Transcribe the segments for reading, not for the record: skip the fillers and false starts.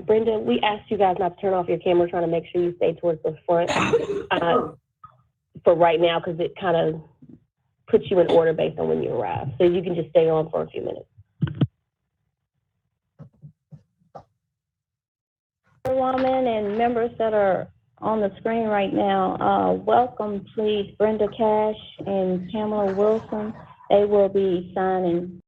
Brenda, we asked you guys not to turn off your camera, trying to make sure you stay towards the front for right now, because it kind of puts you in order based on when you arrive. So you can just stay on for a few minutes. Women and members that are on the screen right now, welcome please Brenda Cash and Pamela Wilson. They will be signing.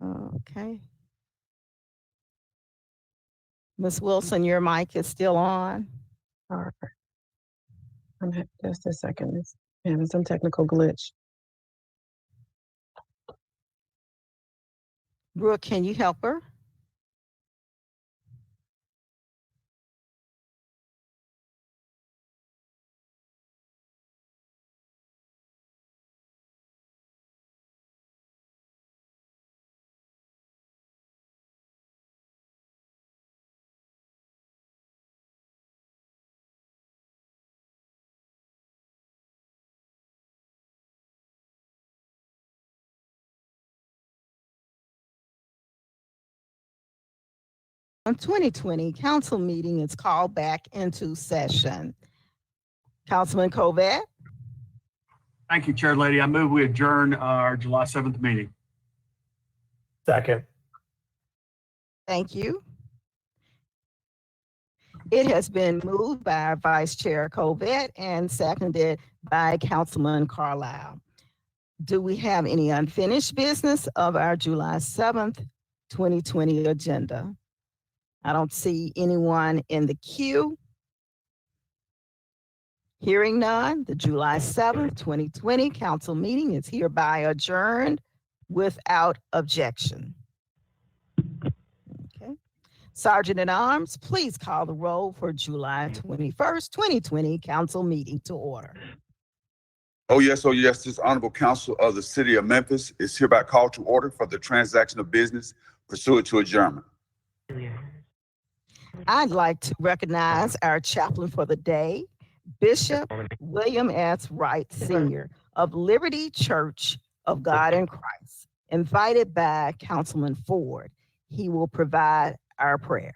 Okay. Ms. Wilson, your mic is still on. All right. Just a second. It's having some technical glitch. Brooke, can you help her? On 2020 council meeting is called back into session. Councilman Covet. Thank you, Chair Lady. I move we adjourn our July 7th meeting. Second. Thank you. It has been moved by Vice Chair Covet and seconded by Councilman Carlisle. Do we have any unfinished business of our July 7th, 2020 agenda? I don't see anyone in the queue. Hearing none, the July 7th, 2020 council meeting is hereby adjourned without objection. Okay. Sergeant at Arms, please call the roll for July 21st, 2020 council meeting to order. Oh, yes, this Honorable Council of the City of Memphis is hereby called to order for the transaction of business pursuant to adjournment. I'd like to recognize our chaplain for the day, Bishop William S. Wright Sr. of Liberty Church of God in Christ, invited by Councilman Ford. He will provide our prayer.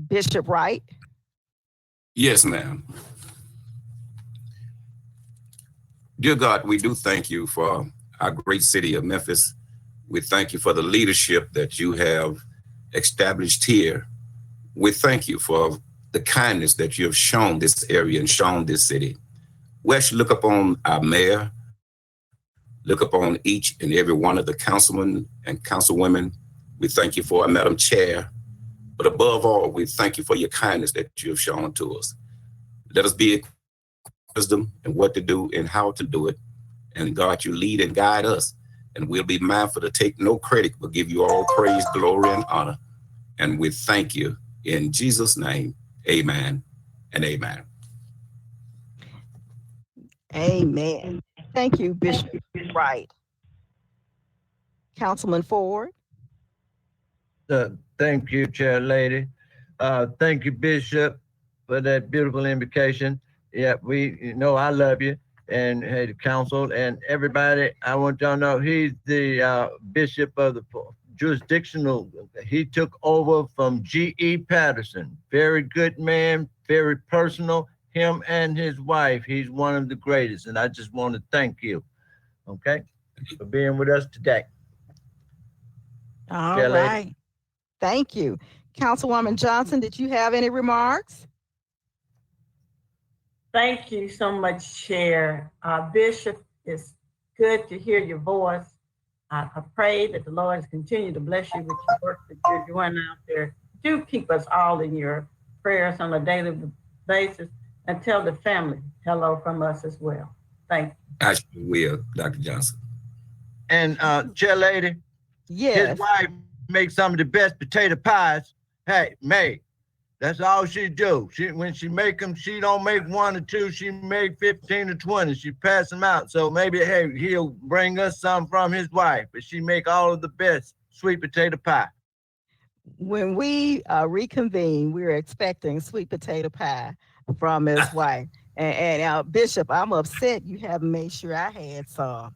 Bishop Wright. Yes, ma'am. Dear God, we do thank you for our great city of Memphis. We thank you for the leadership that you have established here. We thank you for the kindness that you have shown this area and shown this city. We actually look upon our mayor, look upon each and every one of the councilmen and councilwomen. We thank you for our Madam Chair. But above all, we thank you for your kindness that you have shown to us. Let us be wisdom in what to do and how to do it. And God, you lead and guide us. And we'll be mindful to take no credit, but give you all praise, glory, and honor. And we thank you in Jesus' name. Amen and amen. Amen. Thank you, Bishop Wright. Councilman Ford. Thank you, Chair Lady. Thank you, Bishop, for that beautiful invocation. Yeah, we know I love you, and hey, the council and everybody. I want y'all to know he's the bishop of the jurisdictional. He took over from G.E. Patterson. Very good man, very personal. Him and his wife. He's one of the greatest, and I just want to thank you, okay, for being with us today. All Chair right. Lady. Thank you. Councilwoman Johnson, did you have any remarks? Thank you so much, Chair. Bishop, it's good to hear your voice. I pray that the Lord has continued to bless you with your work that you're doing out there. Do keep us all in your prayers on a daily basis, and tell the family hello from us as well. Thank you. I sure will, Dr. Johnson. And Chair Lady, Yes. his wife makes some of the best potato pies. Hey, May, that's all she do. When she make them, she don't make 1 or 2. She make 15 or 20. She pass them out. So maybe, hey, he'll bring us some from his wife. But she make all of the best sweet potato pie. When we reconvene, we're expecting sweet potato pie from his wife. And Bishop, I'm upset you haven't made sure I had some.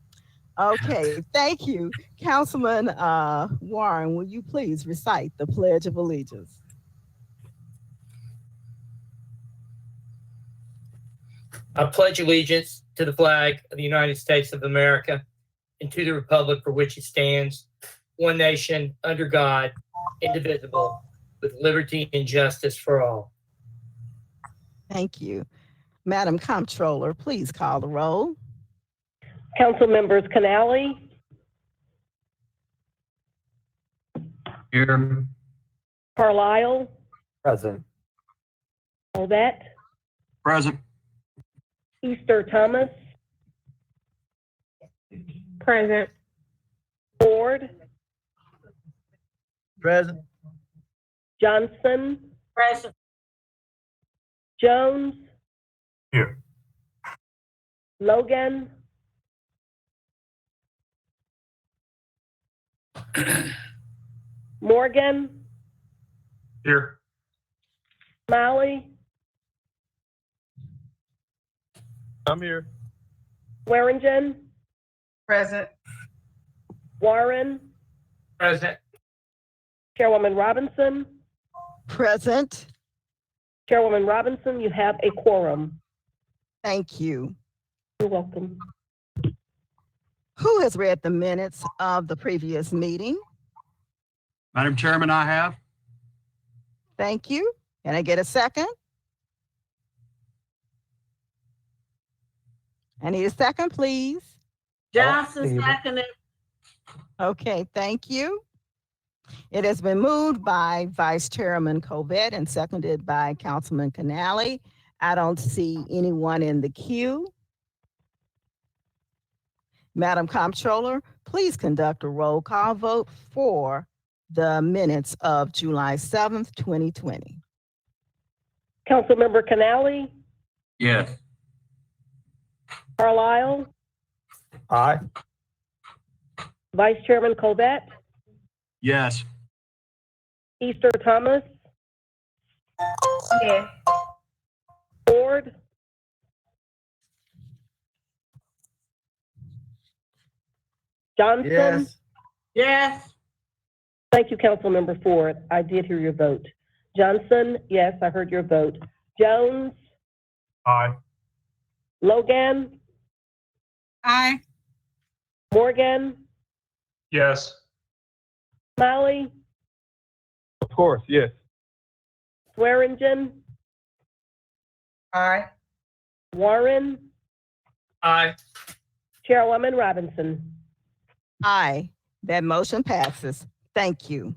Okay, thank you. Councilman Warren, will you please recite the Pledge of Allegiance? I pledge allegiance to the flag of the United States of America and to the republic for which it stands, one nation, under God, indivisible, with liberty and justice for all. Thank you. Madam Comptroller, please call the roll. Council members Canali, Here. Carlisle, Present. Ovett, Present. Easter Thomas, Present. Ford, Present. Johnson, Present. Jones, Here. Logan, Morgan, Here. Smiley, I'm here. Swearingen, Present. Warren, Present. Chairwoman Robinson. Present. Chairwoman Robinson, you have a quorum. Thank you. You're welcome. Who has read the minutes of the previous meeting? Madam Chairman, I have. Thank you. Can I get a second? I need a second, please. Johnson, seconded. Okay, thank you. It has been moved by Vice Chairman Covett and seconded by Councilman Canali. I don't see anyone in the queue. Madam Comptroller, please conduct a roll call vote for the minutes of July 7th, 2020. Councilmember Canali, Yes. Carlisle, Aye. Vice Chairman Covet, Yes. Easter Thomas, Yes. Ford, Johnson. Yes. Yes. Thank you, Councilmember Ford. I did hear your vote. Johnson, yes, I heard your vote. Jones, Aye. Logan, Aye. Morgan, Yes. Smiley, Of course, yes. Swearingen, Aye. Warren, Aye. Chairwoman Robinson. Aye, that motion passes. Thank you.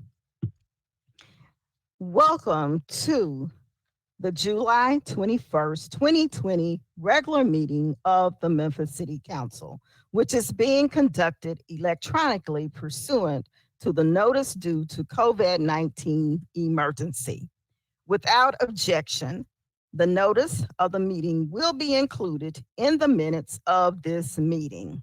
Welcome to the July 21st, 2020 regular meeting of the Memphis City Council, which is being conducted electronically pursuant to the notice due to COVID-19 emergency. Without objection, the notice of the meeting will be included in the minutes of this meeting.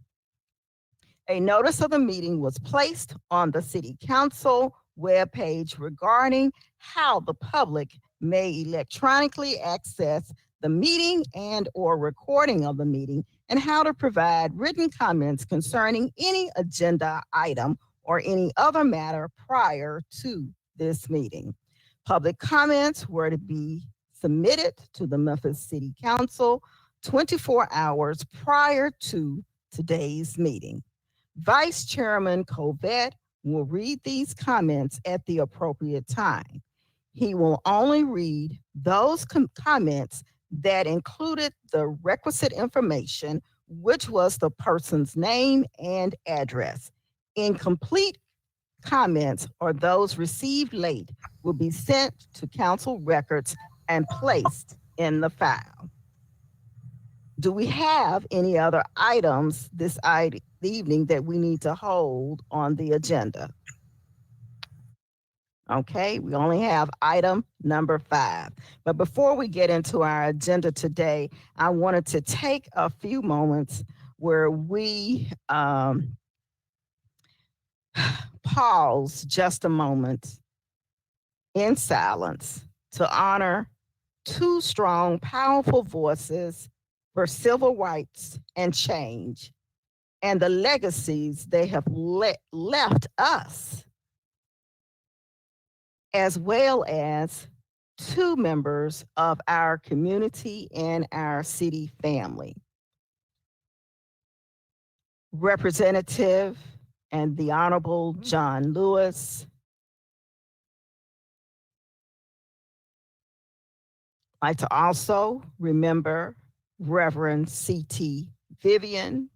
A notice of the meeting was placed on the City Council webpage regarding how the public may electronically access the meeting and/or recording of the meeting, and how to provide written comments concerning any agenda item or any other matter prior to this meeting. Public comments were to be submitted to the Memphis City Council 24 hours prior to today's meeting. Vice Chairman Covet will read these comments at the appropriate time. He will only read those comments that included the requisite information, which was the person's name and address. Incomplete comments or those received late will be sent to council records and placed in the file. Do we have any other items this evening that we need to hold on the agenda? Okay, we only have item number 5. But before we get into our agenda today, I wanted to take a few moments where we pause just a moment in silence to honor 2 strong, powerful voices for civil rights and change, and the legacies they have left us, as well as 2 members of our community and our city family. Representative and the Honorable John Lewis. I'd like to also remember Reverend C.T. Vivian,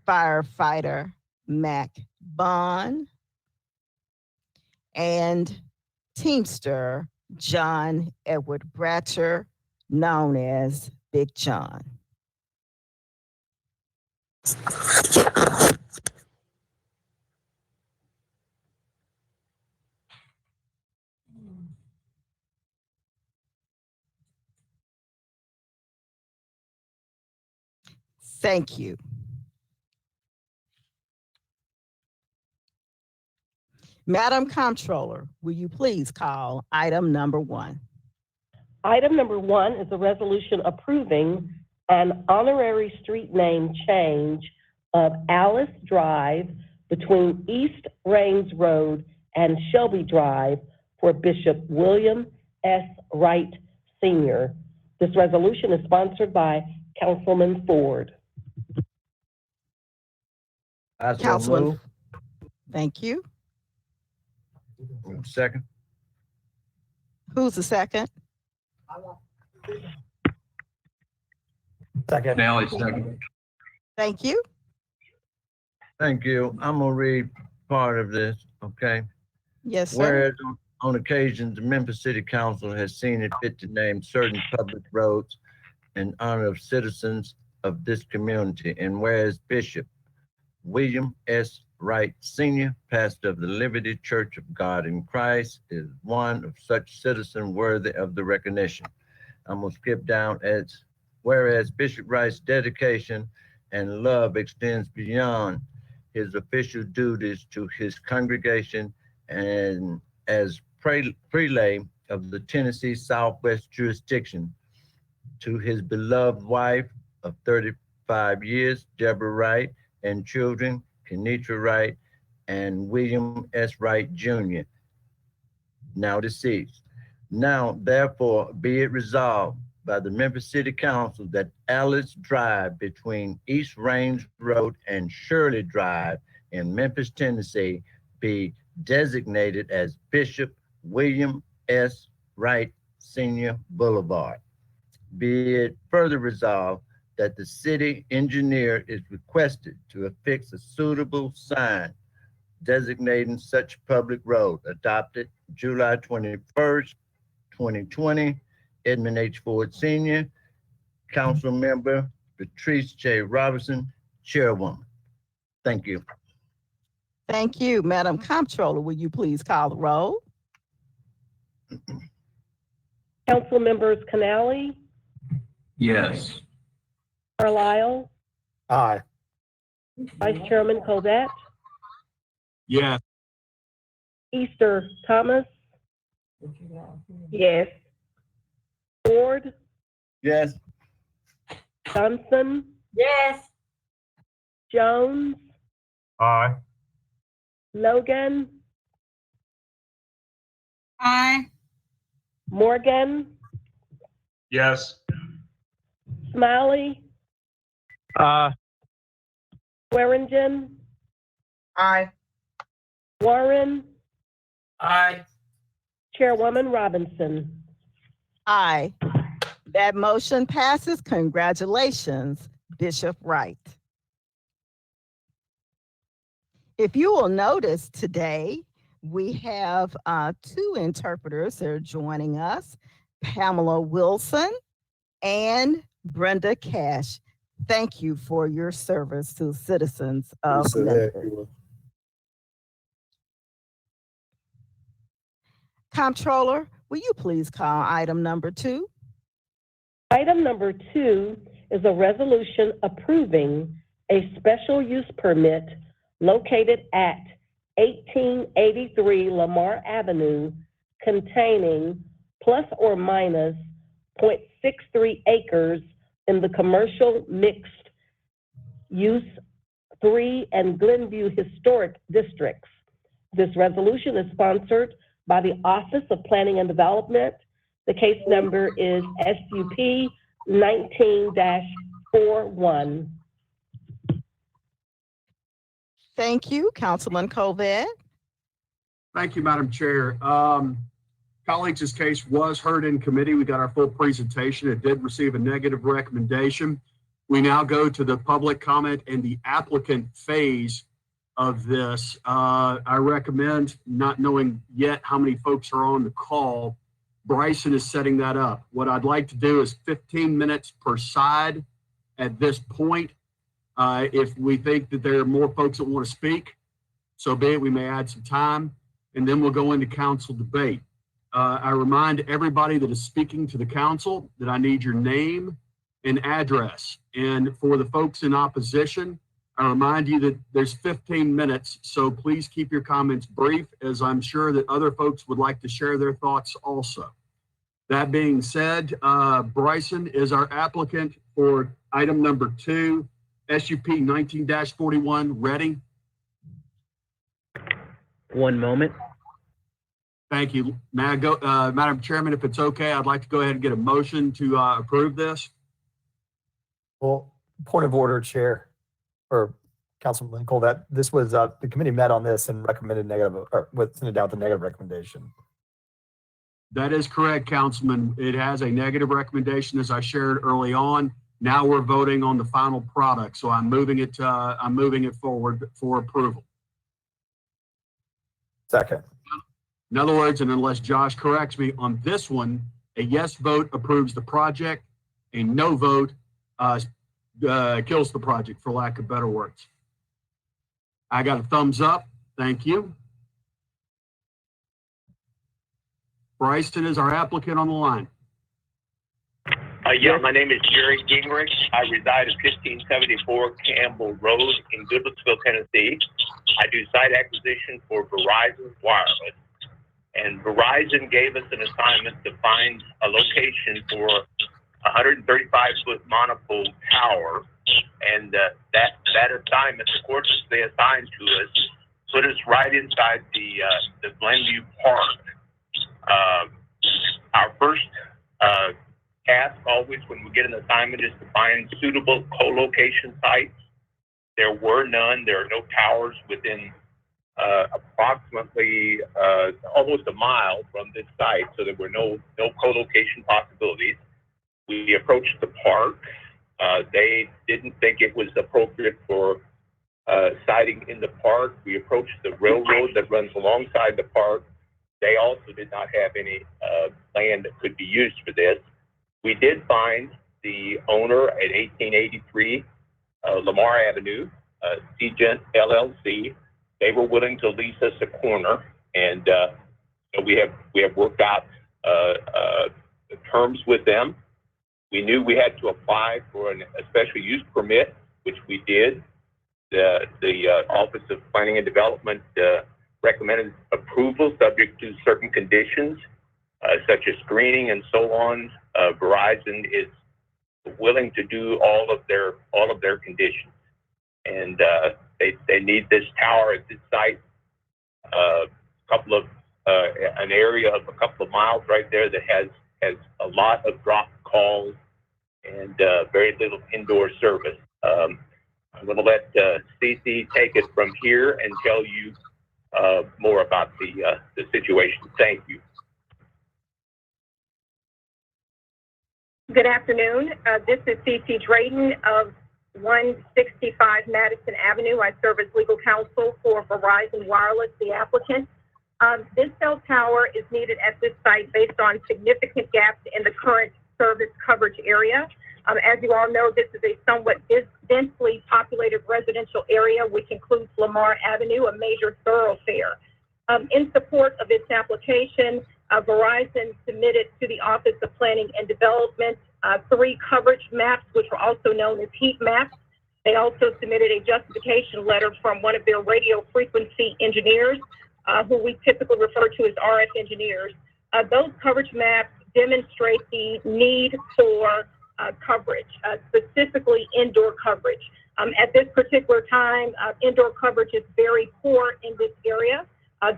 firefighter Mac Bond, and Teamster John Edward Bratcher, known as Big John. Thank you. Madam Comptroller, will you please call item number 1? Item number 1 is a resolution approving an honorary street name change of Alice Drive between East Rains Road and Shelby Drive for Bishop William S. Wright Sr. This resolution is sponsored by Councilman Ford. I so Councilman, move. thank you. Second. Who's the second? Second. Now it's second. Thank you. Thank you. I'm gonna read part of this, okay? Yes, sir. Whereas on occasion, the Memphis City Council has seen it fit to name certain public roads in honor of citizens of this community, and whereas Bishop William S. Wright Sr., pastor of the Liberty Church of God in Christ, is one of such citizen worthy of the recognition. I'm gonna skip down as whereas Bishop Wright's dedication and love extends beyond his official duties to his congregation and as prelate of the Tennessee Southwest jurisdiction, to his beloved wife of 35 years, Deborah Wright, and children, Kenitra Wright and William S. Wright Jr., now deceased. Now, therefore, be it resolved by the Memphis City Council that Alice Drive between East Range Road and Shirley Drive in Memphis, Tennessee, be designated as Bishop William S. Wright Sr. Boulevard. Be it further resolved that the city engineer is requested to affix a suitable sign designating such public road, adopted July 21st, 2020, Edmund H. Ford Sr., Council Member Patrice J. Robinson, Chairwoman. Thank you. Thank you. Madam Comptroller, will you please call the roll? Council members Canali, Yes. Carlisle, Aye. Vice Chairman Covette, Yes. Easter Thomas, Yes. Ford, Yes. Johnson, Yes. Jones, Aye. Logan, Aye. Morgan, Yes. Smiley, Aye. Swearingen, Aye. Warren, Aye. Chairwoman Robinson. Aye. That motion passes. Congratulations, Bishop Wright. If you will notice today, we have two interpreters that are joining us, Pamela Wilson and Brenda Cash. Thank you for your service to citizens of Memphis. Comptroller, will you please call item number 2? Item number 2 is a resolution approving a special use permit located at 1883 Lamar Avenue containing plus or minus 0.63 acres in the commercial mixed use 3 and Glenview Historic Districts. This resolution is sponsored by the Office of Planning and Development. The case number is SUP 19-41. Thank you, Councilman Covette. Thank you, Madam Chair. Colleagues, this case was heard in committee. We got our full presentation. It did receive a negative recommendation. We now go to the public comment and the applicant phase of this. I recommend, not knowing yet how many folks are on the call, Bryson is setting that up. What I'd like to do is 15 minutes per side at this point. If we think that there are more folks that want to speak, so be it, we may add some time, and then we'll go into council debate. I remind everybody that is speaking to the council that I need your name and address. And for the folks in opposition, I remind you that there's 15 minutes, so please keep your comments brief, as I'm sure that other folks would like to share their thoughts also. That being said, Bryson is our applicant for item number 2, SUP 19-41, ready? One moment. Thank you. May I go, Madam Chairman, if it's okay, I'd like to go ahead and get a motion to approve this. Well, point of order, Chair, or Councilman Cole, that this was, the committee met on this and recommended negative, or sent it down with a negative recommendation. That is correct, Councilman. It has a negative recommendation, as I shared early on. Now we're voting on the final product, so I'm moving it forward for approval. Second. In other words, and unless Josh corrects me on this one, a yes vote approves the project, a no vote kills the project, for lack of better words. I got a thumbs up. Thank you. Bryson is our applicant on the line. Yeah, my name is Jerry Gingrich. I reside at 1574 Campbell Road in Goodlettsville, Tennessee. I do site acquisition for Verizon Wireless. And Verizon gave us an assignment to find a location for a 135-foot monopole tower. And that assignment, the coordinates they assigned to us, put us right inside the Glenview Park. Our first task always when we get an assignment is to find suitable co-location sites. There were none. There are no towers within approximately almost a mile from this site, so there were no co-location possibilities. We approached the park. They didn't think it was appropriate for siting in the park. We approached the railroad that runs alongside the park. They also did not have any land that could be used for this. We did find the owner at 1883 Lamar Avenue, Cgent LLC. They were willing to lease us a corner, and so we have worked out the terms with them. We knew we had to apply for a special use permit, which we did. The Office of Planning and Development recommended approval subject to certain conditions, such as screening and so on. Verizon is willing to do all of their conditions, and they need this tower at this site. An area of a couple of miles right there that has a lot of dropped calls and very little indoor service. I'm going to let Cece take it from here and tell you more about the situation. Thank you. Good afternoon. This is Cece Drayton of 165 Madison Avenue. I serve as legal counsel for Verizon Wireless, the applicant. This cell tower is needed at this site based on significant gaps in the current service coverage area. As you all know, this is a somewhat densely populated residential area, which includes Lamar Avenue, a major thoroughfare. In support of its application, Verizon submitted to the Office of Planning and Development 3 coverage maps, which were also known as heat maps. They also submitted a justification letter from one of their radio frequency engineers, who we typically refer to as RF engineers. Those coverage maps demonstrate the need for coverage, specifically indoor coverage. At this particular time, indoor coverage is very poor in this area.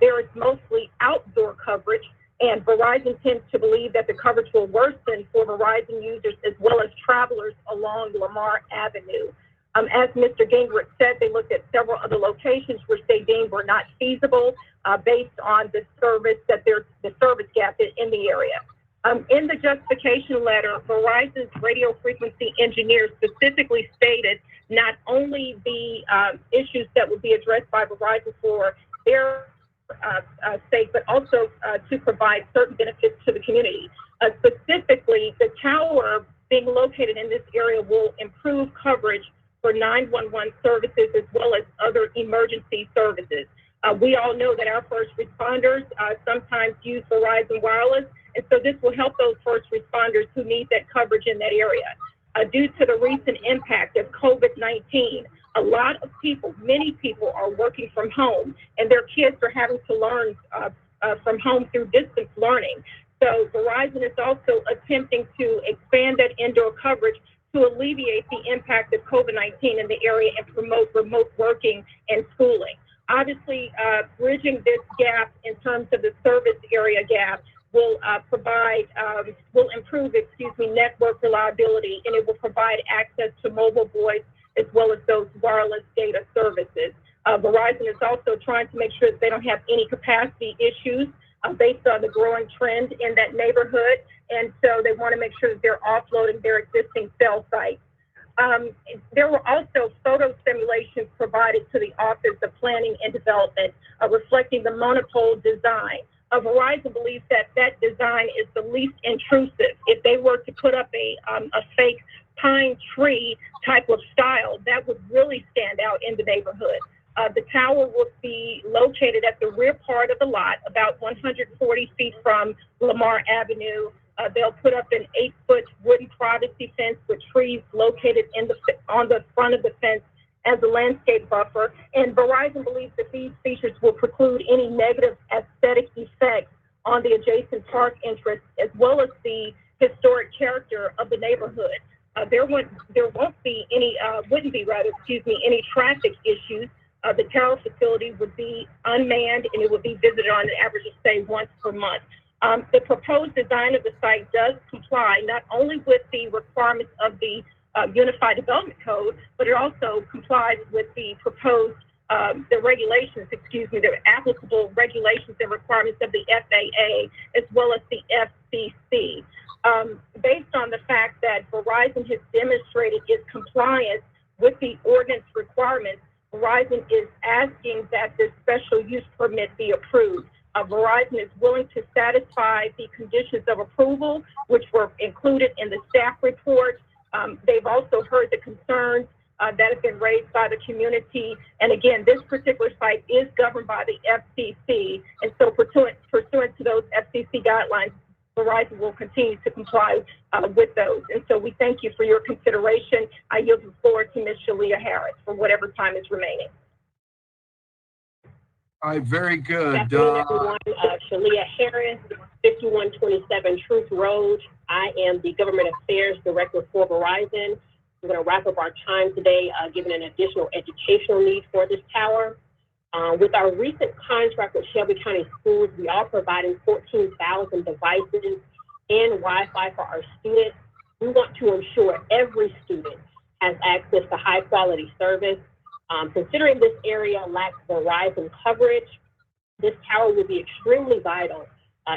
There is mostly outdoor coverage, and Verizon tends to believe that the coverage will worsen for Verizon users as well as travelers along Lamar Avenue. As Mr. Gingrich said, they looked at several other locations which they deemed were not feasible based on the service gap in the area. In the justification letter, Verizon's radio frequency engineer specifically stated not only the issues that would be addressed by Verizon for their sake, but also to provide certain benefits to the community. Specifically, the tower being located in this area will improve coverage for 911 services as well as other emergency services. We all know that our first responders sometimes use Verizon Wireless, and so this will help those first responders who need that coverage in that area. Due to the recent impact of COVID-19, a lot of people, many people are working from home, and their kids are having to learn from home through distance learning. So Verizon is also attempting to expand that indoor coverage to alleviate the impact of COVID-19 in the area and promote remote working and schooling. Obviously, bridging this gap in terms of the service area gap will improve network reliability, and it will provide access to mobile voice as well as those wireless data services. Verizon is also trying to make sure that they don't have any capacity issues based on the growing trend in that neighborhood, and so they want to make sure that they're offloading their existing cell sites. There were also photo simulations provided to the Office of Planning and Development reflecting the monopole design. Verizon believes that that design is the least intrusive. If they were to put up a fake pine tree type of style, that would really stand out in the neighborhood. The tower will be located at the rear part of the lot, about 140 feet from Lamar Avenue, They'll put up an 8-foot wooden privacy fence with trees located on the front of the fence as a landscape buffer. And Verizon believes that these features will preclude any negative aesthetic effects on the adjacent park interest, as well as the historic character of the neighborhood. There wouldn't be any traffic issues. The tower facility would be unmanned and it would be visited on an average of, say, once per month. The proposed design of the site does comply not only with the requirements of the Unified Development Code, but it also complies with the proposed the applicable regulations and requirements of the FAA, as well as the FCC. Based on the fact that Verizon has demonstrated its compliance with the ordinance requirements, Verizon is asking that this special use permit be approved. Verizon is willing to satisfy the conditions of approval, which were included in the staff report. They've also heard the concerns that have been raised by the community. And again, this particular site is governed by the FCC. And so pursuant to those FCC guidelines, Verizon will continue to comply with those. And so we thank you for your consideration. I yield the floor to Ms. Shalia Harris for whatever time is remaining. All right, very good. Good afternoon, everyone. Shalia Harris, 5127 Truth Road. I am the Government Affairs Director for Verizon. We're going to wrap up our time today, giving an additional educational need for this tower. With our recent contract with Shelby County Schools, we are providing 14,000 devices and Wi-Fi for our students. We want to ensure every student has access to high quality service. Considering this area lacks Verizon coverage, this tower will be extremely vital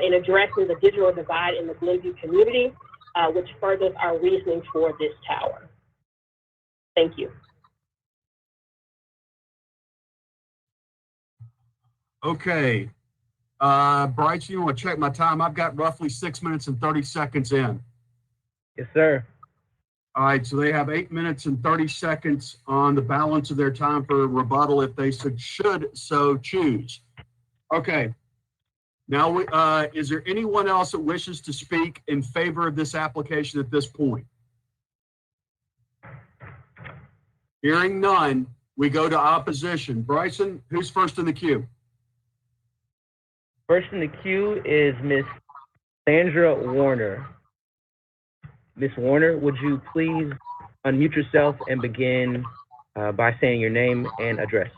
in addressing the digital divide in the Glenview community, which furthers our reasoning for this tower. Thank you. Okay. Bryce, you want to check my time? I've got roughly 6 minutes and 30 seconds in. Yes, sir. All right, so they have 8 minutes and 30 seconds on the balance of their time for rebuttal if they should so choose. Okay. Now, is there anyone else that wishes to speak in favor of this application at this point? Hearing none, we go to opposition. Bryson, who's first in the queue? First in the queue is Miss Sandra Warner. Miss Warner, would you please unmute yourself and begin by saying your name and address?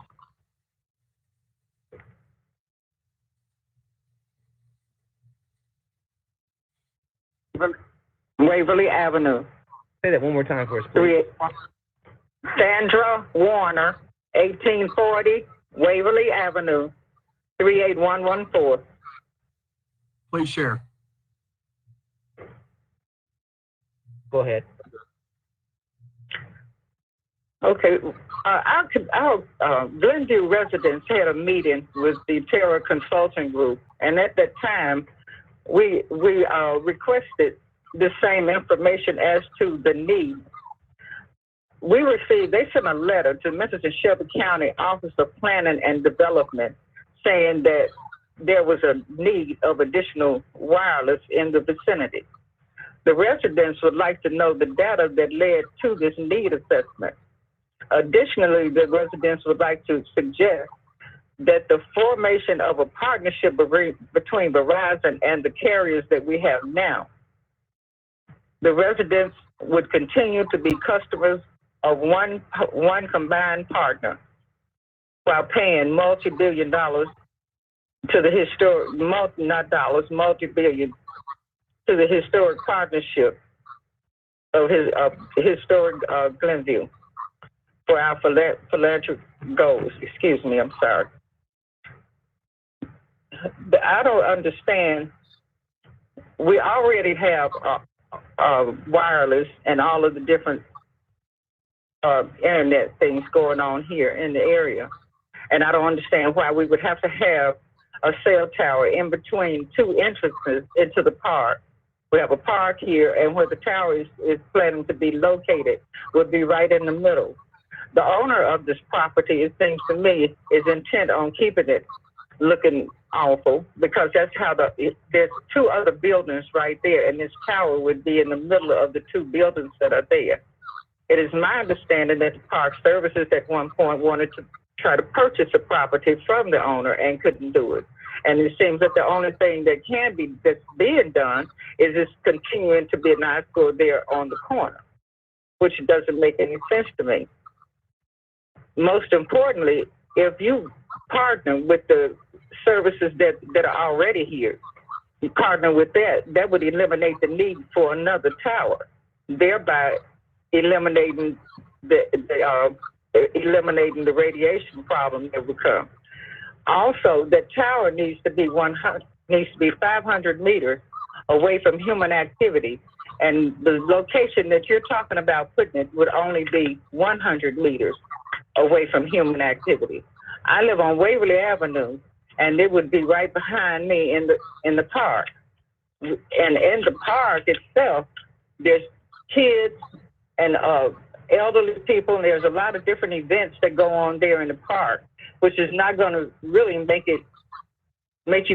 Waverly Avenue. Say that one more time for us, please. Sandra Warner, 1840 Waverly Avenue, 38114. Please share. Go ahead. Okay, our Glenview residents had a meeting with the Terror Consulting Group, and at that time, we requested the same information as to the need. They sent a letter to Memphis and Shelby County Office of Planning and Development saying that there was a need of additional wireless in the vicinity. The residents would like to know the data that led to this need assessment. Additionally, the residents would like to suggest that the formation of a partnership between Verizon and the carriers that we have now. The residents would continue to be customers of one combined partner while paying multi-billion dollars to the multi-billion to the historic partnership of historic Glenview for our philanthropic goals. Excuse me, I'm sorry. I don't understand. We already have wireless and all of the different internet things going on here in the area. And I don't understand why we would have to have a cell tower in between two entrances into the park. We have a park here, and where the tower is planning to be located would be right in the middle. The owner of this property, it seems to me, is intent on keeping it looking awful, because that's how there's two other buildings right there, and this tower would be in the middle of the two buildings that are there. It is my understanding that the Park Services at one point wanted to try to purchase the property from the owner and couldn't do it. And it seems that the only thing that's being done is this continuing to be a nice school there on the corner, which doesn't make any sense to me. Most importantly, if you partner with the services that are already here, you partner with that would eliminate the need for another tower, thereby eliminating the radiation problem that would come. Also, the tower needs to be 500 meters away from human activity, and the location that you're talking about putting it would only be 100 meters away from human activity. I live on Waverly Avenue, and it would be right behind me in the park. And in the park itself, there's kids and elderly people, and there's a lot of different events that go on there in the park, which is not going to really make you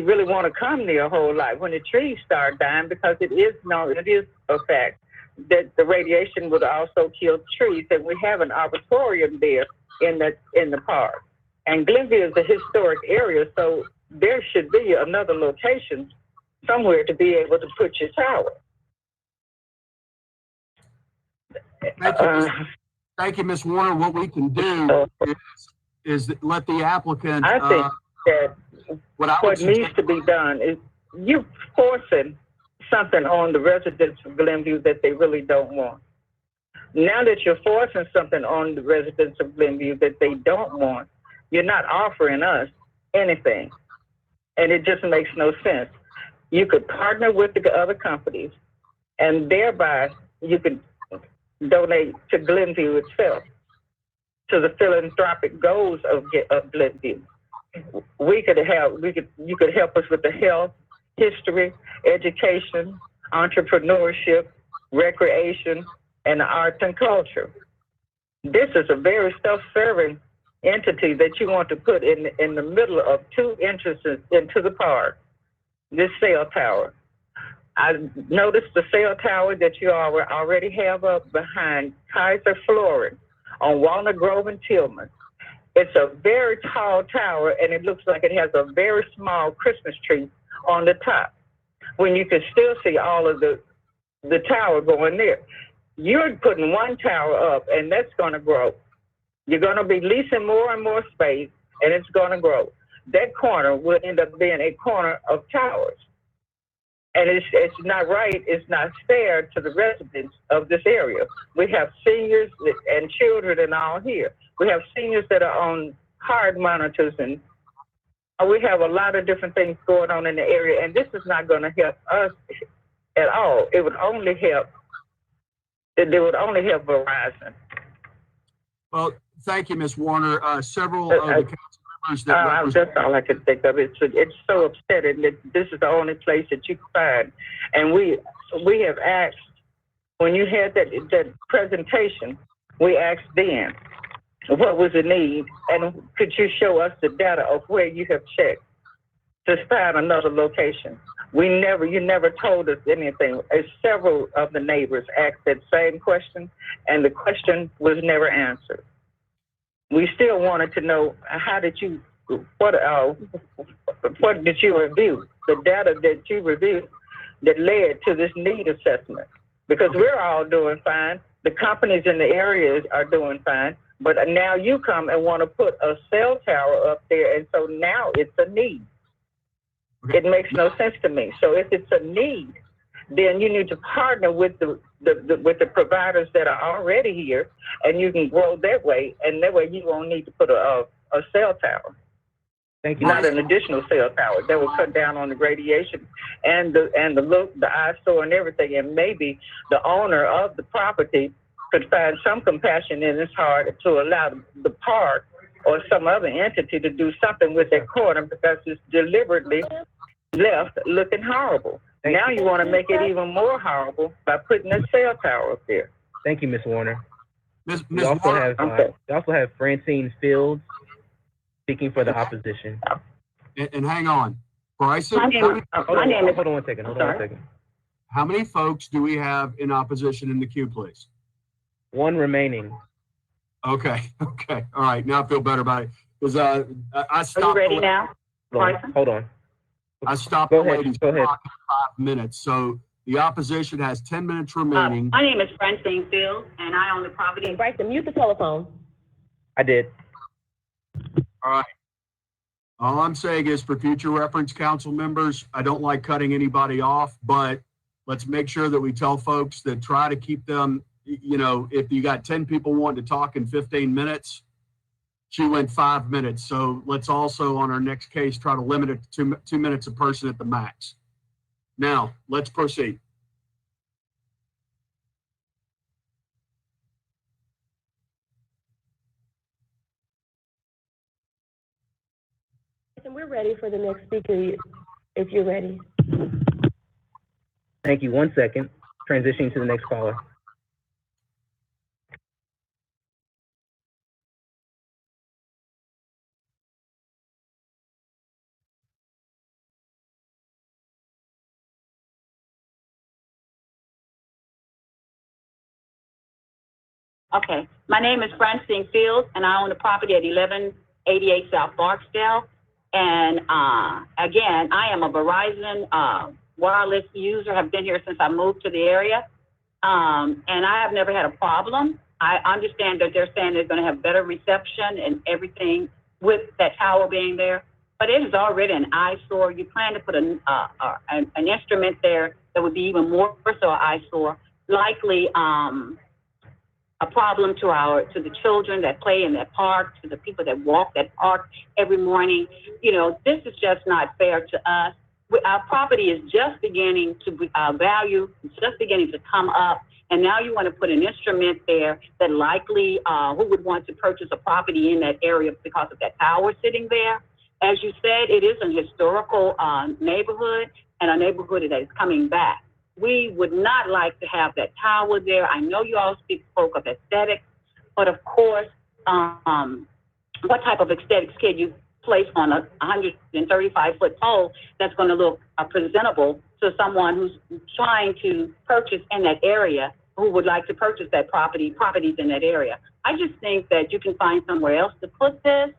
really want to come there a whole lot when the trees start dying, because it is a fact that the radiation would also kill trees, and we have an arboretum there in the park. And Glenview is a historic area, so there should be another location somewhere to be able to put your tower. Thank you, Ms. Warner. What we can do is let the applicant. I think that what needs to be done is you're forcing something on the residents of Glenview that they really don't want. Now that you're forcing something on the residents of Glenview that they don't want, you're not offering us anything. And it just makes no sense. You could partner with the other companies, and thereby you could donate to Glenview itself, to the philanthropic goals of Glenview. You could help us with the health, history, education, entrepreneurship, recreation, and the arts and culture. This is a very self-serving entity that you want to put in the middle of two entrances into the park, this cell tower. I noticed the cell tower that you already have up behind Kaiser Flooring on Walnut Grove and Tillman. It's a very tall tower, and it looks like it has a very small Christmas tree on the top, when you can still see all of the tower going there. You're putting one tower up, and that's going to grow. You're going to be leasing more and more space, and it's going to grow. That corner will end up being a corner of towers. And it's not right, it's not fair to the residents of this area. We have seniors and children and all here. We have seniors that are on hard monitors, and we have a lot of different things going on in the area, and this is not going to help us at all. It would only help Verizon. Well, thank you, Ms. Warner. Several of the council members that that's all I could think of. It's so upsetting that this is the only place that you can find. And we have asked, when you had that presentation, we asked then, what was the need? And could you show us the data of where you have checked to find another location? You never told us anything. Several of the neighbors asked that same question, and the question was never answered. We still wanted to know, what did you review? The data that you reviewed that led to this need assessment. Because we're all doing fine. The companies in the areas are doing fine. But now you come and want to put a cell tower up there, and so now it's a need. Okay. It makes no sense to me. So if it's a need, then you need to partner with the providers that are already here, and you can grow that way, and that way you won't need to put a cell tower. Thank you. Not an additional cell tower that will cut down on the radiation and the look, the eyesore, and everything. And maybe the owner of the property could find some compassion in his heart to allow the park or some other entity to do something with that corner, because it's deliberately left looking horrible. Now you want to make it even more horrible by putting a cell tower up there. Thank you, Ms. Warner. Ms. We also Warner, have Francine Fields speaking for the opposition. And hang on, Bryson, My name is. Hold on one second. how many folks do we have in opposition in the queue, please? One remaining. Okay, okay, all right, now I feel better about it, because I stopped. Are you ready now? Hold on. I stopped Go the ahead, ladies go ahead. clock at 5 minutes, so the opposition has 10 minutes remaining. My name is Francine Fields, and I own the property. Bryson, mute the telephone. I did. All right. All I'm saying is, for future reference, council members, I don't like cutting anybody off, but let's make sure that we tell folks that try to keep them, you know, if you got 10 people wanting to talk in 15 minutes, she went 5 minutes. So let's also, on our next case, try to limit it to 2 minutes a person at the max. Now, let's proceed. And we're ready for the next speaker, if you're ready. Thank you. 1 second. Transitioning to the next caller. Okay, my name is Francine Fields, and I own the property at 1188 South Barksdale. And again, I am a Verizon wireless user. Have been here since I moved to the area, and I have never had a problem. I understand that they're saying they're going to have better reception and everything with that tower being there, but it is already an eyesore. You plan to put an instrument there that would be even more so an eyesore, likely a problem to the children that play in that park, to the people that walk that park every morning. You know, this is just not fair to us. Our property is just beginning to be, value, it's just beginning to come up. And now you want to put an instrument there that likely, who would want to purchase a property in that area because of that tower sitting there? As you said, it is a historical neighborhood, and a neighborhood that is coming back. We would not like to have that tower there. I know you all spoke of aesthetics, but of course, what type of aesthetics can you place on a 135-foot pole that's going to look presentable to someone who's trying to purchase in that area, who would like to purchase that properties in that area? I just think that you can find somewhere else to put this,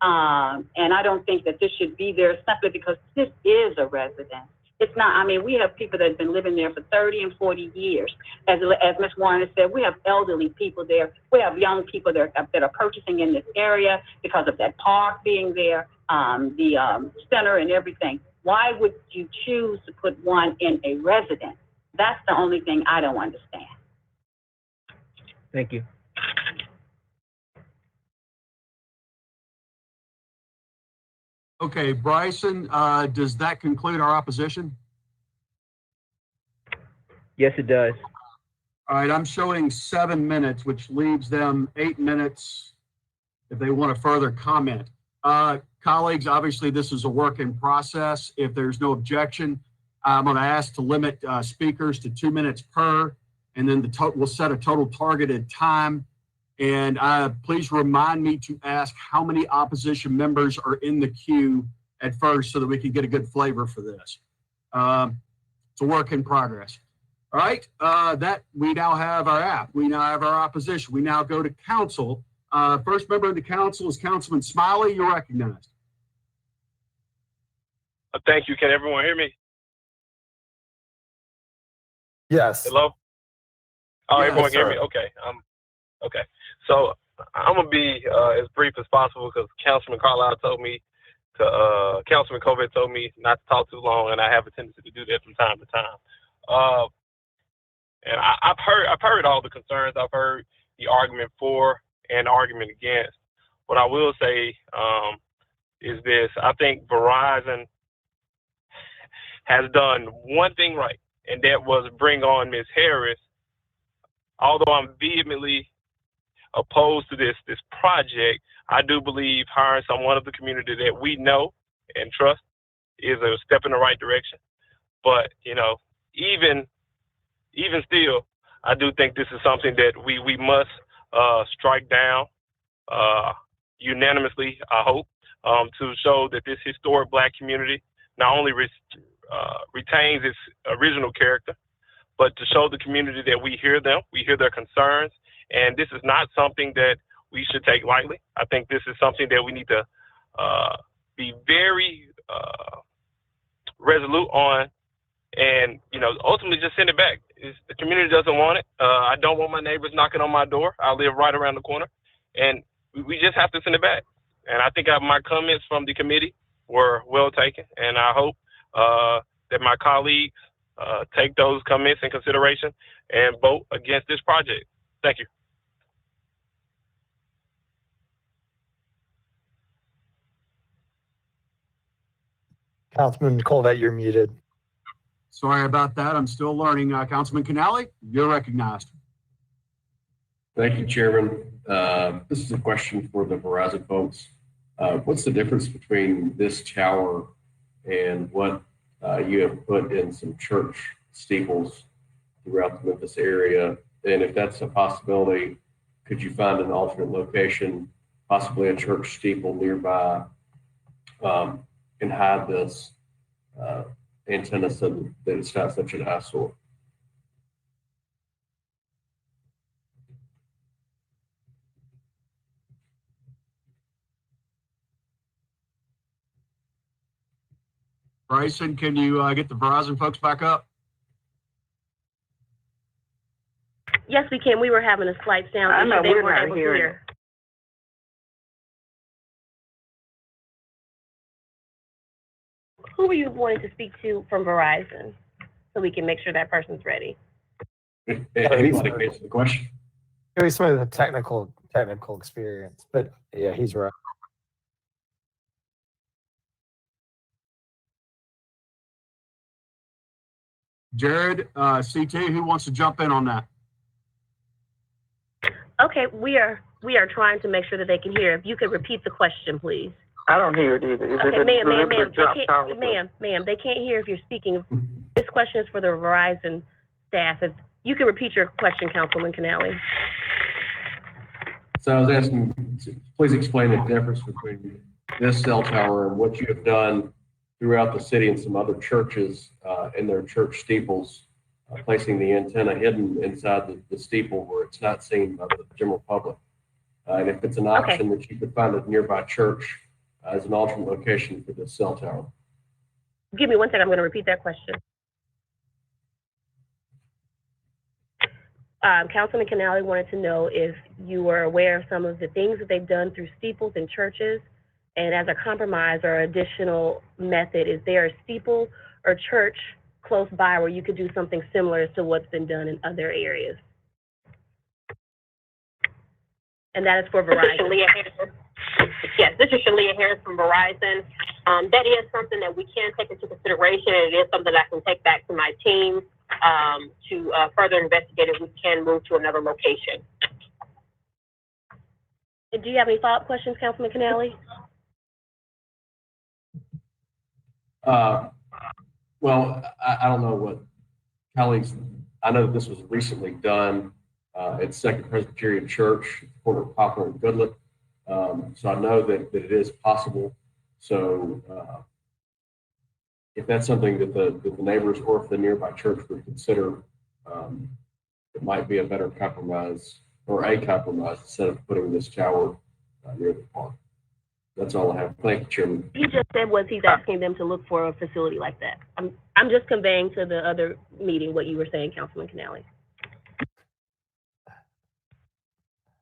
and I don't think that this should be there simply because this is a residence. It's not, I mean, we have people that have been living there for 30 and 40 years. As Ms. Warner said, we have elderly people there. We have young people that are purchasing in this area because of that park being there, the center and everything. Why would you choose to put one in a residence? That's the only thing I don't understand. Thank you. Okay, Bryson, does that conclude our opposition? Yes, it does. All right, I'm showing 7 minutes, which leaves them 8 minutes if they want to further comment. Colleagues, obviously this is a work in process. If there's no objection, I'm going to ask to limit speakers to 2 minutes per, and then we'll set a total targeted time. And please remind me to ask how many opposition members are in the queue at first so that we can get a good flavor for this. It's a work in progress. All right, that we now have our app. We now have our opposition. We now go to council. First member of the council is Councilman Smiley. You're recognized. Thank you. Can everyone hear me? Yes. Hello? Oh, Yes, everyone can hear sir. me? Okay. Okay. So I'm gonna be as brief as possible because Councilman Carlisle told me to, Councilman Covett told me not to talk too long, and I have a tendency to do that from time to time. And I've heard all the concerns. I've heard the argument for and the argument against. What I will say is this: I think Verizon has done one thing right, and that was bring on Ms. Harris. Although I'm vehemently opposed to this project, I do believe hiring someone of the community that we know and trust is a step in the right direction. But you know, even still, I do think this is something that we must strike down unanimously, I hope, to show that this historic Black community not only retains its original character, but to show the community that we hear them, we hear their concerns, and this is not something that we should take lightly. I think this is something that we need to be very resolute on, and ultimately just send it back. The community doesn't want it. I don't want my neighbors knocking on my door. I live right around the corner, and we just have to send it back. And I think my comments from the committee were well taken, and I hope that my colleagues take those comments in consideration and vote against this project. Thank you. Councilman Colvett, you're muted. Sorry about that. I'm still learning. Councilman Canale, you're recognized. Thank you, Chairman. This is a question for the Verizon folks. What's the difference between this tower and what you have put in some church steeples throughout the Memphis area? And if that's a possibility, could you find an alternate location, possibly a church steeple nearby, and hide this antenna so that it's not such an eyesore? Bryson, can you get the Verizon folks back up? Yes, we can. We were having a slight sound I issue. know, They we're weren't not able to hearing hear. Who were you wanting to speak to from Verizon so we can make sure that person's ready? Anybody can answer the question. Maybe some of the technical experience, but yeah, he's right. Jared, CT, who wants to jump in on that? Okay, we are trying to make sure that they can hear. If you could repeat the question, please. I don't hear it either. Is Okay, it ma'am, they can't hear if you're speaking. This question is for the Verizon staff. If you could repeat your question, Councilman Canale. So I was asking, please explain the difference between this cell tower and what you have done throughout the city and some other churches in their church steeples, placing the antenna hidden inside the steeple where it's not seen by the general public. And if it's an option that you could find a nearby church as an alternate location for this cell tower. Give me one second. I'm going to repeat that question. Councilman Canale wanted to know if you were aware of some of the things that they've done through steeples and churches, and as a compromise or additional method, is there a steeple or church close by where you could do something similar to what's been done in other areas? And that is for Verizon. Yes, this is Shalia Harris from Verizon. That is something that we can take into consideration, and it is something that I can take back to my team to further investigate if we can move to another location. Do you have any follow-up questions, Councilman Canale? Well, I don't know what colleagues, I know that this was recently done at Second Presbyterian Church, corner of Poplar and Goodlet. So I know that it is possible. So if that's something that the neighbors or if the nearby church would consider, it might be a better compromise or a compromise instead of putting this tower near the park. That's all I have. Thank you, Chairman. He just said he's asking them to look for a facility like that. I'm just conveying to the other meeting what you were saying, Councilman Canale.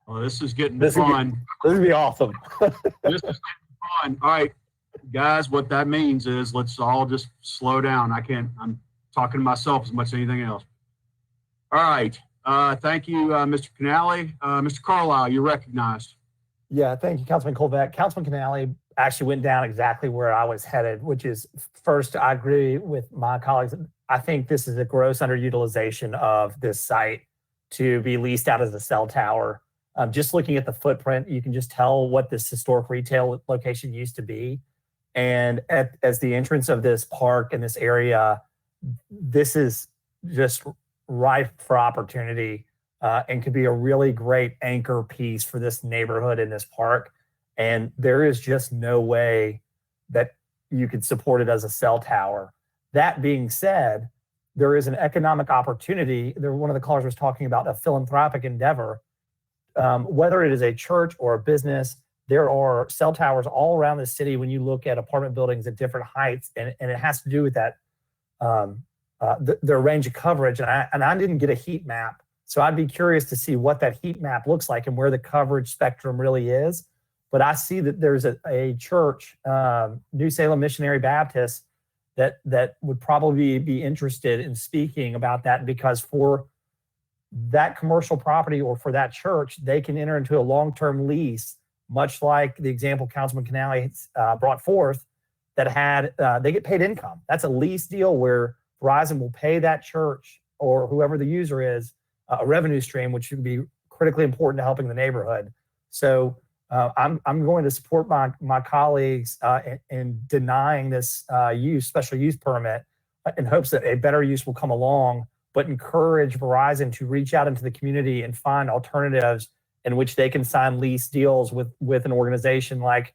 Well, this is getting fun. This would be awesome. This is getting fun. All right, guys, what that means is let's all just slow down. I'm talking to myself as much as anything else. All right. Thank you, Mr. Canale. Mr. Carlisle, you're recognized. Yeah, thank you, Councilman Colvett. Councilman Canale actually went down exactly where I was headed, which is first, I agree with my colleagues. I think this is a gross underutilization of this site to be leased out as a cell tower. Just looking at the footprint, you can just tell what this historic retail location used to be. And as the entrance of this park and this area, this is just ripe for opportunity and could be a really great anchor piece for this neighborhood in this park. And there is just no way that you could support it as a cell tower. That being said, there is an economic opportunity. One of the callers was talking about a philanthropic endeavor. Whether it is a church or a business, there are cell towers all around the city when you look at apartment buildings at different heights, and it has to do with that, their range of coverage. And I didn't get a heat map, so I'd be curious to see what that heat map looks like and where the coverage spectrum really is. But I see that there's a church, New Salem Missionary Baptist, that would probably be interested in speaking about that, because for that commercial property or for that church, they can enter into a long-term lease, much like the example Councilman Canale brought forth, that had, they get paid income. That's a lease deal where Verizon will pay that church or whoever the user is a revenue stream, which would be critically important to helping the neighborhood. So I'm going to support my colleagues in denying this special use permit in hopes that a better use will come along, but encourage Verizon to reach out into the community and find alternatives in which they can sign lease deals with an organization like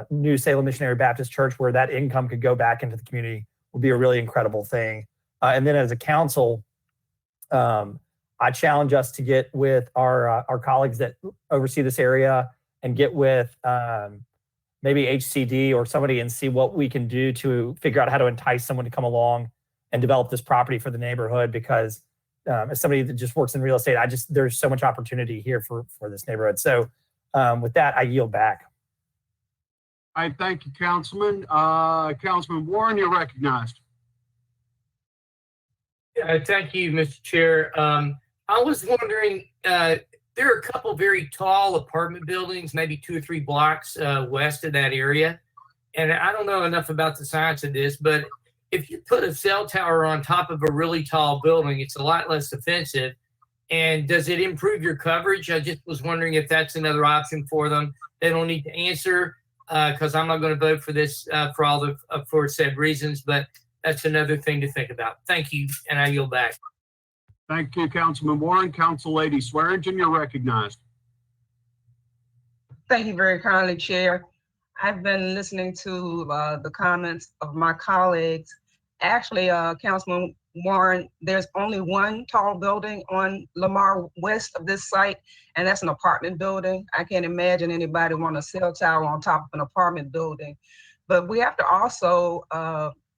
New Salem Missionary Baptist Church, where that income could go back into the community. Would be a really incredible thing. And then as a council, I challenge us to get with our colleagues that oversee this area and get with maybe HCD or somebody and see what we can do to figure out how to entice someone to come along and develop this property for the neighborhood. Because as somebody that just works in real estate, there's so much opportunity here for this neighborhood. So with that, I yield back. All right, thank you, Councilman. Councilman Warren, you're recognized. Thank you, Mr. Chair. I was wondering, there are a couple very tall apartment buildings, maybe 2 or 3 blocks west of that area. And I don't know enough about the science of this, but if you put a cell tower on top of a really tall building, it's a lot less offensive. And does it improve your coverage? I just was wondering if that's another option for them. They don't need to answer because I'm not going to vote for this for all the aforesaid reasons, but that's another thing to think about. Thank you, and I yield back. Thank you, Councilman Warren. Council Lady Swearingen, you're recognized. Thank you very kindly, Chair. I've been listening to the comments of my colleagues. Actually, Councilman Warren, there's only one tall building on Lamar west of this site, and that's an apartment building. I can't imagine anybody want a cell tower on top of an apartment building. But we have to also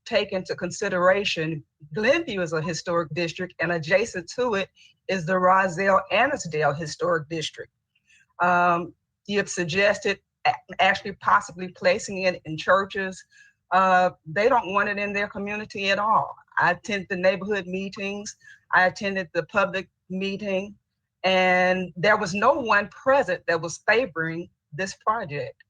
take into consideration, Glenview is a historic district, and adjacent to it is the Roselle-Annisdale Historic District. You have suggested actually possibly placing it in churches. They don't want it in their community at all. I attended the neighborhood meetings. I attended the public meeting, and there was no one present that was favoring this project.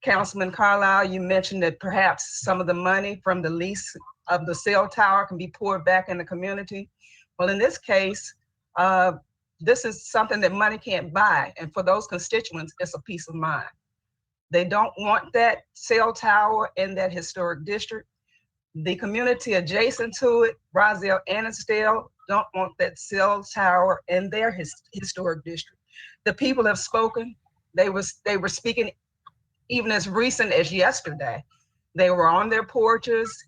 Councilman Carlisle, you mentioned that perhaps some of the money from the lease of the cell tower can be poured back in the community. Well, in this case, this is something that money can't buy. And for those constituents, it's a peace of mind. They don't want that cell tower in that historic district. The community adjacent to it, Roselle-Annisdale, don't want that cell tower in their historic district. The people have spoken. They were speaking even as recent as yesterday. They were on their porches,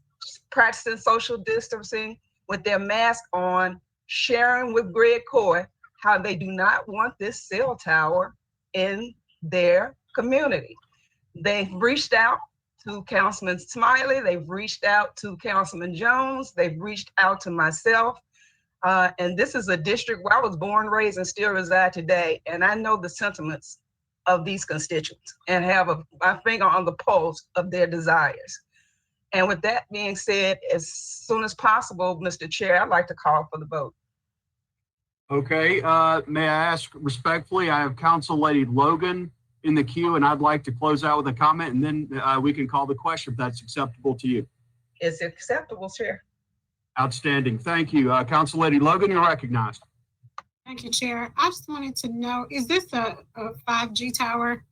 practicing social distancing with their mask on, sharing with Greg Coy how they do not want this cell tower in their community. They've reached out to Councilman Smiley, they've reached out to Councilman Jones, they've reached out to myself. And this is a district where I was born, raised, and still reside today. And I know the sentiments of these constituents and have my finger on the pulse of their desires. And with that being said, as soon as possible, Mr. Chair, I'd like to call for the vote. Okay, may I ask respectfully, I have Council Lady Logan in the queue, and I'd like to close out with a comment, and then we can call the question if that's acceptable to you. It's acceptable, Chair. Outstanding, thank you. Council Lady Logan, you're recognized. Thank you, Chair. I just wanted to know, is this a 5G tower?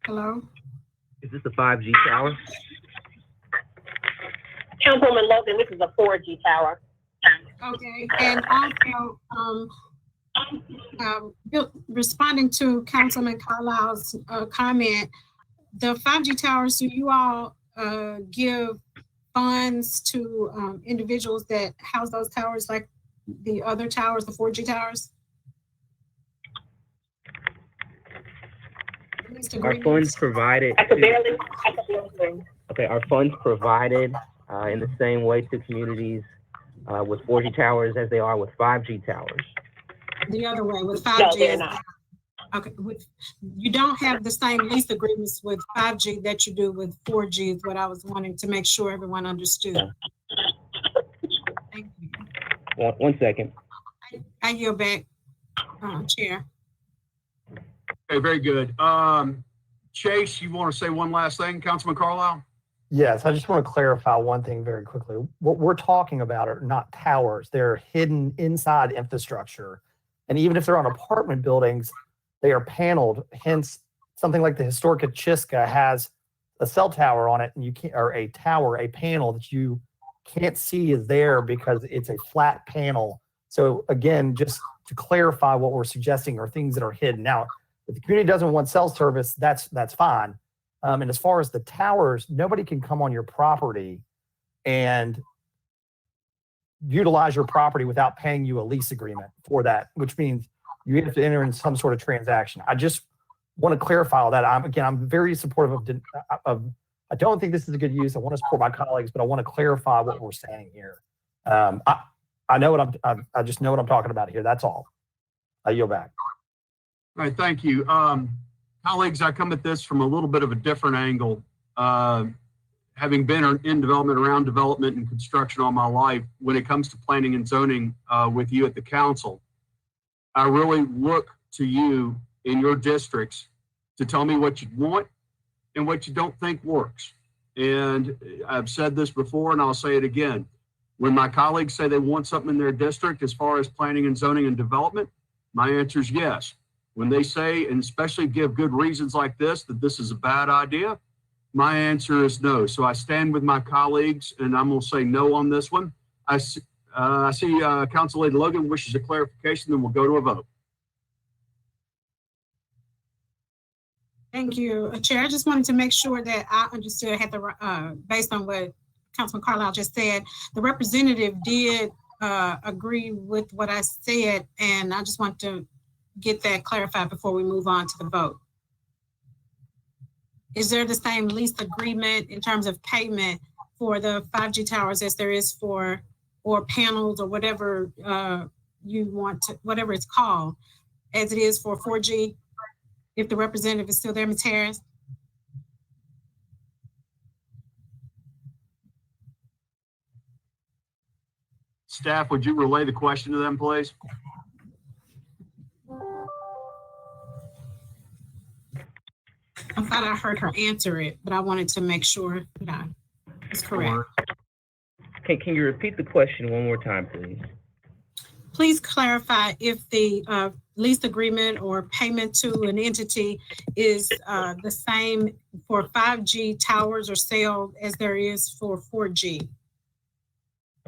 Hello? Is this a 5G tower? Councilwoman Logan, this is a 4G tower. Okay, and also, responding to Councilman Carlisle's comment, the 5G towers, do you all give funds to individuals that house those towers like the other towers, the 4G towers? Our funds provided. Okay, our funds provided in the same way to communities with 4G towers as they are with 5G towers. The other way with 5G? No, they're not. Okay, you don't have the same lease agreements with 5G that you do with 4G is what I was wanting to make sure everyone understood. Thank you. One second. I yield back, Chair. Okay, very good. Chase, you want to say one last thing, Councilman Carlisle? Yes, I just want to clarify one thing very quickly. What we're talking about are not towers. They're hidden inside infrastructure. And even if they're on apartment buildings, they are paneled. Hence, something like the historic Achiska has a cell tower on it, and you can't, or a tower, a panel that you can't see is there because it's a flat panel. So again, just to clarify, what we're suggesting are things that are hidden. Now, if the community doesn't want cell service, that's fine. And as far as the towers, nobody can come on your property and utilize your property without paying you a lease agreement for that, which means you have to enter in some sort of transaction. I just want to clarify all that. I'm very supportive of I don't think this is a good use. I want to support my colleagues, but I want to clarify what we're saying here. I know what I just know what I'm talking about here. That's all. I yield back. All right, thank you. Colleagues, I come at this from a little bit of a different angle. Having been in development, around development and construction all my life, when it comes to planning and zoning with you at the council, I really look to you in your districts to tell me what you want and what you don't think works. And I've said this before and I'll say it again. When my colleagues say they want something in their district as far as planning and zoning and development, my answer is yes. When they say, and especially give good reasons like this, that this is a bad idea, my answer is no. So I stand with my colleagues and I'm going to say no on this one. I see Council Lady Logan wishes a clarification, then we'll go to a vote. Thank you, Chair. I just wanted to make sure that I understood, based on what Councilman Carlisle just said, the representative did agree with what I said, and I just want to get that clarified before we move on to the vote. Is there the same lease agreement in terms of payment for the 5G towers as there is for, or panels or whatever you want to, whatever it's called, as it is for 4G? If the representative is still there, Ms. Harris? Staff, would you relay the question to them, please? I thought I heard her answer it, but I wanted to make sure that I was correct. Can you repeat the question one more time, please? Please clarify if the lease agreement or payment to an entity is the same for 5G towers or sale as there is for 4G.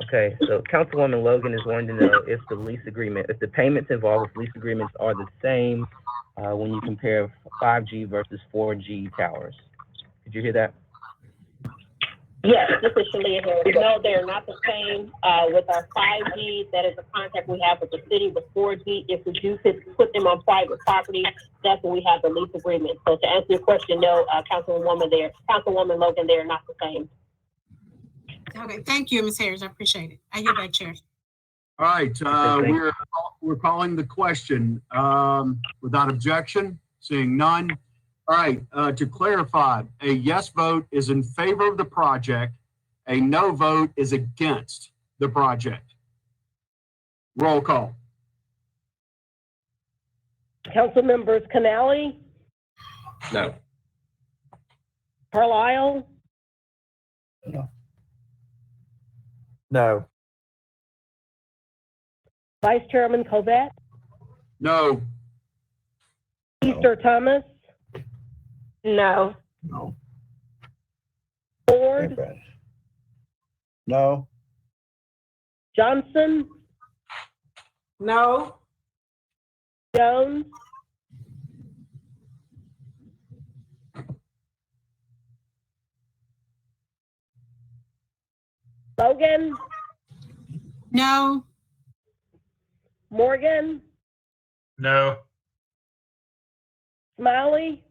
Okay, so Councilwoman Logan is wanting to know if the lease agreement, if the payments involved with lease agreements are the same when you compare 5G versus 4G towers. Did you hear that? Yes, this is Shalia Harris. No, they're not the same. With our 5G, that is a contract we have with the city. With 4G, if we do put them on private property, that's when we have the lease agreement. So to answer your question, no, Councilwoman Logan, they are not the same. Okay, thank you, Ms. Harris. I appreciate it. I yield back, Chair. All right, we're calling the question without objection, seeing none. All right, to clarify, a yes vote is in favor of the project. A no vote is against the project. Roll call. Council members Canali, No. Carlisle, No. No. Vice Chairman Covet, No. Easter Thomas, No. No. Ford, No. Johnson, No. Jones, Logan, No. Morgan, No. Smiley,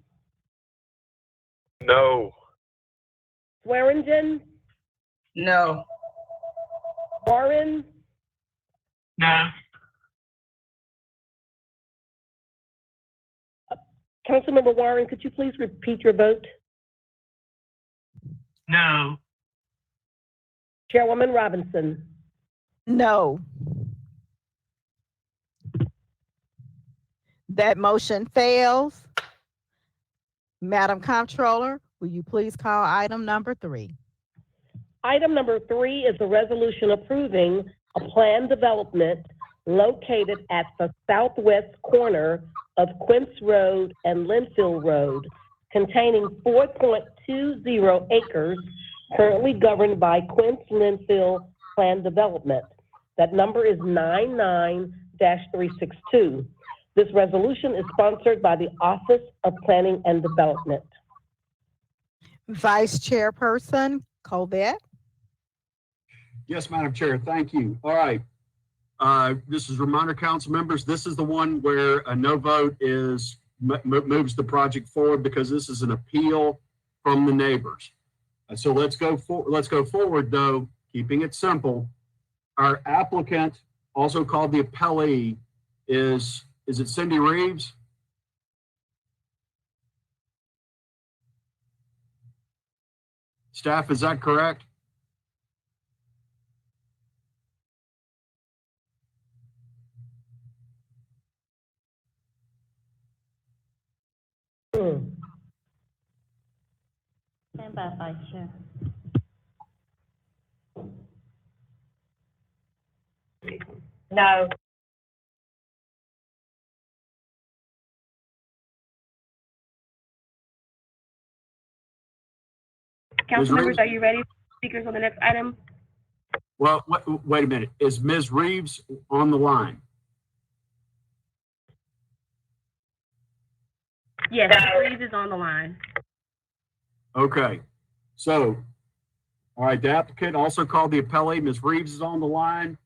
No. Swearingen, No. Warren, No. Councilmember Warren, could you please repeat your vote? No. Chairwoman Robinson. No. That motion fails. Madam Comptroller, will you please call item number 3? Item number 3 is a resolution approving a planned development located at the southwest corner of Quince Road and Linfield Road, containing 4.20 acres, currently governed by Quince Linfield Plan Development. That number is 99-362. This resolution is sponsored by the Office of Planning and Development. Vice Chairperson Colvett. Yes, Madam Chair, thank you. All right. This is reminder, council members, this is the one where a no vote is moves the project forward because this is an appeal from the neighbors. So let's go forward though, keeping it simple. Our applicant, also called the appellee, is it Cindy Reeves? Staff, is that correct? Stand by, Vice Chair. No. Council members, are you ready? Speakers on the next item? Well, wait a minute. Is Ms. Reeves on the line? Yes, Reeves is on the line. Okay. So, all right, the applicant, also called the appellee, Ms. Reeves is on the line.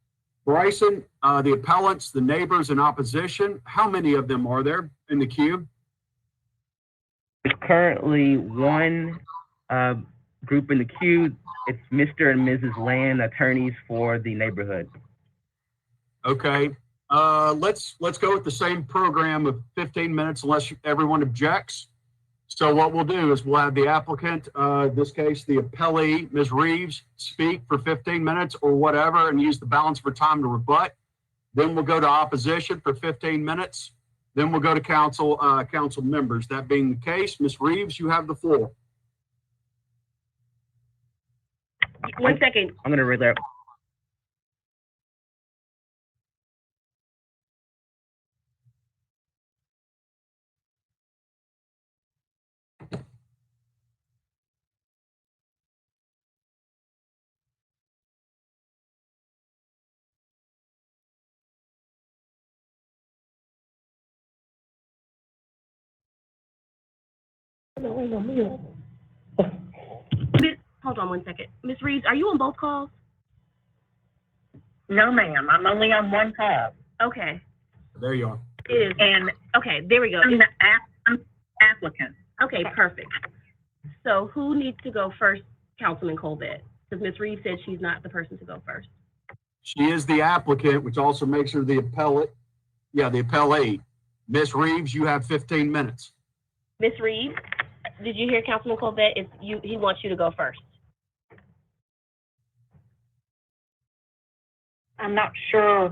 Bryson, the appellants, the neighbors in opposition, how many of them are there in the queue? There's currently one group in the queue. It's Mr. and Mrs. Land, attorneys for the neighborhood. Okay. Let's go with the same program of 15 minutes unless everyone objects. So what we'll do is we'll have the applicant, this case, the appellee, Ms. Reeves, speak for 15 minutes or whatever and use the balance for time to rebut. Then we'll go to opposition for 15 minutes. Then we'll go to council members. That being the case, Ms. Reeves, you have the floor. 1 second. I'm going to read that. Hold on 1 second. Ms. Reeves, are you on both calls? No, ma'am. I'm only on one call. Okay. There you are. It is. And, okay, there we go. I'm the applicant. Okay, perfect. So who needs to go first, Councilman Colvett? Because Ms. Reeves said she's not the person to go first. She is the applicant, which also makes her the appellate. Yeah, the appellee. Ms. Reeves, you have 15 minutes. Ms. Reeves, did you hear Councilman Colvett? He wants you to go first. I'm not sure.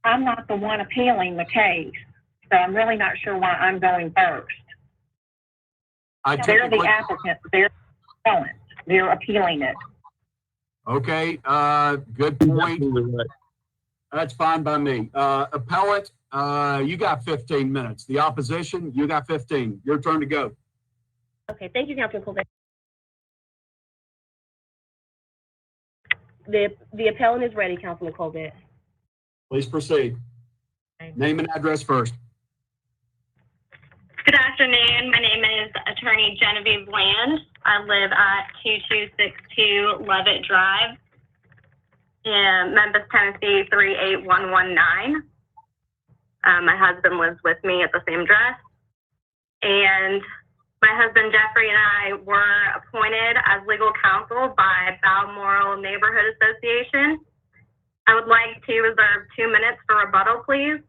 I'm not the one appealing the case, so I'm really not sure why I'm going first. They're the applicant. They're the appellant. They're appealing it. Okay, good point. That's fine by me. Appellant, you got 15 minutes. The opposition, you got 15. Your turn to go. Okay, thank you, Councilman Colvett. The appellant is ready, Councilman Colvett. Please proceed. Name and address first. Good afternoon. My name is Attorney Genevieve Land. I live at 2262 Levitt Drive in Memphis, Tennessee 38119. My husband lives with me at the same address. And my husband Jeffrey and I were appointed as legal counsel by Balmoral Neighborhood Association. I would like to reserve 2 minutes for rebuttal, please.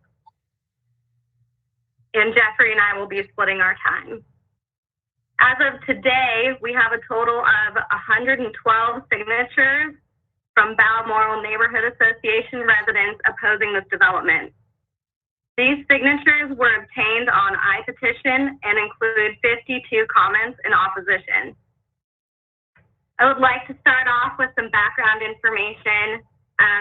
And Jeffrey and I will be splitting our time. As of today, we have a total of 112 signatures from Balmoral Neighborhood Association residents opposing this development. These signatures were obtained on iPetition and include 52 comments in opposition. I would like to start off with some background information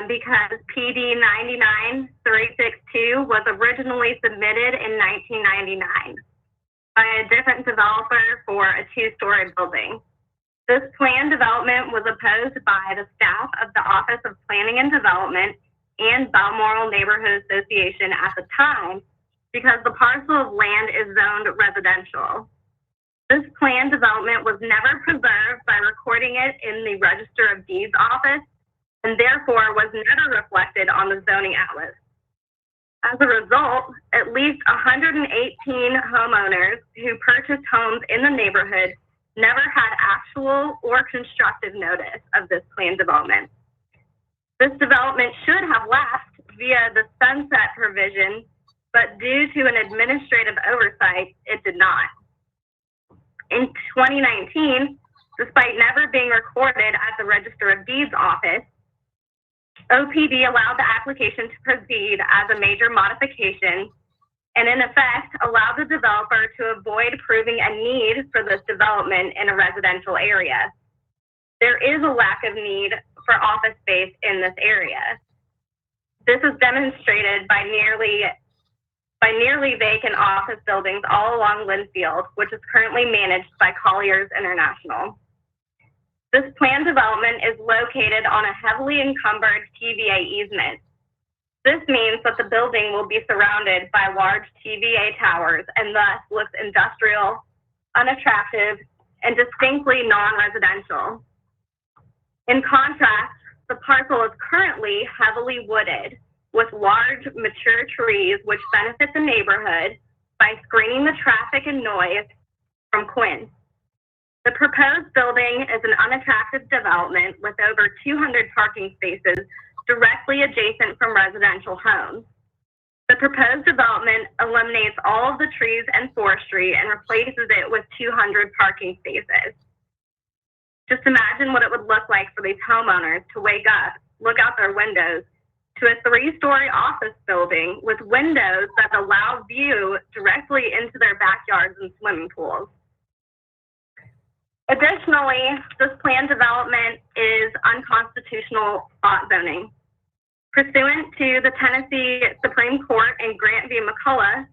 because PD 99362 was originally submitted in 1999 by a different developer for a 2-story building. This plan development was opposed by the staff of the Office of Planning and Development and Balmoral Neighborhood Association at the time because the parcel of land is zoned residential. This plan development was never preserved by recording it in the Register of Deeds office and therefore was never reflected on the zoning atlas. As a result, at least 118 homeowners who purchased homes in the neighborhood never had actual or constructive notice of this plan development. This development should have lapsed via the sunset provision, but due to an administrative oversight, it did not. In 2019, despite never being recorded at the Register of Deeds office, OPD allowed the application to proceed as a major modification and in effect allowed the developer to avoid proving a need for this development in a residential area. There is a lack of need for office space in this area. This is demonstrated by nearly vacant office buildings all along Linfield, which is currently managed by Colliers International. This planned development is located on a heavily encumbered TVA easement. This means that the building will be surrounded by large TVA towers and thus looks industrial, unattractive, and distinctly non-residential. In contrast, the parcel is currently heavily wooded with large mature trees which benefit the neighborhood by screening the traffic and noise from Quinn. The proposed building is an unattractive development with over 200 parking spaces directly adjacent from residential homes. The proposed development eliminates all of the trees and forestry and replaces it with 200 parking spaces. Just imagine what it would look like for these homeowners to wake up, look out their windows to a 3-story office building with windows that allow view directly into their backyards and swimming pools. Additionally, this planned development is unconstitutional spot zoning. Pursuant to the Tennessee Supreme Court in Grant v. McCullough,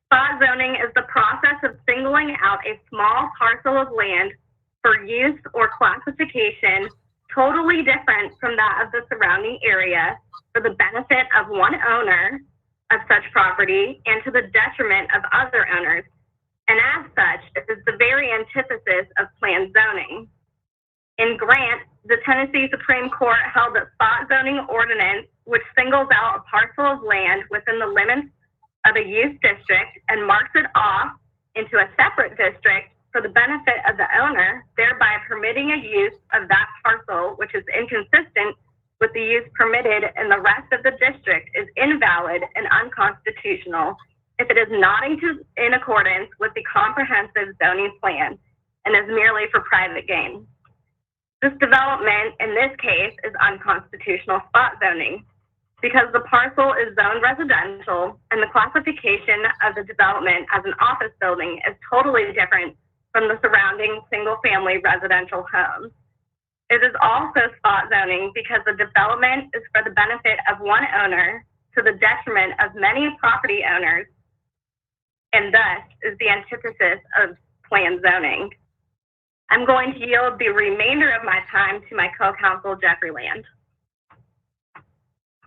spot zoning is the process of singling out a small parcel of land for use or classification totally different from that of the surrounding area for the benefit of one owner of such property and to the detriment of other owners. And as such, it is the very antithesis of planned zoning. In Grant, the Tennessee Supreme Court held that spot zoning ordinance, which singles out a parcel of land within the limits of a use district and marks it off into a separate district for the benefit of the owner, thereby permitting a use of that parcel which is inconsistent with the use permitted in the rest of the district, is invalid and unconstitutional if it is not in accordance with the comprehensive zoning plan and is merely for private gain. This development, in this case, is unconstitutional spot zoning because the parcel is zoned residential and the classification of the development as an office building is totally different from the surrounding single-family residential homes. It is also spot zoning because the development is for the benefit of one owner to the detriment of many property owners, and thus is the antithesis of planned zoning. I'm going to yield the remainder of my time to my co-counsel, Jeffrey Land.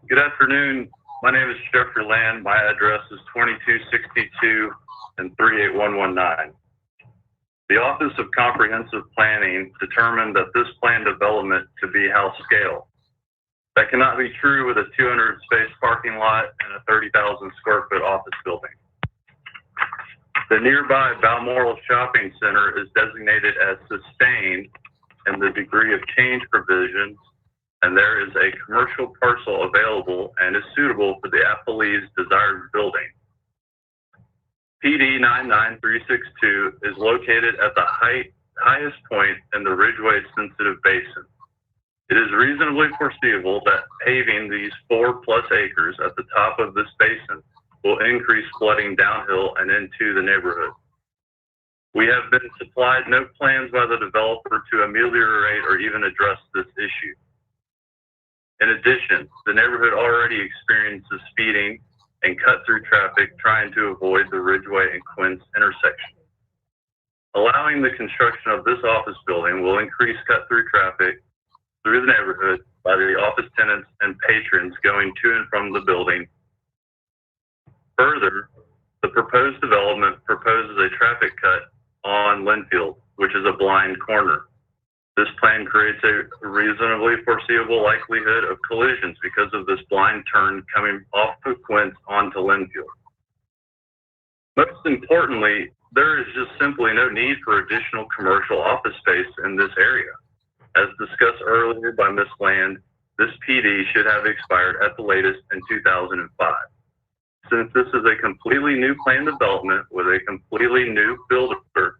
Good afternoon, My name is Jeffrey Land. My address is 2262 and 38119. The Office of Comprehensive Planning determined that this planned development to be house scale. That cannot be true with a 200 space parking lot and a 30,000 square foot office building. The nearby Balmoral Shopping Center is designated as sustained in the degree of change provisions, and there is a commercial parcel available and is suitable for the appellee's desired building. PD 99362 is located at the highest point in the Ridgeway sensitive basin. It is reasonably foreseeable that paving these 4+ acres at the top of this basin will increase flooding downhill and into the neighborhood. We have been supplied no plans by the developer to ameliorate or even address this issue. In addition, the neighborhood already experiences speeding and cut-through traffic trying to avoid the Ridgeway and Quince intersection. Allowing the construction of this office building will increase cut-through traffic through the neighborhood by the office tenants and patrons going to and from the building. Further, the proposed development proposes a traffic cut on Linfield, which is a blind corner. This plan creates a reasonably foreseeable likelihood of collisions because of this blind turn coming off of Quince onto Linfield. Most importantly, there is just simply no need for additional commercial office space in this area. As discussed earlier by Ms. Land, this PD should have expired at the latest in 2005. Since this is a completely new plan development with a completely new builder,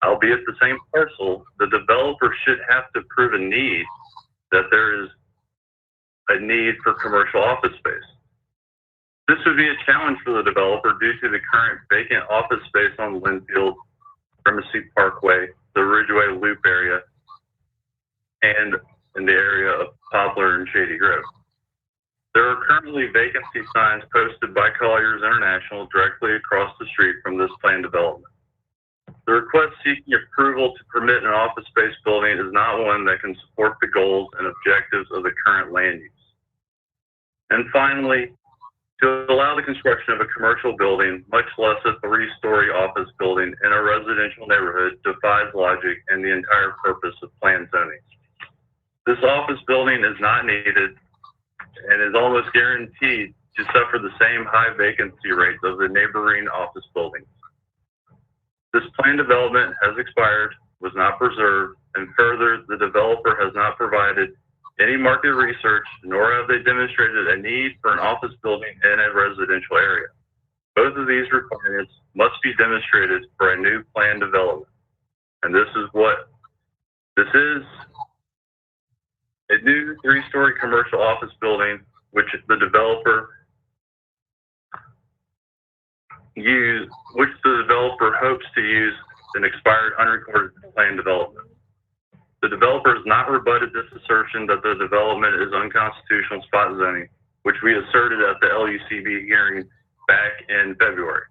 albeit the same parcel, the developer should have to prove a need, that there is a need for commercial office space. This would be a challenge for the developer due to the current vacant office space on Linfield, Gramercy Parkway, the Ridgeway Loop area, and in the area of Poplar and Shady Grove. There are currently vacancy signs posted by Colliers International directly across the street from this planned development. The request seeking approval to permit an office space building is not one that can support the goals and objectives of the current land use. And finally, to allow the construction of a commercial building, much less a 3-story office building in a residential neighborhood, defies logic and the entire purpose of plan zoning. This office building is not needed and is almost guaranteed to suffer the same high vacancy rates of the neighboring office buildings. This planned development has expired, was not preserved, and further, the developer has not provided any market research, nor have they demonstrated a need for an office building in a residential area. Both of these requirements must be demonstrated for a new planned development. And this is what this is: a new 3-story commercial office building, which the developer hopes to use an expired unrecorded plan development. The developer has not rebutted this assertion that the development is unconstitutional spot zoning, which we asserted at the LUCB hearing back in February.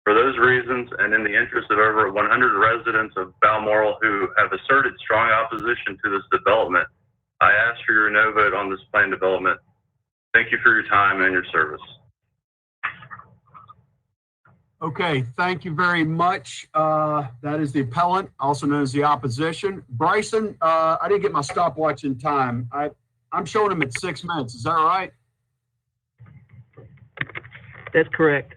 For those reasons, and in the interest of over 100 residents of Balmoral who have asserted strong opposition to this development, I ask for your no vote on this plan development. Thank you for your time and your service. Okay, thank you very much. That is the appellant, also known as the opposition. Bryson, I didn't get my stopwatch in time. I'm showing him at 6 minutes. Is that right? That's correct.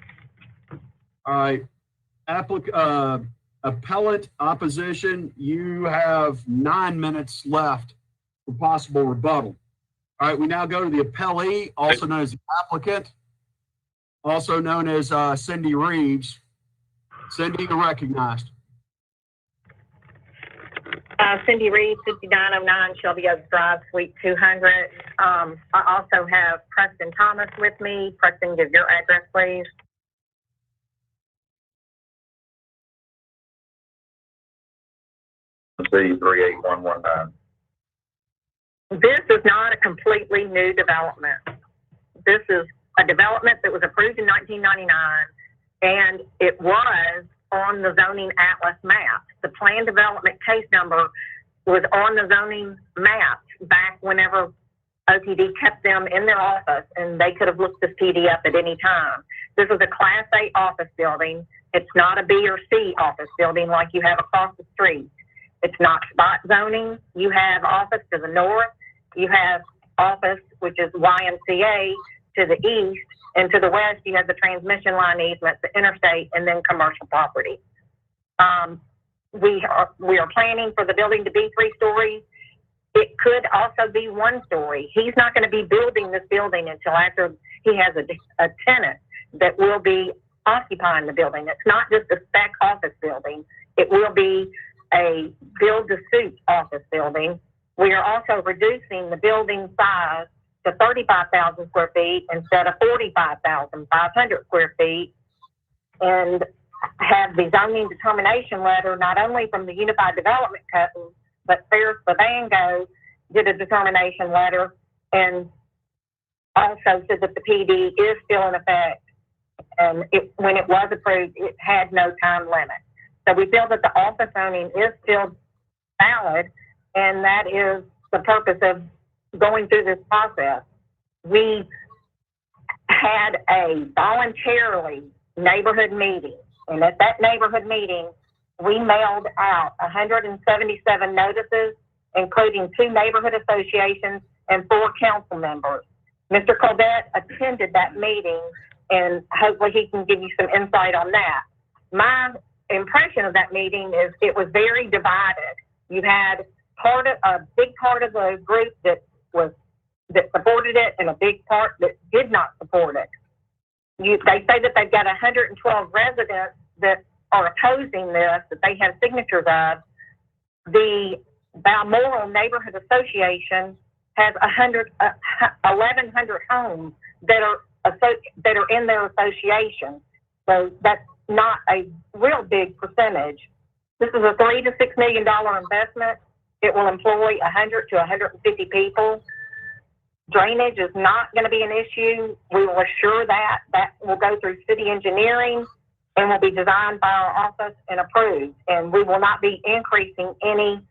All right. Appellant opposition, you have 9 minutes left for possible rebuttal. All right, we now go to the appellee, also known as the applicant, also known as Cindy Reeves. Cindy, you're recognized. Cindy Reeves, 5909 Shelby Oaks Drive, Suite 200. I also have Preston Thomas with me. Preston, give your address, please. C38119. This is not a completely new development. This is a development that was approved in 1999, and it was on the zoning atlas map. The plan development case number was on the zoning map back whenever OTD kept them in their office, and they could have looked this PD up at any time. This is a Class A office building. It's not a B or C office building like you have across the street. It's not spot zoning. You have office to the north. You have office, which is YMCA, to the east, and to the west, you have the transmission line easements, the interstate, and then commercial property. We are planning for the building to be 3 stories. It could also be 1 story. He's not going to be building this building until after he has a tenant that will be occupying the building. It's not just a spec office building. It will be a build-to-suit office building. We are also reducing the building size to 35,000 square feet instead of 45,500 square feet, and have the zoning determination letter not only from the Unified Development Company, but Ferris Bavango did a determination letter and also said that the PD is still in effect. And when it was approved, it had no time limit. So we feel that the office zoning is still valid, and that is the purpose of going through this process. We had a voluntarily neighborhood meeting, and at that neighborhood meeting, we mailed out 177 notices, including 2 neighborhood associations and 4 council members. Mr. Colbert attended that meeting, and hopefully he can give you some insight on that. My impression of that meeting is it was very divided. You had a big part of the group that supported it, and a big part that did not support it. They say that they've got 112 residents that are opposing this, that they have signatures of. The Balmoral Neighborhood Association has 1,100 homes that are in their association. So that's not a real big percentage. This is a $3 to $6 million investment. It will employ 100 to 150 people. Drainage is not going to be an issue. We will assure that will go through city engineering and will be designed by our office and approved. And we will not be increasing any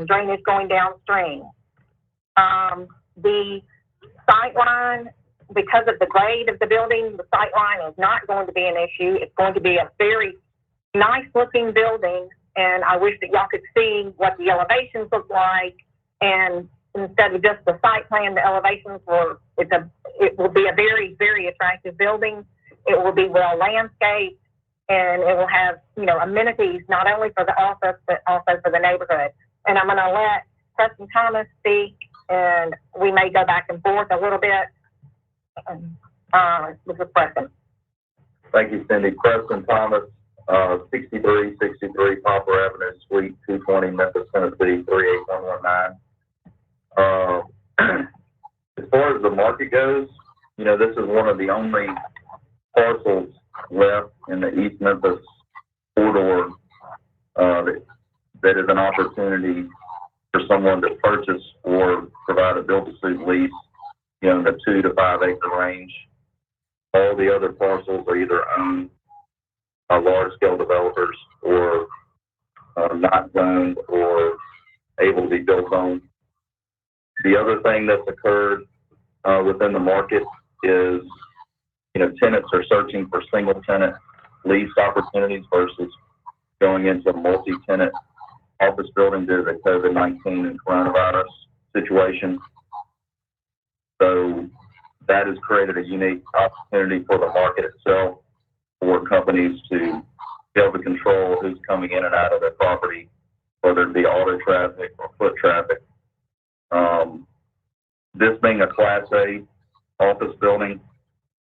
drainage going downstream. The sight line, because of the grade of the building, the sight line is not going to be an issue. It's going to be a very nice looking building, and I wish that y'all could see what the elevations look like. And instead of just the site plan, the elevations it will be a very, very attractive building. It will be well landscaped, and it will have, amenities not only for the office, but also for the neighborhood. And I'm going to let Preston Thomas speak, and we may go back and forth a little bit. This is Preston. Thank you, Cindy. Preston Thomas, 6363 Poplar Avenue, Suite 220, Memphis, Tennessee, 38119. As far as the market goes, this is one of the only parcels left in the East Memphis corridor that is an opportunity for someone to purchase or provide a build-to-suit lease, in the 2 to 5 acre range. All the other parcels are either owned by large-scale developers or not zoned or able to be built on. The other thing that's occurred within the market is, tenants are searching for single-tenant lease opportunities versus going into a multi-tenant office building due to the COVID-19 and coronavirus situation. So that has created a unique opportunity for the market itself for companies to be able to control who's coming in and out of their property, whether it be auto traffic or foot traffic. This being a Class A office building,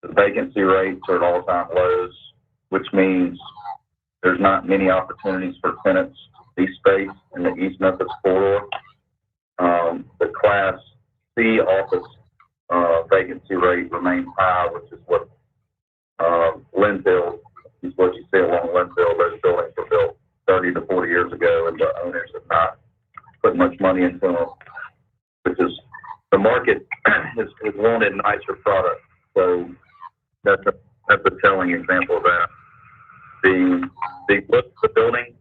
the vacancy rates are at all-time lows, which means there's not many opportunities for tenants to lease space in the East Memphis corridor. The Class C office vacancy rate remains high, which is what Linfield is what you see along Linfield. Those buildings were built 30 to 40 years ago, and the owners have not put much money into them, which is the market has wanted nicer product. So that's a telling example of that. The building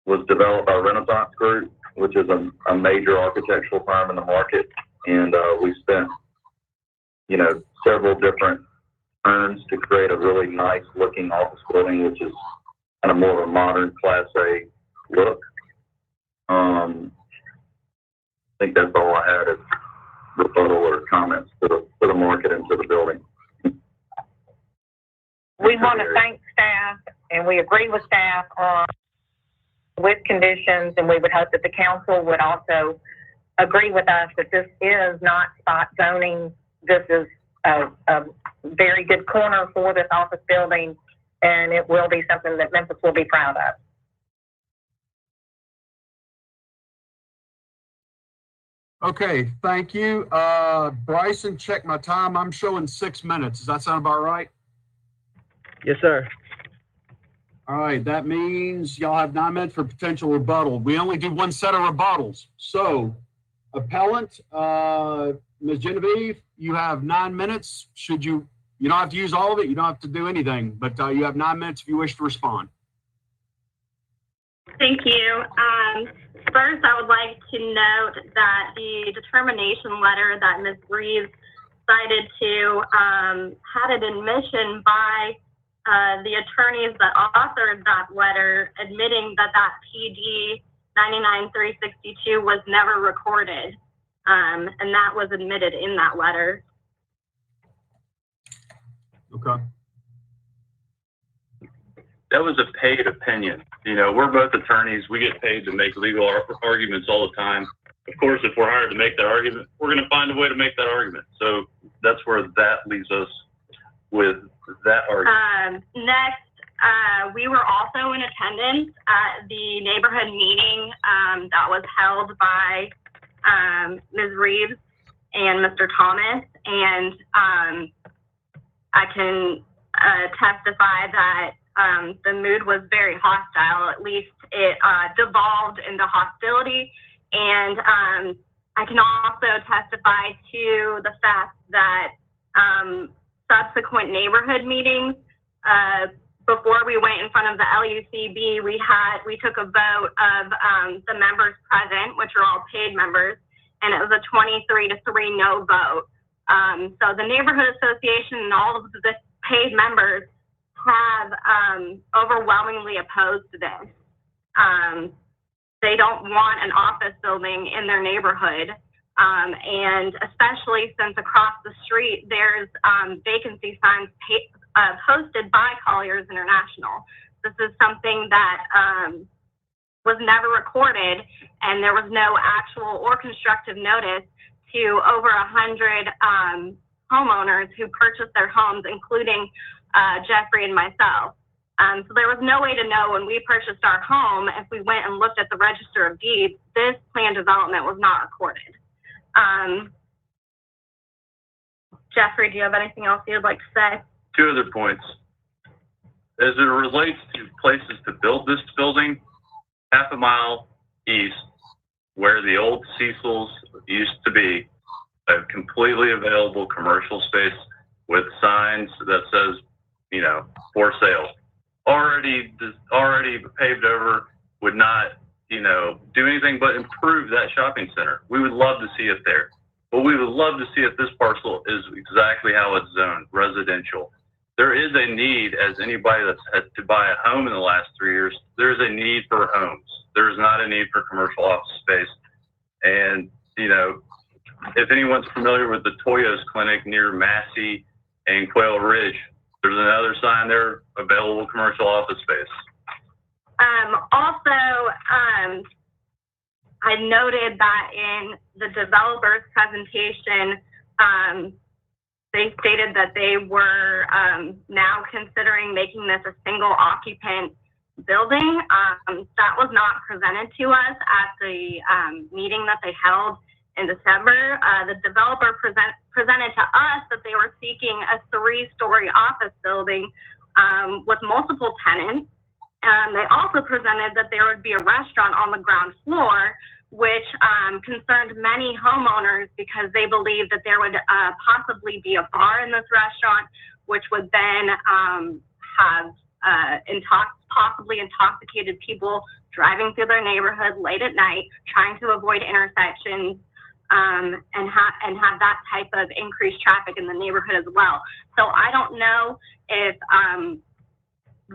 was developed by Renaissance Group, which is a major architectural firm in the market, And we spent, several different turns to create a really nice looking office building, which is kind of more of a modern Class A look. I think that's all I had as rebuttal or comments to the market and to the building. We want to thank staff, and we agree with staff with conditions, and we would hope that the council would also agree with us that this is not spot zoning. This is a very good corner for this office building, and it will be something that Memphis will be proud of. Okay, thank you. Bryson, check my time. I'm showing 6 minutes. Does that sound about right? Yes, sir. All right, that means y'all have 9 minutes for potential rebuttal. We only do one set of rebuttals. So, appellant, Ms. Genevieve, you have 9 minutes. You don't have to use all of it. You don't have to do anything, but you have 9 minutes if you wish to respond. Thank you. First, I would like to note that the determination letter that Ms. Reeves cited to had an admission by the attorneys that authored that letter admitting that PD 99362 was never recorded. And that was admitted in that letter. Okay. That was a paid opinion. We're both attorneys. We get paid to make legal arguments all the time. Of course, if we're hired to make that argument, we're going to find a way to make that argument. So that's where that leaves us with that argument. Next, we were also in attendance at the neighborhood meeting that was held by Ms. Reeves and Mr. Thomas, and I can testify that the mood was very hostile. At least it devolved into hostility, and I can also testify to the fact that subsequent neighborhood meetings, before we went in front of the LUCB, we took a vote of the members present, which are all paid members, and it was a 23-3 no vote. So the neighborhood association and all of the paid members have overwhelmingly opposed this. They don't want an office building in their neighborhood. And especially since across the street, there's vacancy signs posted by Colliers International. This is something that was never recorded, and there was no actual or constructive notice to over 100 homeowners who purchased their homes, including Jeffrey and myself. So there was no way to know when we purchased our home, if we went and looked at the Register of Deeds, this plan development was not recorded. Jeffrey, do you have anything else you'd like to say? 2 other points. As it relates to places to build this building, half a mile east, where the old Cecil's used to be, a completely available commercial space with signs that says, for sale. Already paved over, would not, do anything but improve that shopping center. We would love to see it there. What we would love to see at this parcel is exactly how it's zoned, residential. There is a need, as anybody that's had to buy a home in the last 3 years, there's a need for homes. There's not a need for commercial office space. And, if anyone's familiar with the Toyos Clinic near Massey and Quail Ridge, there's another sign there, available commercial office space. I noted that in the developer's presentation, they stated that they were now considering making this a single occupant building. That was not presented to us at the meeting that they held in December. The developer presented to us that they were seeking a 3-story office building with multiple tenants. They also presented that there would be a restaurant on the ground floor, which concerned many homeowners because they believed that there would possibly be a bar in this restaurant, which would then have possibly intoxicated people driving through their neighborhood late at night, trying to avoid intersections. and have that type of increased traffic in the neighborhood as well. So I don't know if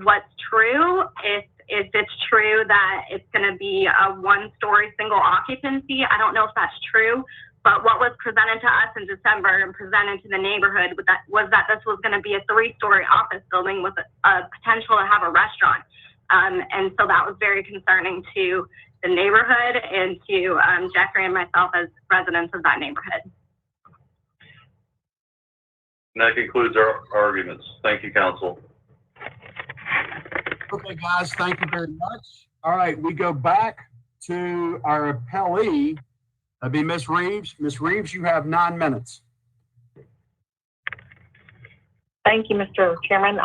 what's true, if it's true that it's going to be a one-story single occupancy. I don't know if that's true, but what was presented to us in December and presented to the neighborhood was that this was going to be a 3-story office building with a potential to have a restaurant. And so that was very concerning to the neighborhood and to Jeffrey and myself as residents of that neighborhood. And that concludes our arguments. Thank you, council. Okay, guys, thank you very much. All right, we go back to our appellee. That'd be Ms. Reeves. Ms. Reeves, you have 9 minutes. Thank you, Mr. Chairman.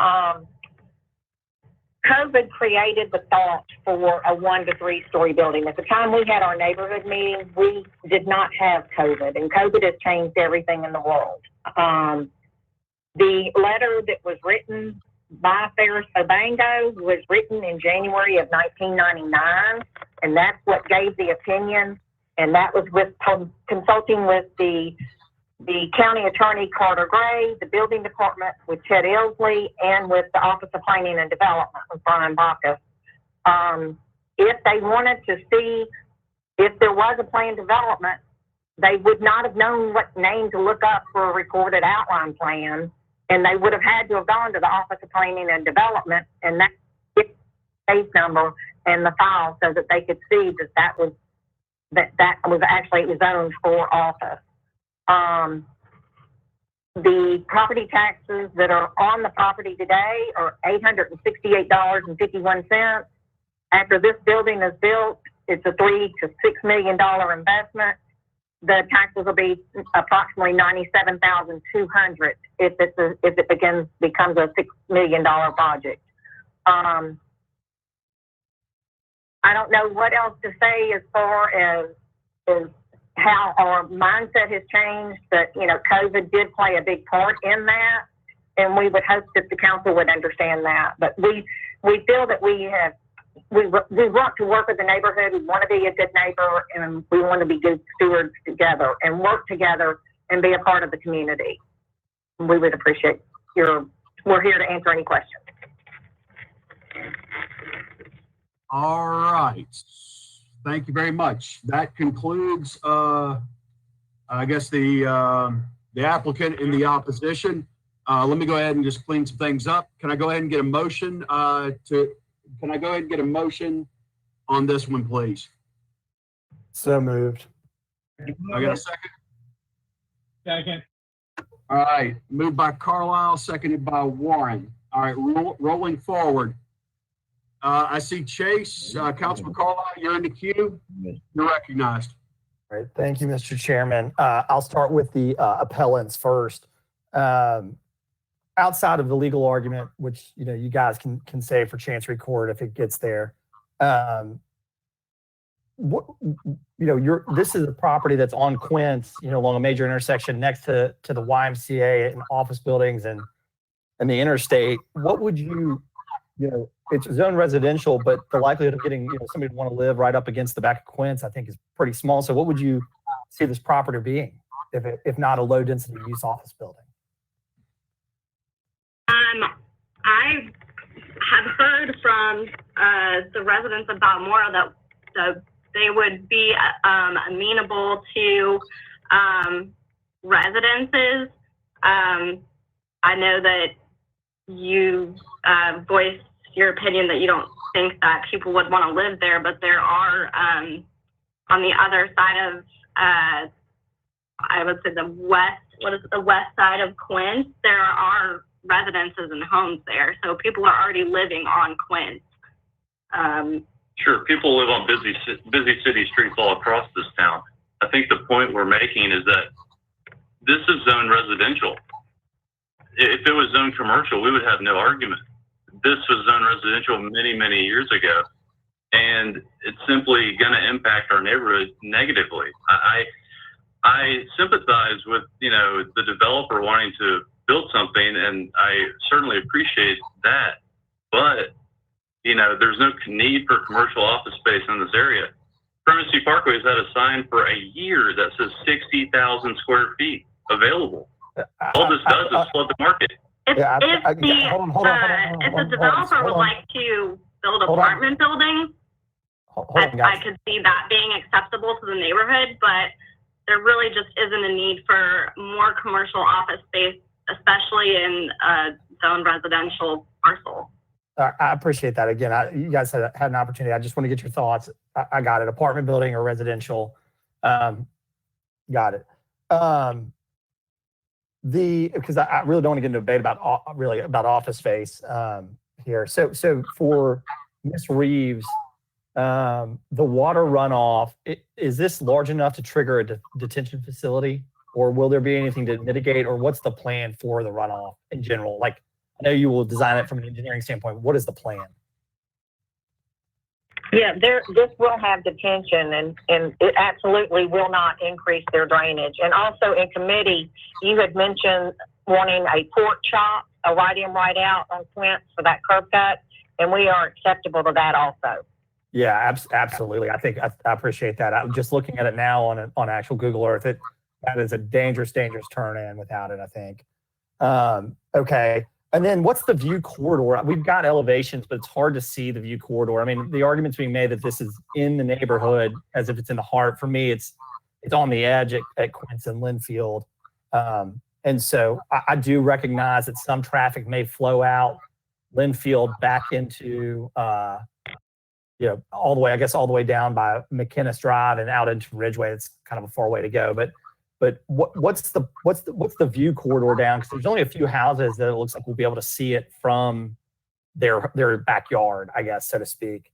COVID created the thought for a 1 to 3-story building. At the time we had our neighborhood meeting, we did not have COVID, and COVID has changed everything in the world. The letter that was written by Ferris Obango was written in January of 1999, and that's what gave the opinion, and that was with consulting with the county attorney, Carter Gray, the building department with Ted Ilsley, and with the Office of Planning and Development with Brian Bacchus. If they wanted to see if there was a planned development, they would not have known what name to look up for a recorded outline plan, and they would have had to have gone to the Office of Planning and Development and that case number and the file so that they could see that was actually zoned for office. The property taxes that are on the property today are $868.51. After this building is built, it's a $3 to $6 million investment. The taxes will be approximately $97,200 if it becomes a $6 million project. I don't know what else to say as far as how our mindset has changed, but COVID did play a big part in that, and we would hope that the council would understand that. But we feel that we want to work with the neighborhood. We want to be a good neighbor, and we want to be good stewards together and work together and be a part of the community. We would appreciate we're here to answer any questions. All right. Thank you very much. That concludes, I guess, the applicant in the opposition. Let me go ahead and just clean some things up. Can I go ahead and get a motion on this one, please? So moved. I got a second? Second. All right. Moved by Carlisle, seconded by Warren. All right. Rolling forward. I see Chase, Councilman Carlisle, you're in the queue. You're recognized. All right. Thank you, Mr. Chairman. I'll start with the appellants first. Outside of the legal argument, which you guys can say for Chancery Court if it gets there, this is a property that's on Quince, along a major intersection next to the YMCA and office buildings and the interstate. What would it's zone residential, but the likelihood of getting somebody to want to live right up against the back of Quince, I think, is pretty small. So what would you see this property being if not a low density use office building? I have heard from the residents of Balmoral that they would be amenable to residences. I know that you voiced your opinion that you don't think that people would want to live there, but there are on the other side of I would say the west side of Quince, there are residences and homes there, so people are already living on Quince. Sure, people live on busy city streets all across this town. I think the point we're making is that this is zone residential. If it was zone commercial, we would have no argument. This was zone residential many, many years ago, and it's simply going to impact our neighborhood negatively. I sympathize with the developer wanting to build something, and I certainly appreciate that. But there's no need for commercial office space in this area. Primacy Parkway has had a sign for a year that says 60,000 square feet available. All this does is flood the market. If the developer would like to build apartment buildings, I could see that being acceptable to the neighborhood, but there really just isn't a need for more commercial office space, especially in a zoned residential parcel. I appreciate that. Again, you guys had an opportunity. I just want to get your thoughts. I got it. Apartment building or residential. Got it. Because I really don't want to get into a debate about office space here. So for Ms. Reeves, the water runoff, is this large enough to trigger a detention facility, or will there be anything to mitigate, or what's the plan for the runoff in general? Like, I know you will design it from an engineering standpoint. What is the plan? Yeah, this will have detention, and it absolutely will not increase their drainage. And also in committee, you had mentioned wanting a pork chop, a right in, right out on Quince for that curb cut, and we are acceptable to that also. Yeah, absolutely. I think I appreciate that. I'm just looking at it now on actual Google Earth. That is a dangerous turn in without it, I think. Okay. And then what's the view corridor? We've got elevations, but it's hard to see the view corridor. I mean, the argument's being made that this is in the neighborhood as if it's in the heart. For me, it's on the edge at Quince and Linfield. And so I do recognize that some traffic may flow out Linfield back into, all the way down by McKinnis Drive and out into Ridgeway. It's kind of a far way to go, but what's the view corridor down? Because there's only a few houses that it looks like we'll be able to see it from their backyard, I guess, so to speak.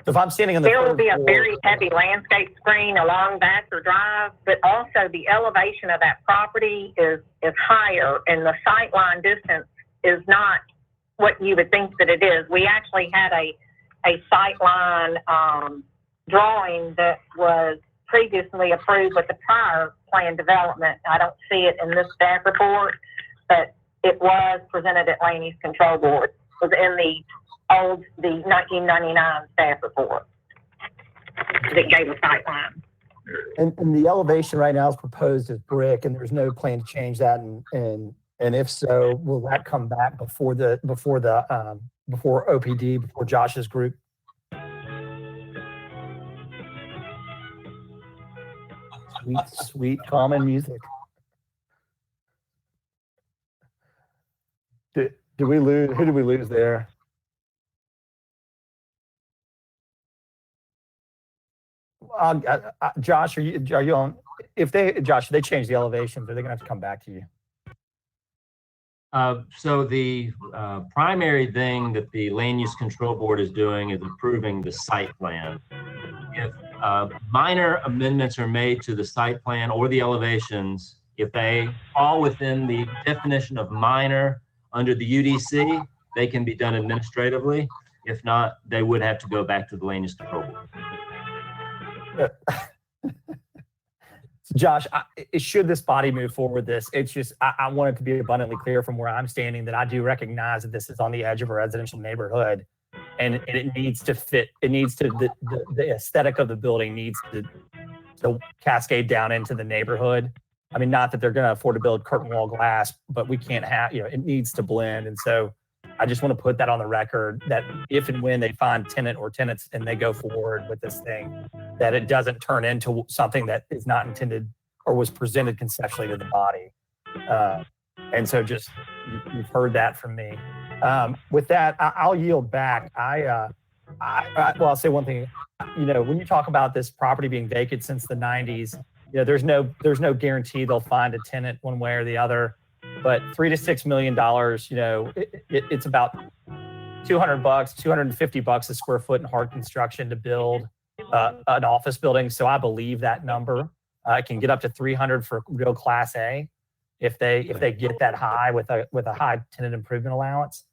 So if I'm standing on there will be a very heavy landscape screen along Vassar Drive, but also the elevation of that property is higher, and the sight line distance is not what you would think that it is. We actually had a sight line drawing that was previously approved with the prior plan development. I don't see it in this staff report, but it was presented at Land Use Control Board. It was in the 1999 staff report that gave a sight line. And the elevation right now is proposed as brick, and there's no plan to change that. And if so, will that come back before OPD, before Josh's group? Sweet common music. Did we lose? Who did we lose there? Josh, are you on? If they change the elevations, are they gonna have to come back to you? So the primary thing that the Land Use Control Board is doing is approving the site plan. If minor amendments are made to the site plan or the elevations, if they fall within the definition of minor under the UDC, they can be done administratively. If not, they would have to go back to the Land Use Control Board. Josh, should this body move forward this, it's just, I want it to be abundantly clear from where I'm standing that I do recognize that this is on the edge of a residential neighborhood, and it needs to fit, the aesthetic of the building needs to cascade down into the neighborhood. I mean, not that they're going to afford to build curtain wall glass, but we can't have, it needs to blend. And so I just want to put that on the record that if and when they find tenant or tenants and they go forward with this thing, that it doesn't turn into something that is not intended or was presented conceptually to the body. And so just, you've heard that from me. With that, I'll yield back. I'll say one thing, when you talk about this property being vacant since the 90s, there's no guarantee they'll find a tenant one way or the other. But $3 to $6 million, it's about $200, $250 a square foot in hard construction to build an office building. So I believe that number. It can get up to 300 for real Class A if they get that high with a high tenant improvement allowance.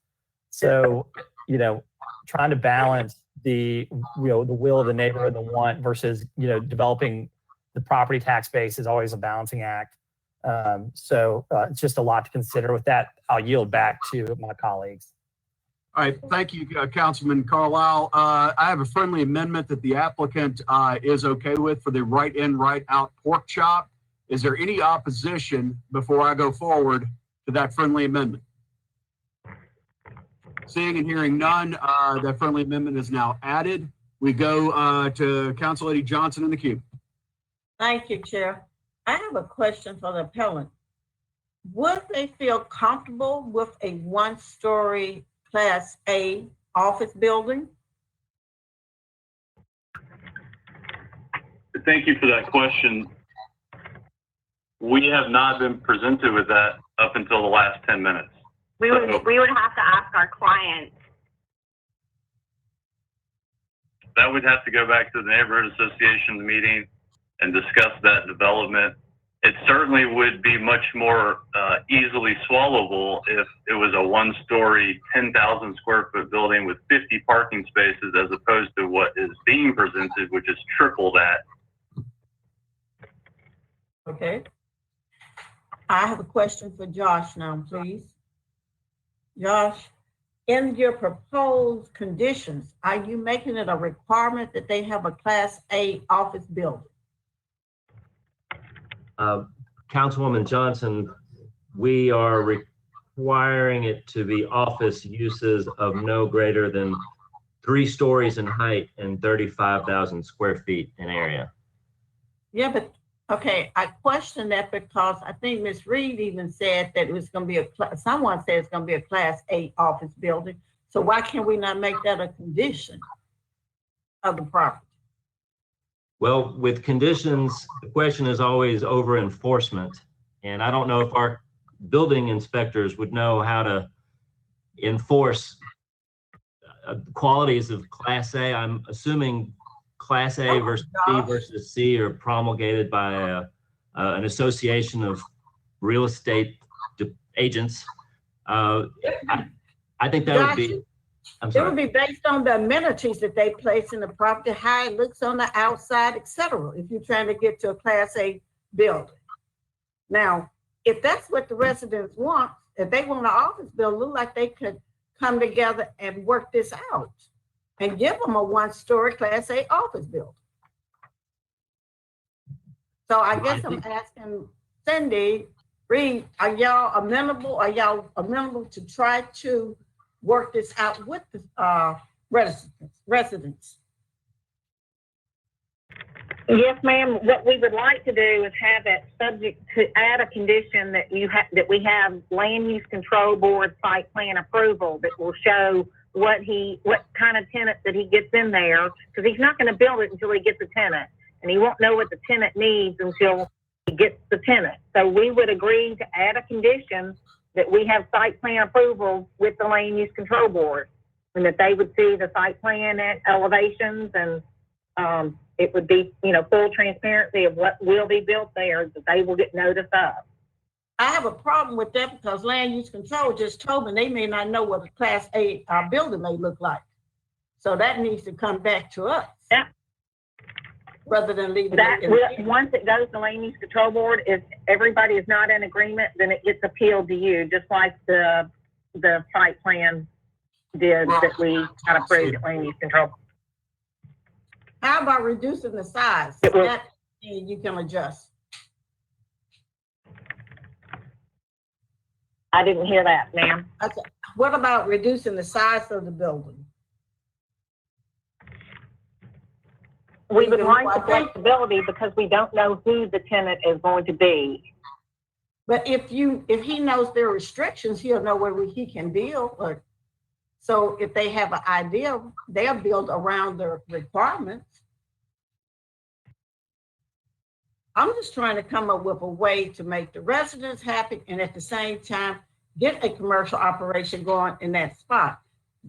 So trying to balance the will of the neighborhood, the want versus developing the property tax base is always a balancing act. So it's just a lot to consider. With that, I'll yield back to my colleagues. All right, thank you, Councilman Carlisle. I have a friendly amendment that the applicant is okay with for the right-in, right-out pork chop. Is there any opposition before I go forward to that friendly amendment? Seeing and hearing none, that friendly amendment is now added. We go to Council Lady Johnson in the queue. Thank you, Chair. I have a question for the appellant. Would they feel comfortable with a one-story Class A office building? Thank you for that question. We have not been presented with that up until the last 10 minutes. We would have to ask our client. That would have to go back to the neighborhood association meeting and discuss that development. It certainly would be much more easily swallowable if it was a one-story, 10,000 square foot building with 50 parking spaces, as opposed to what is being presented, which is triple that. Okay. I have a question for Josh now, please. Josh, in your proposed conditions, are you making it a requirement that they have a Class A office building? Councilwoman Johnson, we are requiring it to be office uses of no greater than 3 stories in height and 35,000 square feet in area. Yeah, but okay, I question that because I think Ms. Reed even said that it was going to be someone said it's going to be a Class A office building. So why can't we not make that a condition of the property? Well, with conditions, the question is always over enforcement. And I don't know if our building inspectors would know how to enforce qualities of Class A. I'm assuming Class A versus B versus C are promulgated by an association of real estate agents. I think that would be, it would be based on the amenities that they place in the property, how it looks on the outside, etc. if you're trying to get to a Class A building. Now, if that's what the residents want, if they want an office building, look like they could come together and work this out and give them a one-story Class A office building. So I guess I'm asking Cindy, Reed, are y'all amenable to try to work this out with the residents? Yes, ma'am. What we would like to do is have it subject to add a condition that we have land use control board site plan approval that will show what kind of tenant that he gets in there, because he's not going to build it until he gets a tenant, and he won't know what the tenant needs until he gets the tenant. So we would agree to add a condition that we have site plan approval with the land use control board, and that they would see the site plan at elevations, and it would be, full transparency of what will be built there, that they will get notice of. I have a problem with that because land use control just told me they may not know what a Class A building may look like. So that needs to come back to us. Yeah. Rather than leaving it. Once it goes to land use control board, if everybody is not in agreement, then it gets appealed to you, just like the site plan did that we got approved at land use control. How about reducing the size? That you can adjust. I didn't hear that, ma'am. Okay. What about reducing the size of the building? We would like the flexibility because we don't know who the tenant is going to be. But if he knows there are restrictions, he'll know where he can build. So if they have an idea, they'll build around their requirements. I'm just trying to come up with a way to make the residents happy and at the same time get a commercial operation going in that spot.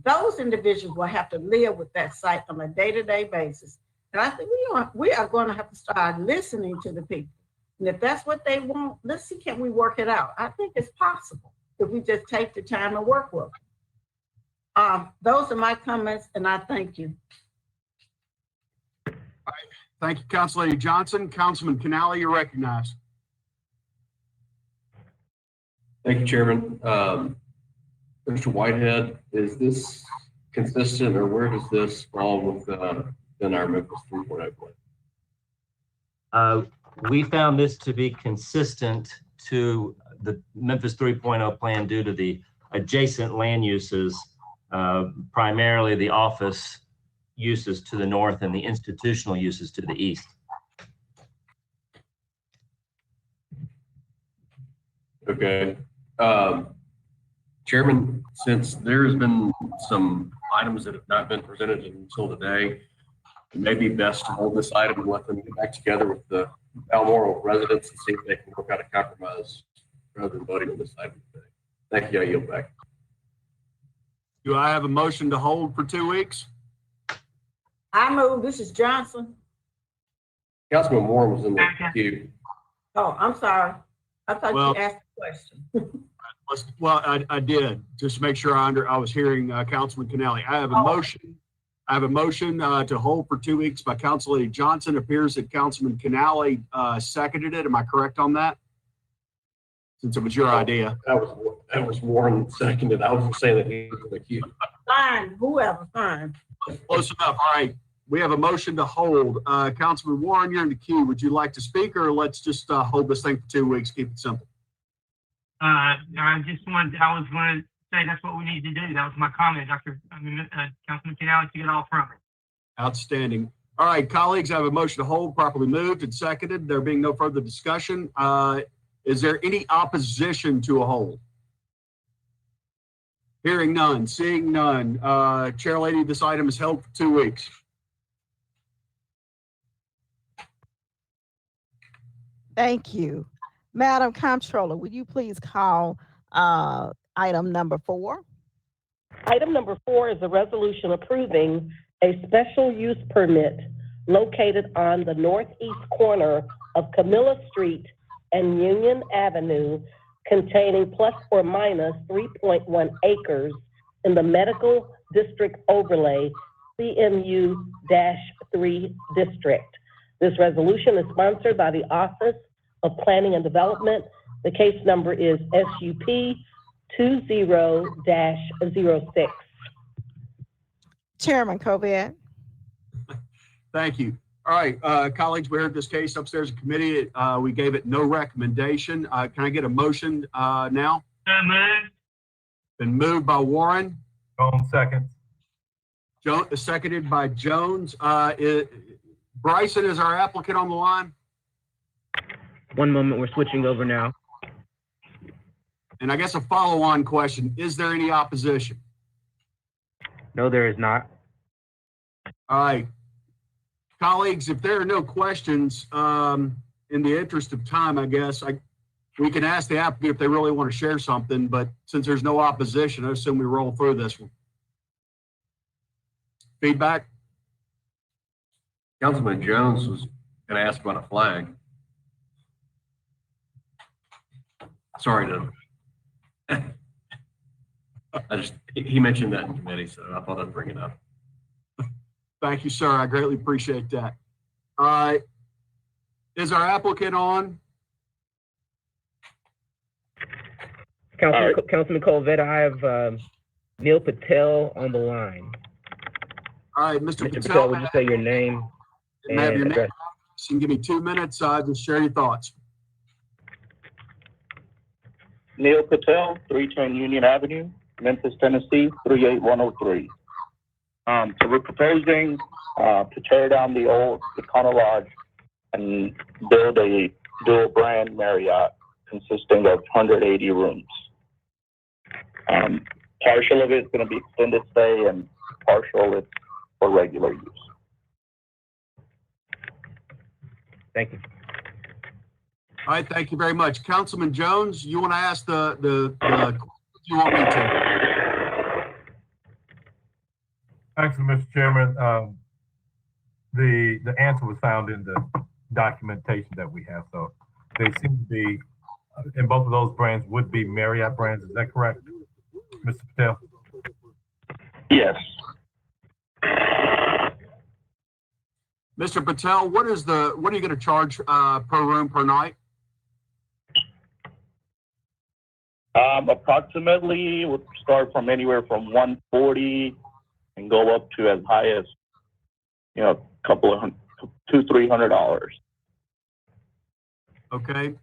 Those individuals will have to live with that site on a day-to-day basis. And I think we are going to have to start listening to the people. And if that's what they want, let's see, can we work it out? I think it's possible if we just take the time and work with them. Those are my comments, and I thank you. All right. Thank you, Council Lady Johnson. Councilman Canale, you're recognized. Thank you, Chairman. Mr. Whitehead, is this consistent, or where does this fall within our Memphis 3.0 plan? We found this to be consistent to the Memphis 3.0 plan due to the adjacent land uses, primarily the office uses to the north and the institutional uses to the east. Okay. Chairman, since there's been some items that have not been presented until today, it may be best to hold this item and let them get back together with the Balmoral residents and see if they can work out a compromise rather than voting on this item today. Thank you. I yield back. Do I have a motion to hold for 2 weeks? I move. This is Johnson. Councilman Moore was in the queue. Oh, I'm sorry. I thought Well, you asked a question. Well, I did, just to make sure I was hearing Councilman Canale. I have a motion. I have a motion to hold for 2 weeks by Council Lady Johnson. Appears that Councilman Canale seconded it. Am I correct on that? Since it was your idea. That was Warren seconded. I was just saying that he was in the queue. Fine, whoever, fine. Close enough. All right. We have a motion to hold. Councilman Warren, you're in the queue. Would you like to speak, or let's just hold this thing for 2 weeks, keep it simple? I was going to say that's what we need to do. That was my comment, Councilman Canale, to get all from it. Outstanding. All right, colleagues, I have a motion to hold, properly moved and seconded. There being no further discussion, is there any opposition to a hold? Hearing none, seeing none. Chair Lady, this item is held for 2 weeks. Thank you. Madam Comptroller, would you please call item number 4? Item number 4 is a resolution approving a special use permit located on the northeast corner of Camilla Street and Union Avenue, containing plus or minus 3.1 acres in the Medical District Overlay CMU-3 district. This resolution is sponsored by the Office of Planning and Development. The case number is SUP 20-06. Chairman Covet. Thank you. All right, colleagues, we heard this case upstairs in committee. We gave it no recommendation. Can I get a motion now? Been moved by Warren. Jones, second. Seconded by Jones. Bryson is our applicant on the line. One moment, we're switching over now. And I guess a follow-on question, is there any opposition? No, there is not. All right. Colleagues, if there are no questions, in the interest of time, I guess, we can ask the applicant if they really want to share something, but since there's no opposition, I assume we roll through this one. Feedback? Councilman Jones was going to ask about a flag. Sorry to. He mentioned that in committee, so I thought I'd bring it up. Thank you, sir. I greatly appreciate that. Is our applicant on? Councilman Colvett, I have Neil Patel on the line. All right, Mr. Patel, would you say your name and have your address? name. You can give me 2 minutes. Just share your thoughts. Neil Patel, 310 Union Avenue, Memphis, Tennessee, 38103. So we're proposing to tear down the old Econo Lodge and build a dual brand Marriott consisting of 180 rooms. Partial of it is going to be extended stay and partial is for regular use. Thank you. All right, thank you very much. Councilman Jones, you want to ask the you want me to? Thanks, Mr. Chairman. The answer was found in the documentation that we have. So they seem to be, in both of those brands would be Marriott brands. Is that correct, Mr. Patel? Yes. Mr. Patel, what are you going to charge per room per night? Approximately would start from anywhere from 140 and go up to as high as, a couple of $200-300. Okay.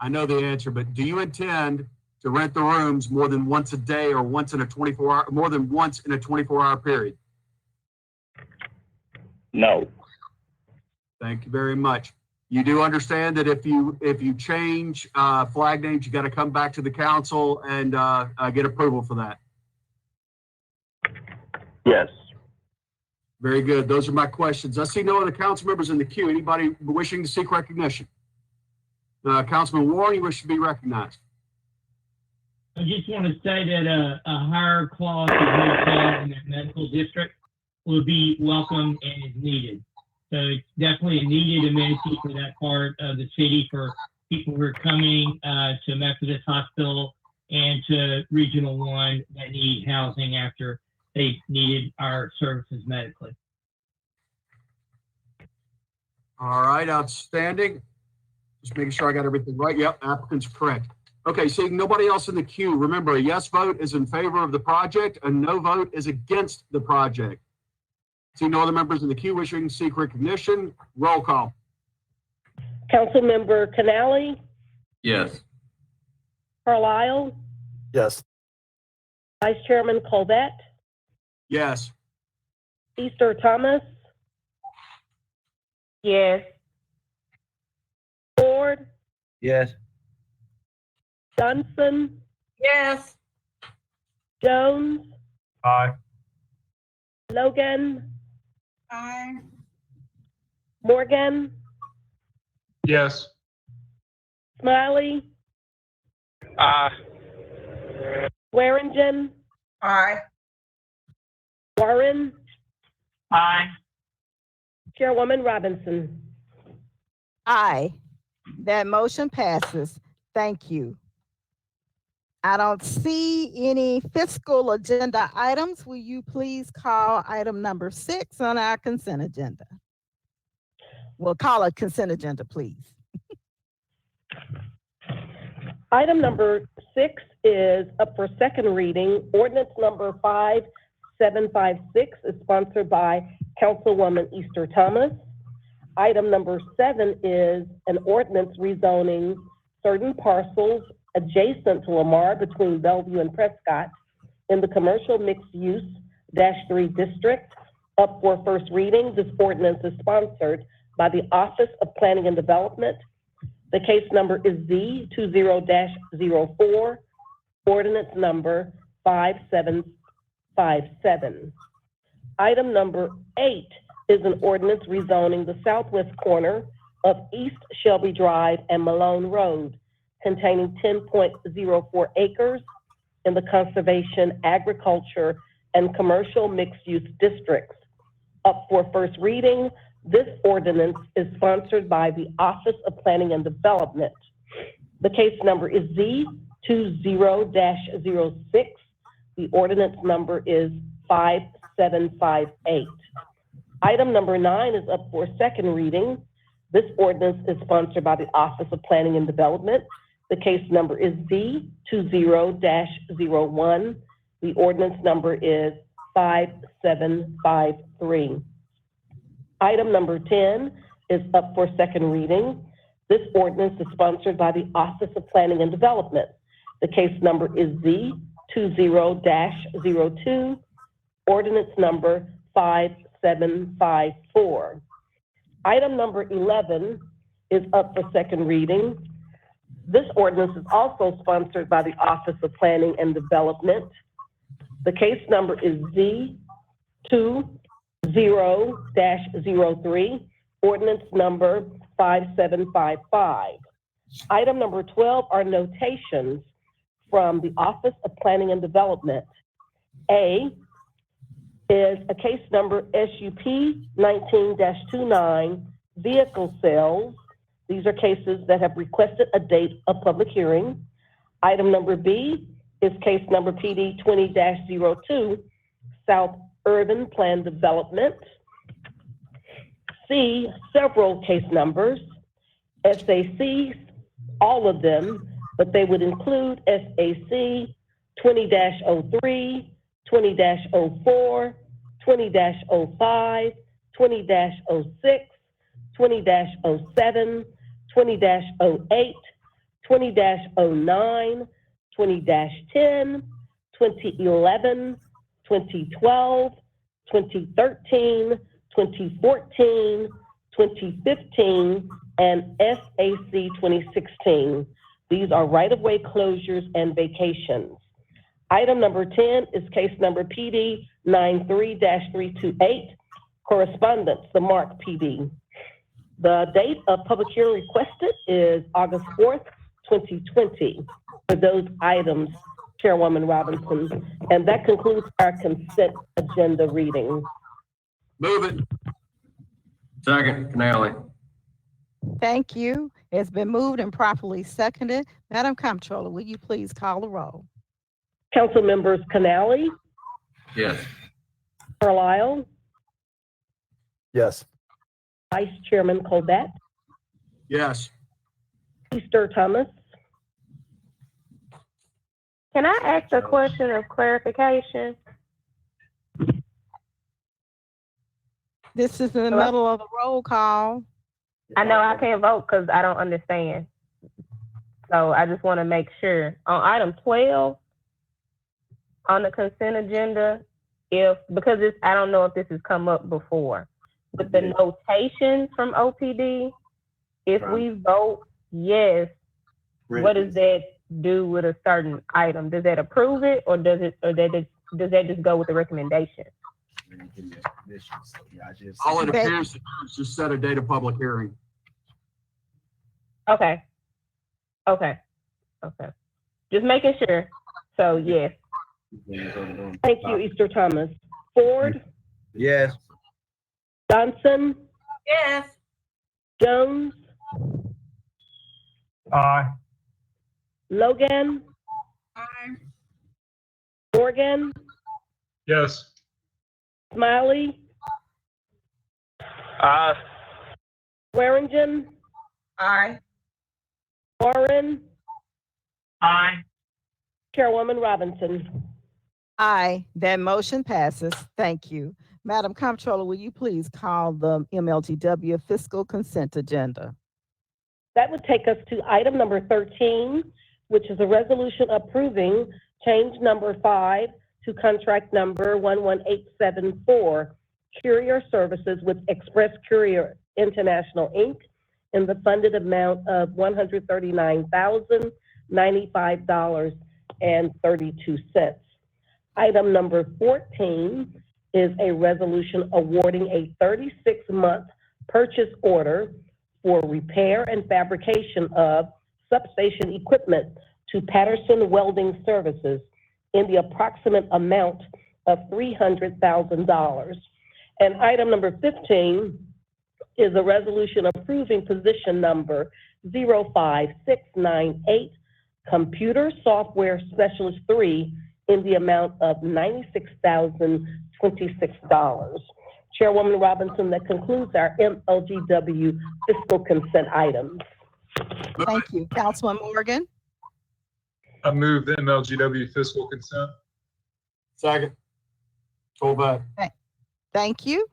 I know the answer, but do you intend to rent the rooms more than once a day or once in a 24-hour, more than once in a 24-hour period? No. Thank you very much. You do understand that if you change flag names, you got to come back to the council and get approval for that. Yes. Very good. Those are my questions. I see no other council members in the queue. Anybody wishing to seek recognition? Councilman Warren, you wish to be recognized. I just want to say that a higher quality hotel in that medical district will be welcome and is needed. So it's definitely a needed amenity for that part of the city for people who are coming to Methodist Hospital and to Regional 1 that need housing after they needed our services medically. All right, outstanding. Just making sure I got everything right. Yep, applicant's correct. Okay, seeing nobody else in the queue, remember a yes vote is in favor of the project, a no vote is against the project. See no other members in the queue wishing to seek recognition. Roll call. Councilmember Canali, Yes. Carlisle, Yes. Vice Chairman Colvett, Yes. Easter Thomas, Yes. Ford, Yes. Johnson, Yes. Jones, Aye. Logan, Aye. Morgan, Yes. Smiley, Swearingen, Aye. Warren, Aye. Chairwoman Robinson. Aye. That motion passes. Thank you. I don't see any fiscal agenda items. Will you please call item number 6 on our consent agenda? We'll call it consent agenda, please. Item number 6 is up for second reading. Ordinance number 5756 is sponsored by Councilwoman Easter Thomas. Item number 7 is an ordinance rezoning certain parcels adjacent to Lamar between Bellevue and Prescott in the commercial mixed use -3 district. Up for first reading, this ordinance is sponsored by the Office of Planning and Development. The case number is Z20-04, ordinance number 5757. Item number 8 is an ordinance rezoning the southwest corner of East Shelby Drive and Malone Road, containing 10.04 acres in the Conservation, Agriculture, and Commercial Mixed-Use Districts. Up for first reading, this ordinance is sponsored by the Office of Planning and Development. The case number is Z20-06. The ordinance number is 5758. Item number 9 is up for second reading. This ordinance is sponsored by the Office of Planning and Development. The case number is Z20-01. The ordinance number is 5753. Item number 10 is up for second reading. This ordinance is sponsored by the Office of Planning and Development. The case number is Z20-02. Ordinance number 5754. Item number 11 is up for second reading. This ordinance is also sponsored by the Office of Planning and Development. The case number is Z20-03, ordinance number 5755. Item number 12 are notations from the Office of Planning and Development. A is a case number SUP 19-29, vehicle sales. These are cases that have requested a date of public hearing. Item number B is case number PD 20-02, South Urban Plan Development. C, several case numbers. SAC, all of them, but they would include SAC 20-03, 20-04, 20-05, 20-06, 20-07, 20-08, 20-09, 20-10, 2011, 2012, 2013, 2014, 2015, and SAC 2016. These are right-of-way closures and vacations. Item number 10 is case number PD 93-328, correspondence, the Mark PD. The date of public hearing requested is August 4th, 2020 for those items, Chairwoman Robinson. And that concludes our consent agenda reading. Move it. Second, Canale. Thank you. It's been moved and properly seconded. Madam Comptroller, will you please call the roll? Council members Canale, Yes. Carlisle, Yes. Vice Chairman Colbert, Yes. Easter Thomas. Can I ask a question of clarification? This is in the Hello? middle of the roll call. I know I can't vote because I don't understand. So I just want to make sure. On item 12, on the consent agenda, because I don't know if this has come up before, with the notation from OPD, if we vote yes, what does that do with a certain item? Does that approve it, or does that just go with the recommendation? All it appears to do is just set a date of public hearing. Okay. Just making sure. So yes. Thank you, Easter Thomas. Ford, Yes. Johnson, Yes. Jones, Aye. Logan, Aye. Morgan, Yes. Smiley, Swearingen, Aye. Warren, Aye. Chairwoman Robinson. Aye, that motion passes. Thank you. Madam Comptroller, will you please call the MLGW fiscal consent agenda? That would take us to item number 13, which is a resolution approving change number 5 to contract number 11874, Courier Services with Express Courier International, Inc., in the funded amount of $139,095.32. Item number 14 is a resolution awarding a 36-month purchase order for repair and fabrication of substation equipment to Patterson Welding Services in the approximate amount of $300,000. And item number 15 is a resolution approving position number 05698, Computer Software Specialist 3, in the amount of $96,026. Chairwoman Robinson, that concludes our MLGW fiscal consent items. Thank you. Councilman Morgan? I move the MLGW fiscal consent. Second. Colbert. Thank you.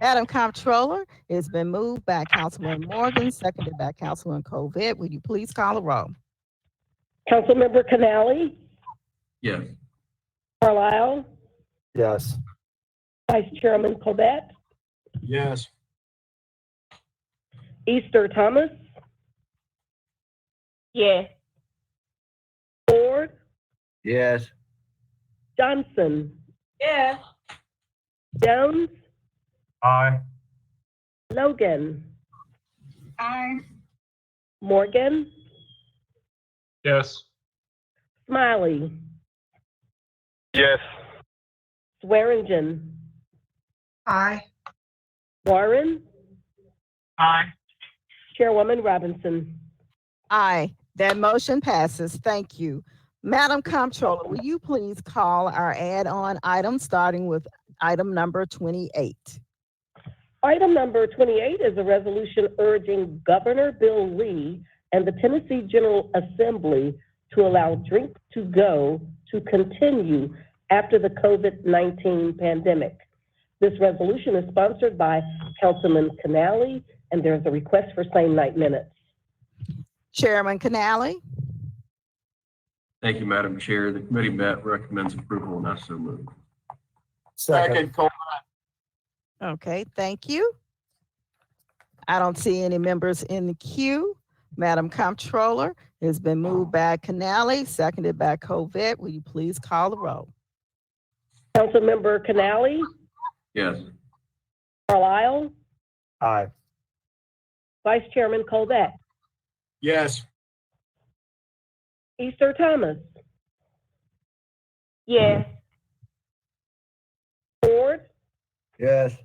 Madam Comptroller, it's been moved by Councilman Morgan, seconded by Councilman Covett. Will you please call the roll? Councilmember Canale, Yes. Carlisle, Yes. Vice Chairman Colbert, Yes. Easter Thomas, Yes. Ford, Yes. Johnson, Yes. Jones, Aye. Logan, Aye. Morgan, Yes. Smiley, Yes. Swearingen, Aye. Warren, Aye. Chairwoman Robinson. Aye, that motion passes. Thank you. Madam Comptroller, will you please call our add-on items, starting with item number 28? Item number 28 is a resolution urging Governor Bill Lee and the Tennessee General Assembly to allow drink to go to continue after the COVID-19 pandemic. This resolution is sponsored by Councilman Canali, and there's a request for same night minutes. Chairman Canali. Thank you, Madam Chair. The committee met, recommends approval, and I so move. Second, Colvett. Okay, thank you. I don't see any members in the queue. Madam Comptroller, it's been moved by Canali, seconded by Covette. Will you please call the roll? Councilmember Canali, Yes. Carlisle, Aye. Vice Chairman Covette, Yes. Easter Thomas, Yes. Ford, Yes.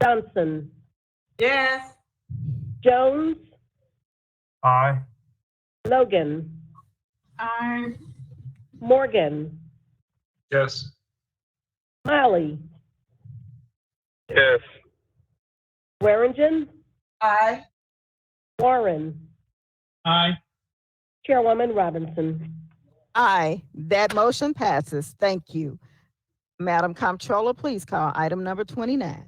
Johnson, Yes. Jones, Aye. Logan, Aye. Morgan, Yes. Smiley, Yes. Swearingen, Aye. Warren, Aye. Chairwoman Robinson. Aye, that motion passes. Thank you. Madam Comptroller, please call item number 29.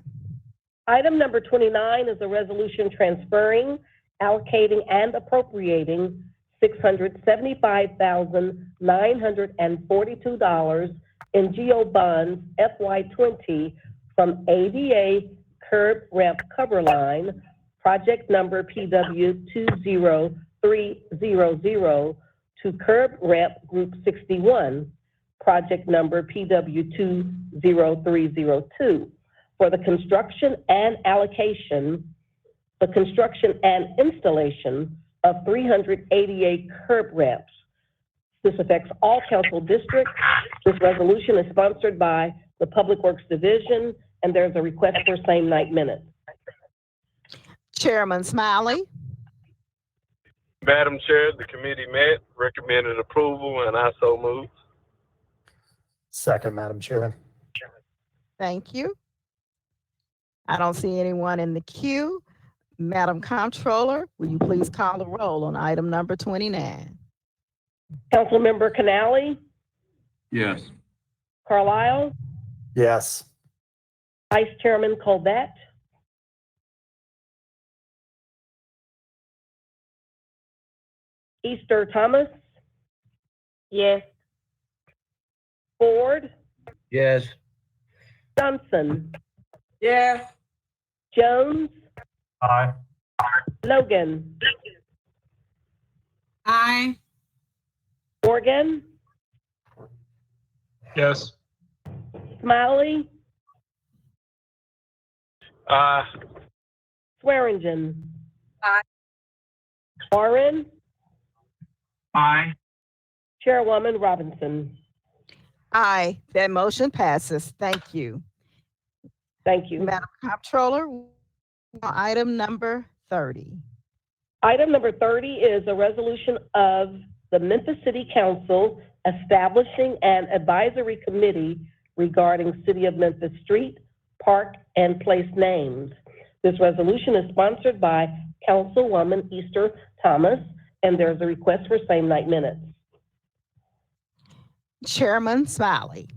Item number 29 is a resolution transferring, allocating, and appropriating $675,942 in GO bonds FY20 from ADA curb ramp cover line, project number PW20300, to curb ramp group 61, project number PW20302, for the construction and installation of 388 curb ramps. This affects all council districts. This resolution is sponsored by the Public Works Division, and there's a request for same night minutes. Chairman Smiley. Madam Chair, the committee met, recommended approval, and I so move. Second, Madam Chairman. Thank you. I don't see anyone in the queue. Madam Comptroller, will you please call the roll on item number 29? Councilmember Canali, Yes. Carlisle, Yes. Vice Chairman Colbert, Easter Thomas, Yes. Ford, Yes. Johnson, Yes. Jones, Aye. Logan, Aye. Morgan, Yes. Smiley, Aye. Swearingen. Aye. Warren, Aye. Chairwoman Robinson. Aye, that motion passes. Thank you. Thank you. Madam Comptroller, item number 30. Item number 30 is a resolution of the Memphis City Council establishing an advisory committee regarding City of Memphis street, park, and place names. This resolution is sponsored by Councilwoman Easter Thomas, and there's a request for same night minutes. Chairman Smiley.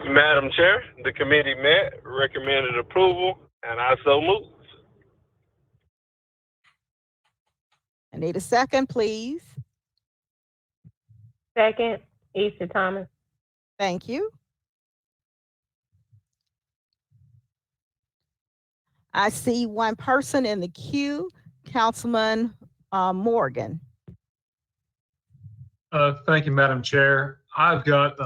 Madam Chair, the committee met, recommended approval, and I so move. I need a second, please. Second, Easter Thomas. Thank you. I see one person in the queue, Councilman Morgan. Thank you, Madam Chair. I've got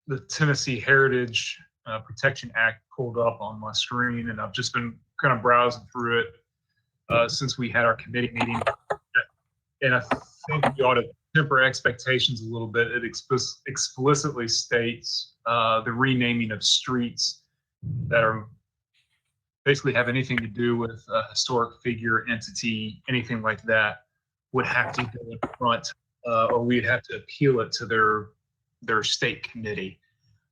the Tennessee Heritage Protection Act pulled up on my screen, and I've just been kind of browsing through it since we had our committee meeting. And I think we ought to temper expectations a little bit. It explicitly states the renaming of streets that are basically have anything to do with a historic figure, entity, anything like that would have to go in front, or we'd have to appeal it to their state committee.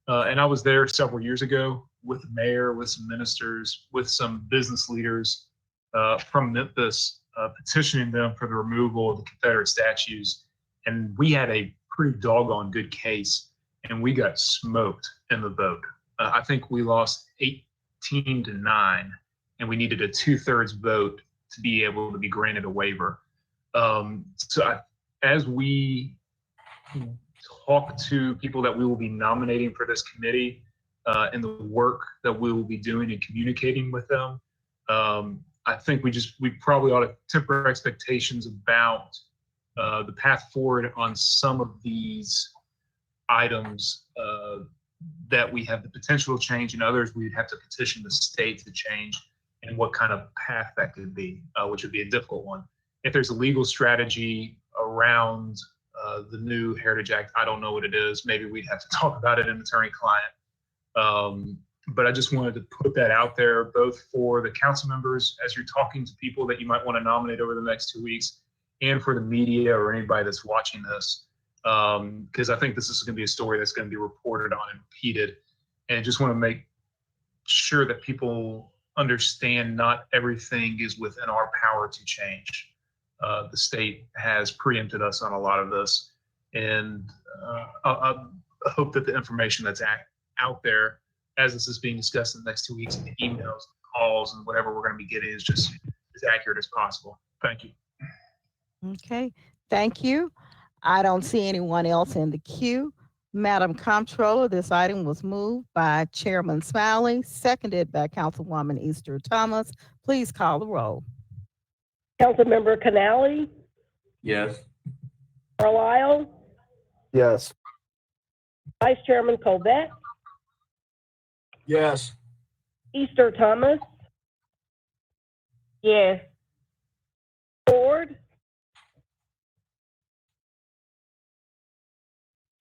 And I was there several years ago with the mayor, with some ministers, with some business leaders from Memphis petitioning them for the removal of the Confederate statues. And we had a pretty doggone good case, and we got smoked in the vote. I think we lost 18-9, and we needed a 2/3 vote to be able to be granted a waiver. As we talk to people that we will be nominating for this committee and the work that we will be doing and communicating with them, I think we probably ought to temper expectations about the path forward on some of these items that we have the potential to change, and others we'd have to petition the state to change, and what kind of path that could be, which would be a difficult one. If there's a legal strategy around the new Heritage Act, I don't know what it is. Maybe we'd have to talk about it in attorney-client. But I just wanted to put that out there, both for the council members as you're talking to people that you might want to nominate over the next 2 weeks, and for the media or anybody that's watching this, because I think this is going to be a story that's going to be reported on and repeated. And just want to make sure that people understand not everything is within our power to change. The state has preempted us on a lot of this, and I hope that the information that's out there as this is being discussed in the next 2 weeks, and the emails, calls, and whatever we're going to be getting is just as accurate as possible. Thank you. Okay, thank you. I don't see anyone else in the queue. Madam Comptroller, this item was moved by Chairman Smiley, seconded by Councilwoman Easter Thomas. Please call the roll. Councilmember Canali, Yes. Carlisle, Yes. Vice Chairman Covette, Yes. Easter Thomas, Yes. Ford,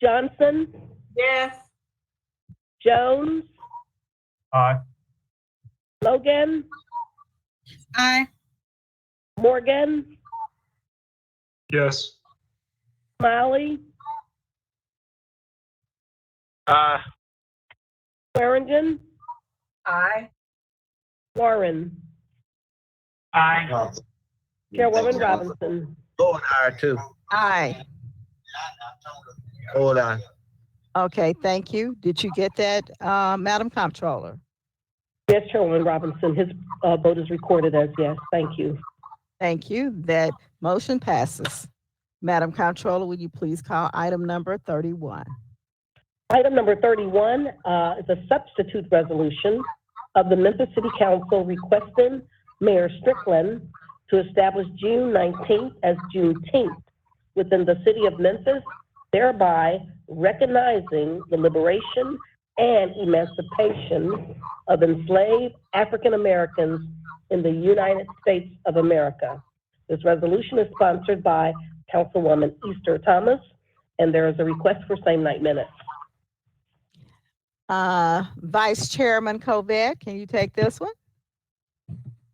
Johnson, Yes. Jones, Aye. Logan, Aye. Morgan, Yes. Smiley, Swearingen, Aye. Warren, Aye. Chairwoman Robinson. Lord, aye too. Aye. Hold on. Okay, thank you. Did you get that, Madam Comptroller? Yes, Chairwoman Robinson, his vote is recorded as yes. Thank you. Thank you. That motion passes. Madam Comptroller, will you please call item number 31? Item number 31 is a substitute resolution of the Memphis City Council requesting Mayor Strickland to establish June 19th as Juneteenth within the city of Memphis, thereby recognizing the liberation and emancipation of enslaved African Americans in the United States of America. This resolution is sponsored by Councilwoman Easter Thomas, and there is a request for same night minutes. Vice Chairman Covette, can you take this one?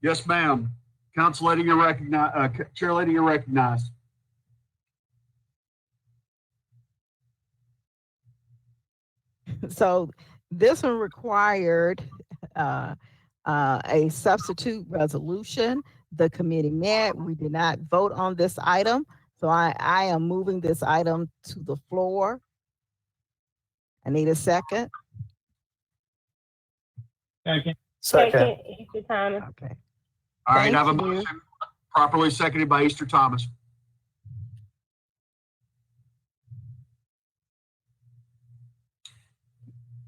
Yes, ma'am. Council lady, you're recognized. Chair lady, you're recognized. So this one required a substitute resolution. The committee met. We did not vote on this item. So I am moving this item to the floor. I need a second. Second. Second. Easter Thomas. Okay. All right, Thank I have a you. motion properly seconded by Easter Thomas.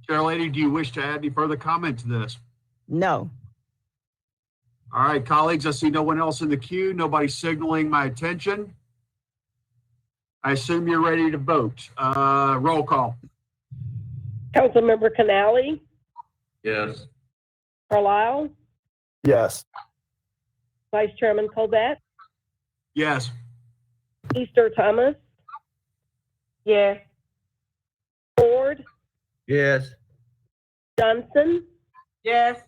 Chair lady, do you wish to add any further comment to this? No. All right, colleagues, I see no one else in the queue. Nobody signaling my attention. I assume you're ready to vote. Roll call. Councilmember Canali, Yes. Carlisle, Yes. Vice Chairman Covette, Yes. Easter Thomas, Yes. Ford, Yes. Johnson, Yes.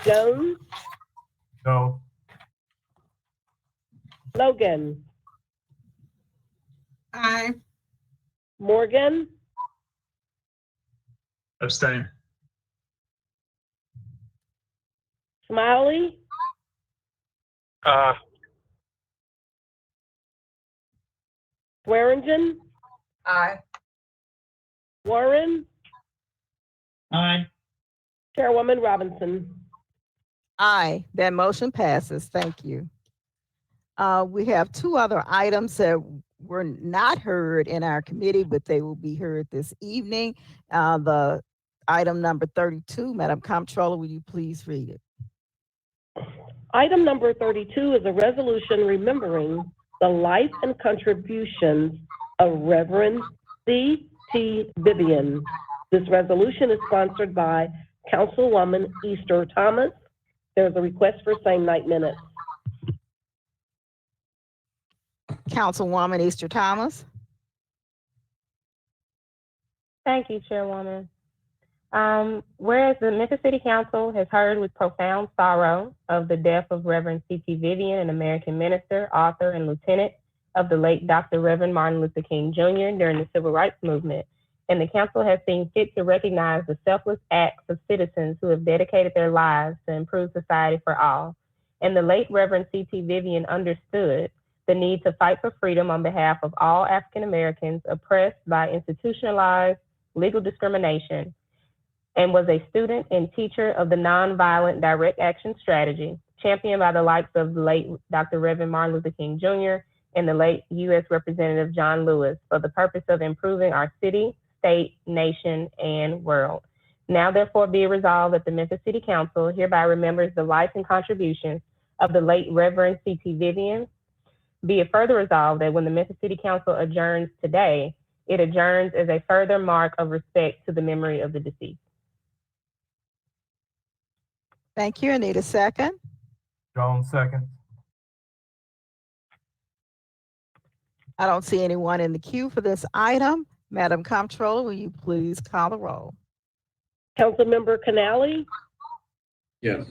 Jones, No. Logan, Aye. Morgan, Abstain. Smiley, Swearingen, Aye. Warren, Aye. Chairwoman Robinson. Aye, that motion passes. Thank you. We have two other items that were not heard in our committee, but they will be heard this evening. The item number 32, Madam Comptroller, will you please read it? Item number 32 is a resolution remembering the life and contributions of Reverend C.T. Vivian. This resolution is sponsored by Councilwoman Easter Thomas. There's a request for same night minutes. Councilwoman Easter Thomas. Thank you, Chairwoman. Whereas the Memphis City Council has heard with profound sorrow of the death of Reverend C.T. Vivian, an American minister, author, and lieutenant of the late Dr. Reverend Martin Luther King Jr. during the Civil Rights Movement, and the Council has seen fit to recognize the selfless acts of citizens who have dedicated their lives to improve society for all. And the late Reverend C.T. Vivian understood the need to fight for freedom on behalf of all African Americans oppressed by institutionalized legal discrimination, and was a student and teacher of the nonviolent direct action strategy, championed by the likes of the late Dr. Reverend Martin Luther King Jr. and the late U.S. Representative John Lewis for the purpose of improving our city, state, nation, and world. Now therefore be it resolved that the Memphis City Council hereby remembers the life and contributions of the late Reverend C.T. Vivian. Be it further resolved that when the Memphis City Council adjourns today, it adjourns as a further mark of respect to the memory of the deceased. Thank you. I need a second. Jones, second. I don't see anyone in the queue for this item. Madam Comptroller, will you please call the roll? Councilmember Canali, Yes.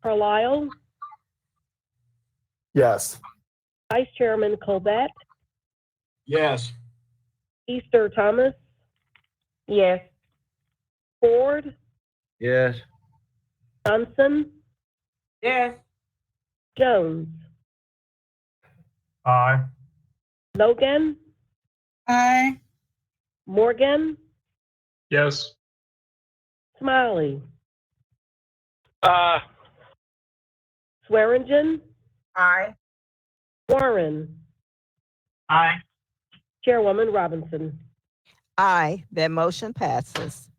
Carlisle, Yes. Vice Chairman Colbert, Yes. Easter Thomas, Yes. Ford, Yes. Johnson, Yes. Jones, Aye. Logan, Aye. Morgan, Yes. Smiley, Swearingen, Aye. Warren, Aye. Chairwoman Robinson. Aye, that motion passes.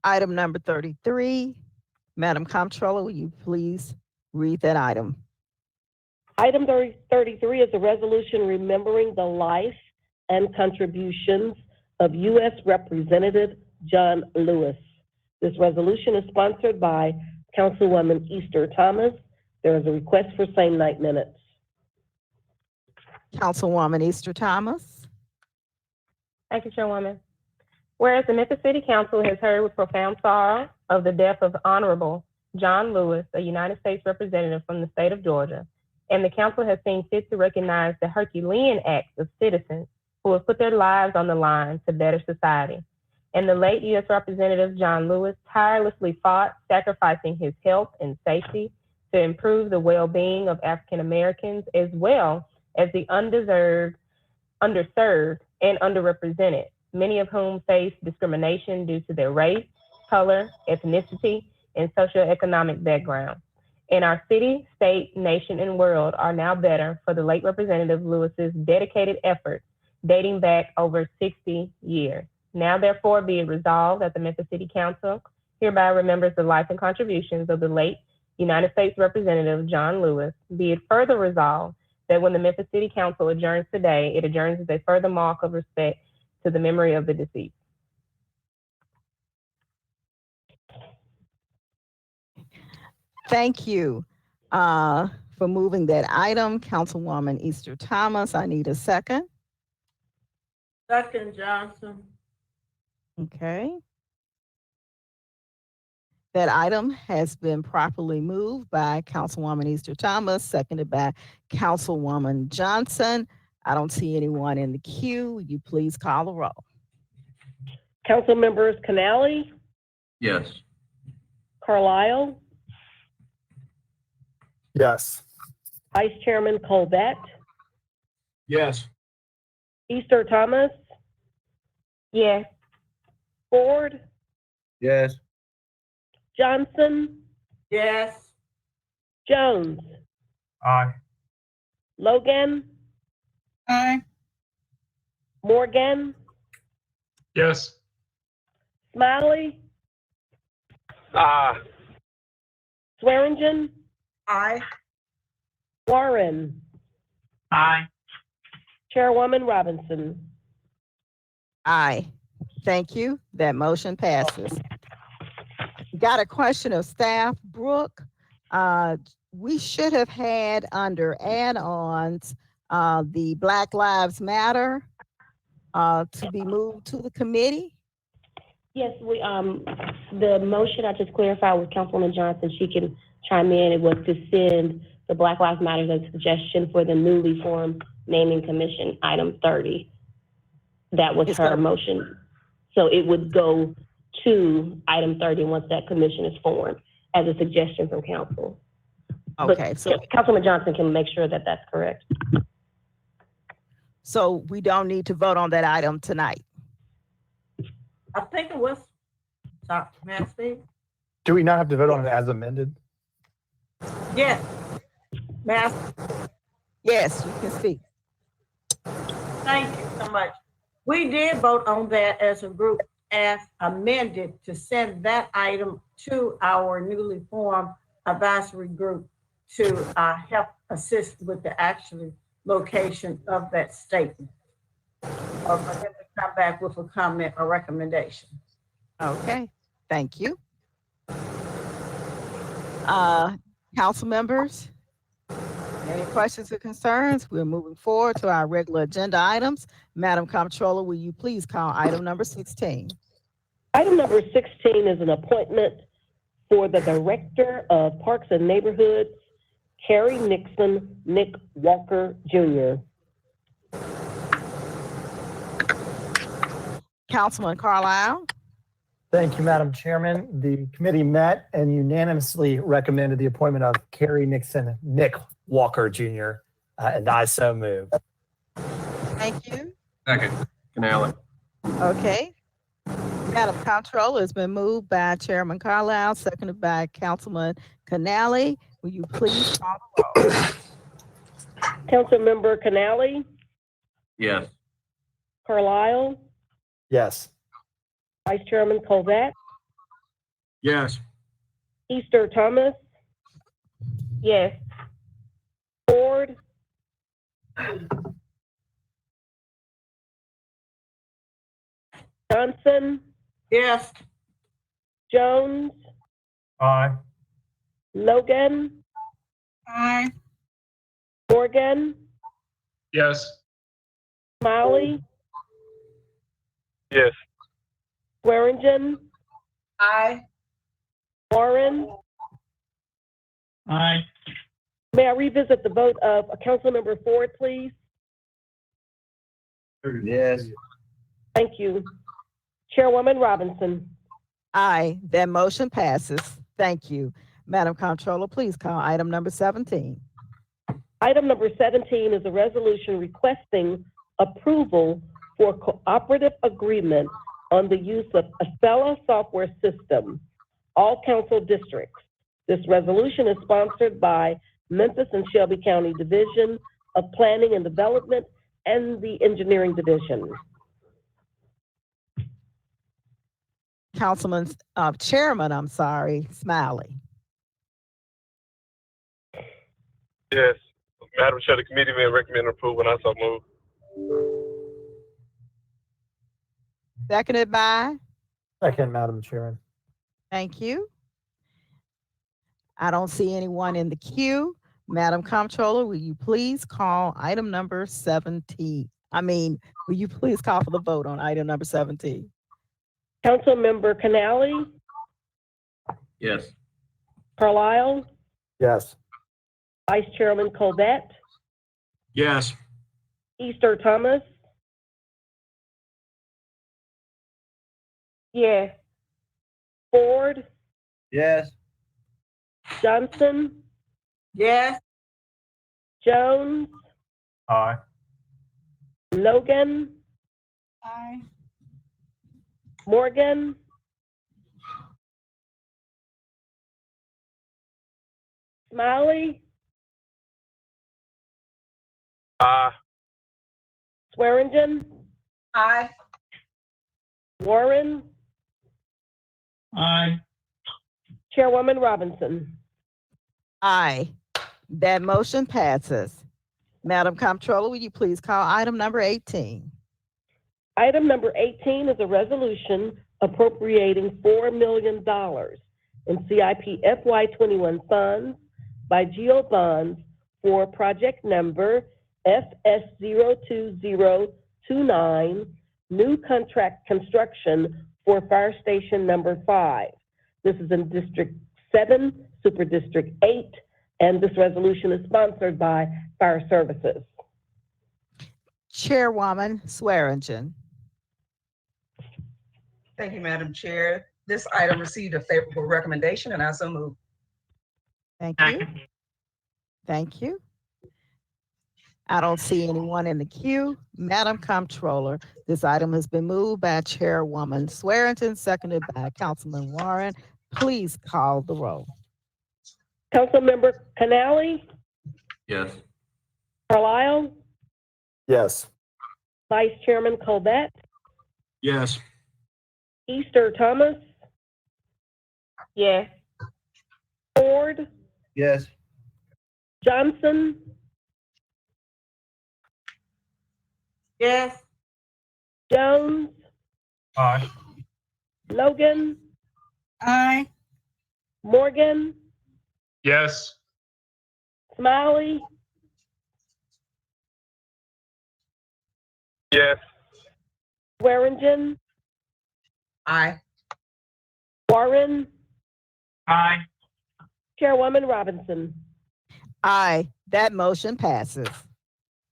Item number 33, Madam Comptroller, will you please read that item? Item 33 is a resolution remembering the life and contributions of U.S. Representative John Lewis. This resolution is sponsored by Councilwoman Easter Thomas. There is a request for same night minutes. Councilwoman Easter Thomas. Thank you, Chairwoman. Whereas the Memphis City Council has heard with profound sorrow of the death of Honorable John Lewis, a United States representative from the state of Georgia, and the council has seen fit to recognize the Herculean acts of citizens who have put their lives on the line to better society. And the late U.S. Representative John Lewis tirelessly fought, sacrificing his health and safety to improve the well-being of African Americans, as well as the underserved, and underrepresented, many of whom face discrimination due to their race, color, ethnicity, and socioeconomic background. And our city, state, nation, and world are now better for the late Representative Lewis's dedicated efforts dating back over 60 years. Now therefore be it resolved that the Memphis City Council hereby remembers the life and contributions of the late United States Representative John Lewis. Be it further resolved that when the Memphis City Council adjourns today, it adjourns as a further mark of respect to the memory of the deceased. Thank you for moving that item. Councilwoman Easter Thomas, I need a second. Second Johnson. Okay. That item has been properly moved by Councilwoman Easter Thomas, seconded by Councilwoman Johnson. I don't see anyone in the queue. Will you please call the roll? Council members Canali, Yes. Carlisle, Yes. Vice Chairman Colvett, Yes. Easter Thomas, Yes. Ford, Yes. Johnson, Yes. Jones, Aye. Logan, Aye. Morgan, Yes. Smiley, Swearingen, Aye. Warren, Aye. Chairwoman Robinson. Aye. Thank you. That motion passes. Got a question of staff, Brooke. We should have had under add-ons, the Black Lives Matter, to be moved to the committee. Yes, the motion I just clarified with Councilwoman Johnson, she can chime in. It was to send the Black Lives Matter as a suggestion for the newly formed naming commission, item 30. That was her motion. So it would go to item 30 once that commission is formed as a suggestion from council. Okay, But so Councilwoman Johnson can make sure that that's correct. so we don't need to vote on that item tonight. I think it was, sorry, may I speak? Do we not have to vote on it as amended? Yes. May I? Yes, you can speak. Thank you so much. We did vote on that as a group as amended to send that item to our newly formed advisory group to help assist with the actual location of that statement. Or for them to come back with a comment or recommendation. Okay, thank you. Council members, any questions or concerns? We're moving forward to our regular agenda items. Madam Comptroller, will you please call item number 16? Item number 16 is an appointment for the Director of Parks and Neighborhoods, Carrie Nixon, Nick Walker Jr. Councilman Carlisle? Thank you, Madam Chairman. The committee met and unanimously recommended the appointment of Carrie Nixon, Nick Walker Jr., and I so move. Thank you. Second, Canale. Okay. Madam Comptroller, it's been moved by Chairman Carlisle, seconded by Councilman Canale. Will you please call the roll? Councilmember Canale, Yes. Carlisle, Yes. Vice Chairman Colvett, Yes. Easter Thomas, Yes. Ford, Johnson, Yes. Jones, Aye. Logan, Aye. Morgan, Yes. Smiley, Yes. Swearingen, Aye. Warren. Aye. May I revisit the vote of Councilmember Ford, please? Yes. Thank you. Chairwoman Robinson. Aye, that motion passes. Thank you. Madam Comptroller, please call item number 17. Item number 17 is a resolution requesting approval for cooperative agreement on the use of Acela software system, all council districts. This resolution is sponsored by Memphis and Shelby County Division of Planning and Development and the Engineering Division. Chairman, Smiley. Yes. Madam Chair, the committee may recommend approval, and I so move. Seconded by? Second, Madam Chairman. Thank you. I don't see anyone in the queue. Madam Comptroller, will you please call item number 17? Will you please call for the vote on item number 17? Councilmember Canale, Yes. Carlisle, Yes. Vice Chairman Colvett, Yes. Easter Thomas, Yes. Ford, Yes. Johnson, Yes. Jones, Aye. Logan, Aye. Morgan, Smiley, Aye. Swearingen, Aye. Warren, Aye. Chairwoman Robinson. Aye. That motion passes. Madam Comptroller, will you please call item number 18? Item number 18 is a resolution appropriating $4 million in CIP FY21 funds by GEO bonds for project number FS02029, new contract construction for Fire Station number 5. This is in District 7, Super District 8, and this resolution is sponsored by Fire Services. Chairwoman Swearingen. Thank you, Madam Chair. This item received a favorable recommendation, and I so move. Thank you. Thank you. I don't see anyone in the queue. Madam Comptroller, this item has been moved by Chairwoman Swearingen, seconded by Councilman Warren. Please call the roll. Councilmember Canali, Yes. Carlisle, Yes. Vice Chairman Colbert, Yes. Easter Thomas, Yes. Ford, Yes. Johnson, Yes. Jones, Aye. Logan, Aye. Morgan, Yes. Smiley, Yes. Swearingen, Aye. Warren, Aye. Chairwoman Robinson. Aye. That motion passes.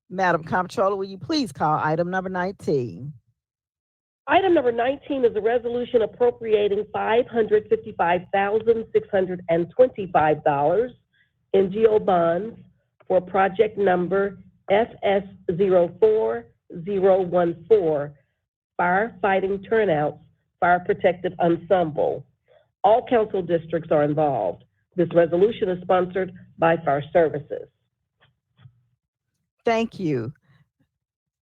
Madam Comptroller, will you please call item number 19? Item number 19 is a resolution appropriating $555,625 in GEO bonds for project number FS04014, Firefighting Turnouts, Fire Protective Ensemble. All council districts are involved. This resolution is sponsored by Fire Services. Thank you.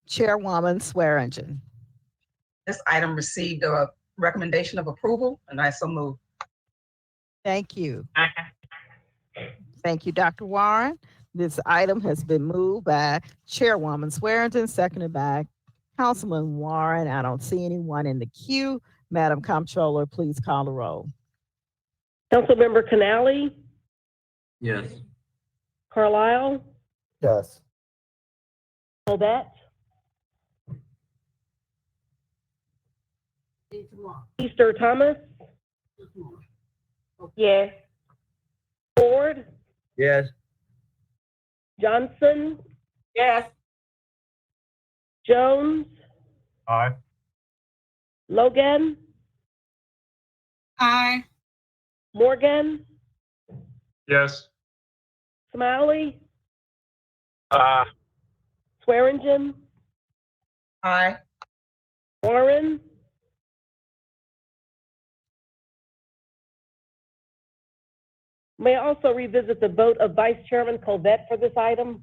Chairwoman Swearingen. This item received a recommendation of approval, and I so move. Thank you. Thank you, Dr. Warren. This item has been moved by Chairwoman Swearingen, seconded by Councilman Warren. I don't see anyone in the queue. Madam Comptroller, please call the roll. Councilmember Canali, Yes. Carlisle, Yes. Colbert, Easter Thomas, Yes. Ford, Yes. Johnson, Yes. Jones, Aye. Logan, Aye. Morgan, Yes. Smiley, Aye. Swearingen, Aye. Warren, may I also revisit the vote of Vice Chairman Colbert for this item?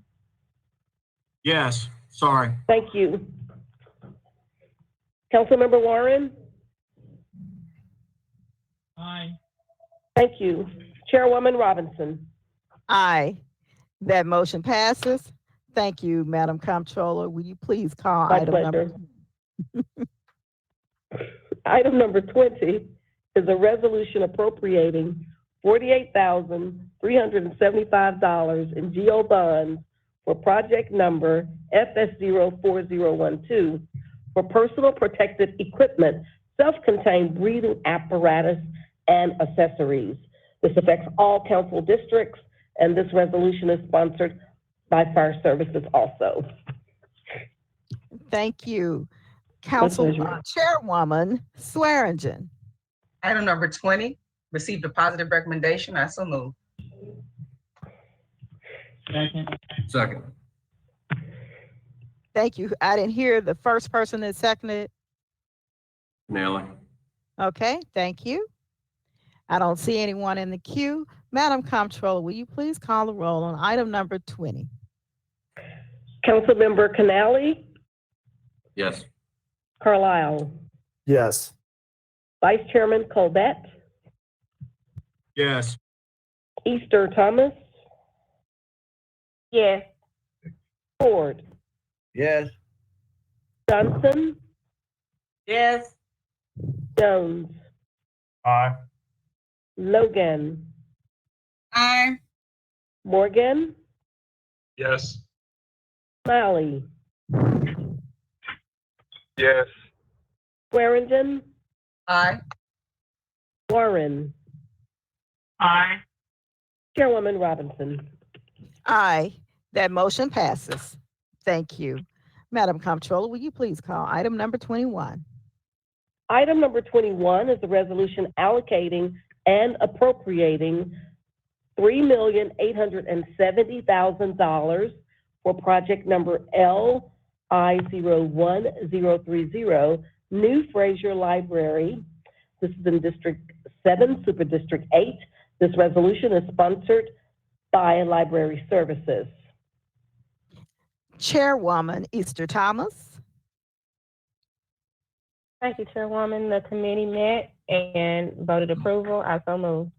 Yes. Sorry. Thank you. Councilmember Warren? Aye. Thank you. Chairwoman Robinson? Aye. That motion passes. Thank you, Madam Comptroller. Will you please call My item number? pleasure. Item number 20 is a resolution appropriating $48,375 in GEO bonds for project number FS04012 for personal protective equipment, self-contained breathing apparatus, and accessories. This affects all council districts, and this resolution is sponsored by Fire Services also. Thank you. Council pleasure. Chairwoman Swearingen. Item number 20 received a positive recommendation. I so move. Second. Second. Thank you. I didn't hear the first person that seconded. Nelly. Okay, thank you. I don't see anyone in the queue. Madam Comptroller, will you please call the roll on item number 20? Councilmember Canali, Yes. Carlisle, Yes. Vice Chairman Colbert, Yes. Easter Thomas, Yes. Ford, Yes. Johnson, Yes. Jones, Aye. Logan, Aye. Morgan, Yes. Smiley, Yes. Swearingen, Aye. Warren, Aye. Chairwoman Robinson. Aye, that motion passes. Thank you. Madam Comptroller, will you please call item number 21? Item number 21 is a resolution allocating and appropriating $3,870,000 for project number LI01030, New Fraser Library. This is in District 7, Super District 8. This resolution is sponsored by Library Services. Chairwoman Easter Thomas. Thank you, Chairwoman. The committee met and voted approval. I so move.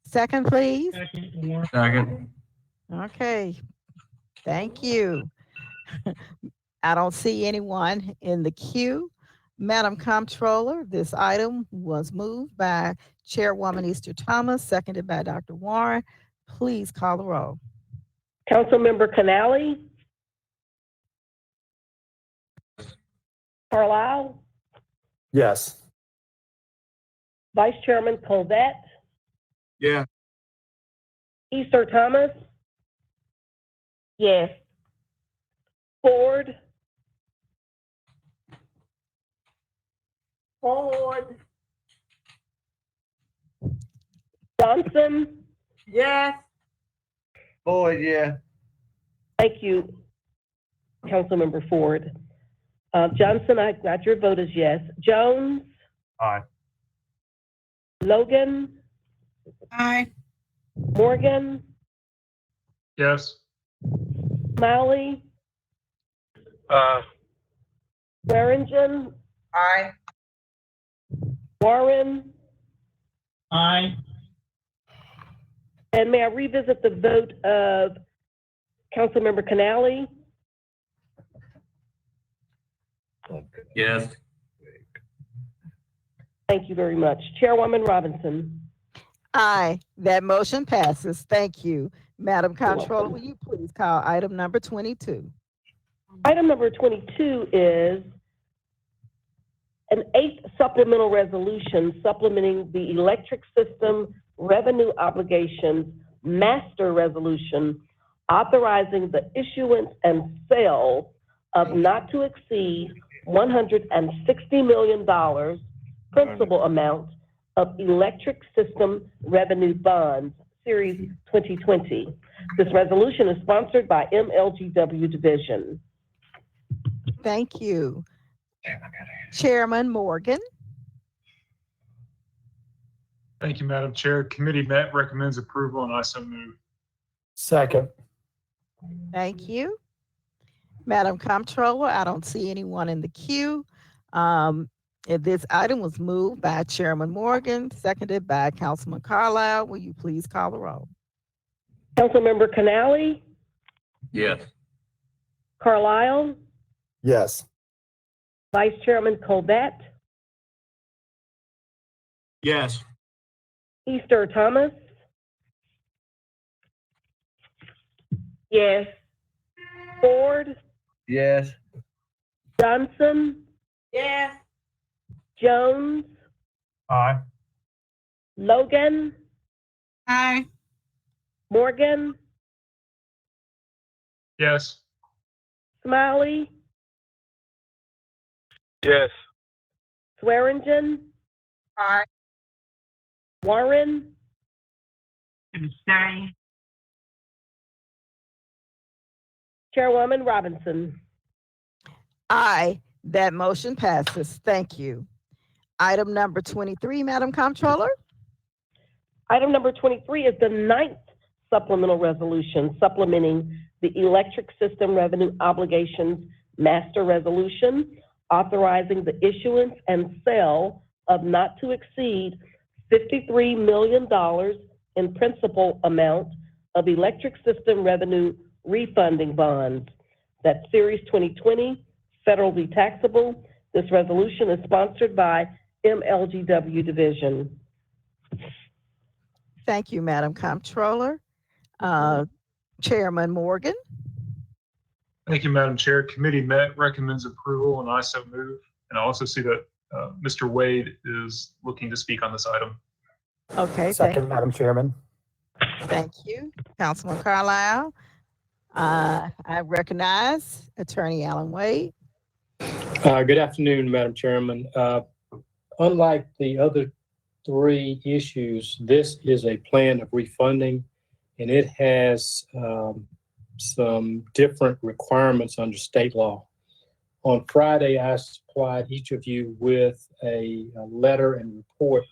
Second, please. Second. Warren. Second. Okay, thank you. I don't see anyone in the queue. Madam Comptroller, this item was moved by Chairwoman Easter Thomas, seconded by Dr. Warren. Please call the roll. Councilmember Canali, Carlisle, Yes. Vice Chairman Colbert, Yeah. Easter Thomas, Yes. Ford, Ford. Johnson. Yes. Boyd, yeah. Thank you, Councilmember Ford. Johnson, I got your vote as yes. Jones, Aye. Logan, Aye. Morgan, Yes. Smiley, Swearingen, Aye. Warren, Aye. and may I revisit the vote of Councilmember Canali? Yes. Thank you very much. Chairwoman Robinson. Aye, that motion passes. Thank you. Madam Comptroller, will you please call item number 22? Item number 22 is an 8th supplemental resolution supplementing the electric system revenue obligations master resolution authorizing the issuance and sale of not to exceed $160 million principal amount of electric system revenue bonds, Series 2020. This resolution is sponsored by MLGW Division. Thank you. Chairman Morgan. Thank you, Madam Chair. Committee met, recommends approval, and I so move. Second. Thank you. Madam Comptroller, I don't see anyone in the queue. This item was moved by Chairman Morgan, seconded by Councilman Carlisle. Will you please call the roll? Councilmember Canali, Yes. Carlisle, Yes. Vice Chairman Colbert, Yes. Easter Thomas, Yes. Ford, Yes. Johnson, Yes. Jones, Aye. Logan, Aye. Morgan, Yes. Smiley, Yes. Swearingen, Aye. Warren, Abstain. Chairwoman Robinson. Aye, that motion passes. Thank you. Item number 23, Madam Comptroller. Item number 23 is the 9th supplemental resolution supplementing the electric system revenue obligations master resolution, authorizing the issuance and sale of not to exceed $53 million in principal amount of electric system revenue refunding bonds. That's Series 2020, federally taxable. This resolution is sponsored by MLGW Division. Thank you, Madam Comptroller. Chairman Morgan. Thank you, Madam Chair. Committee met, recommends approval, and I so move. And I also see that Mr. Wade is looking to speak on this item. Okay, Second, Madam Chairman. thank you. Councilman Carlisle. I recognize Attorney Alan Wade. Good afternoon, Madam Chairman. Unlike the other three issues, this is a plan of refunding, and it has some different requirements under state law. On Friday, I supplied each of you with a letter and report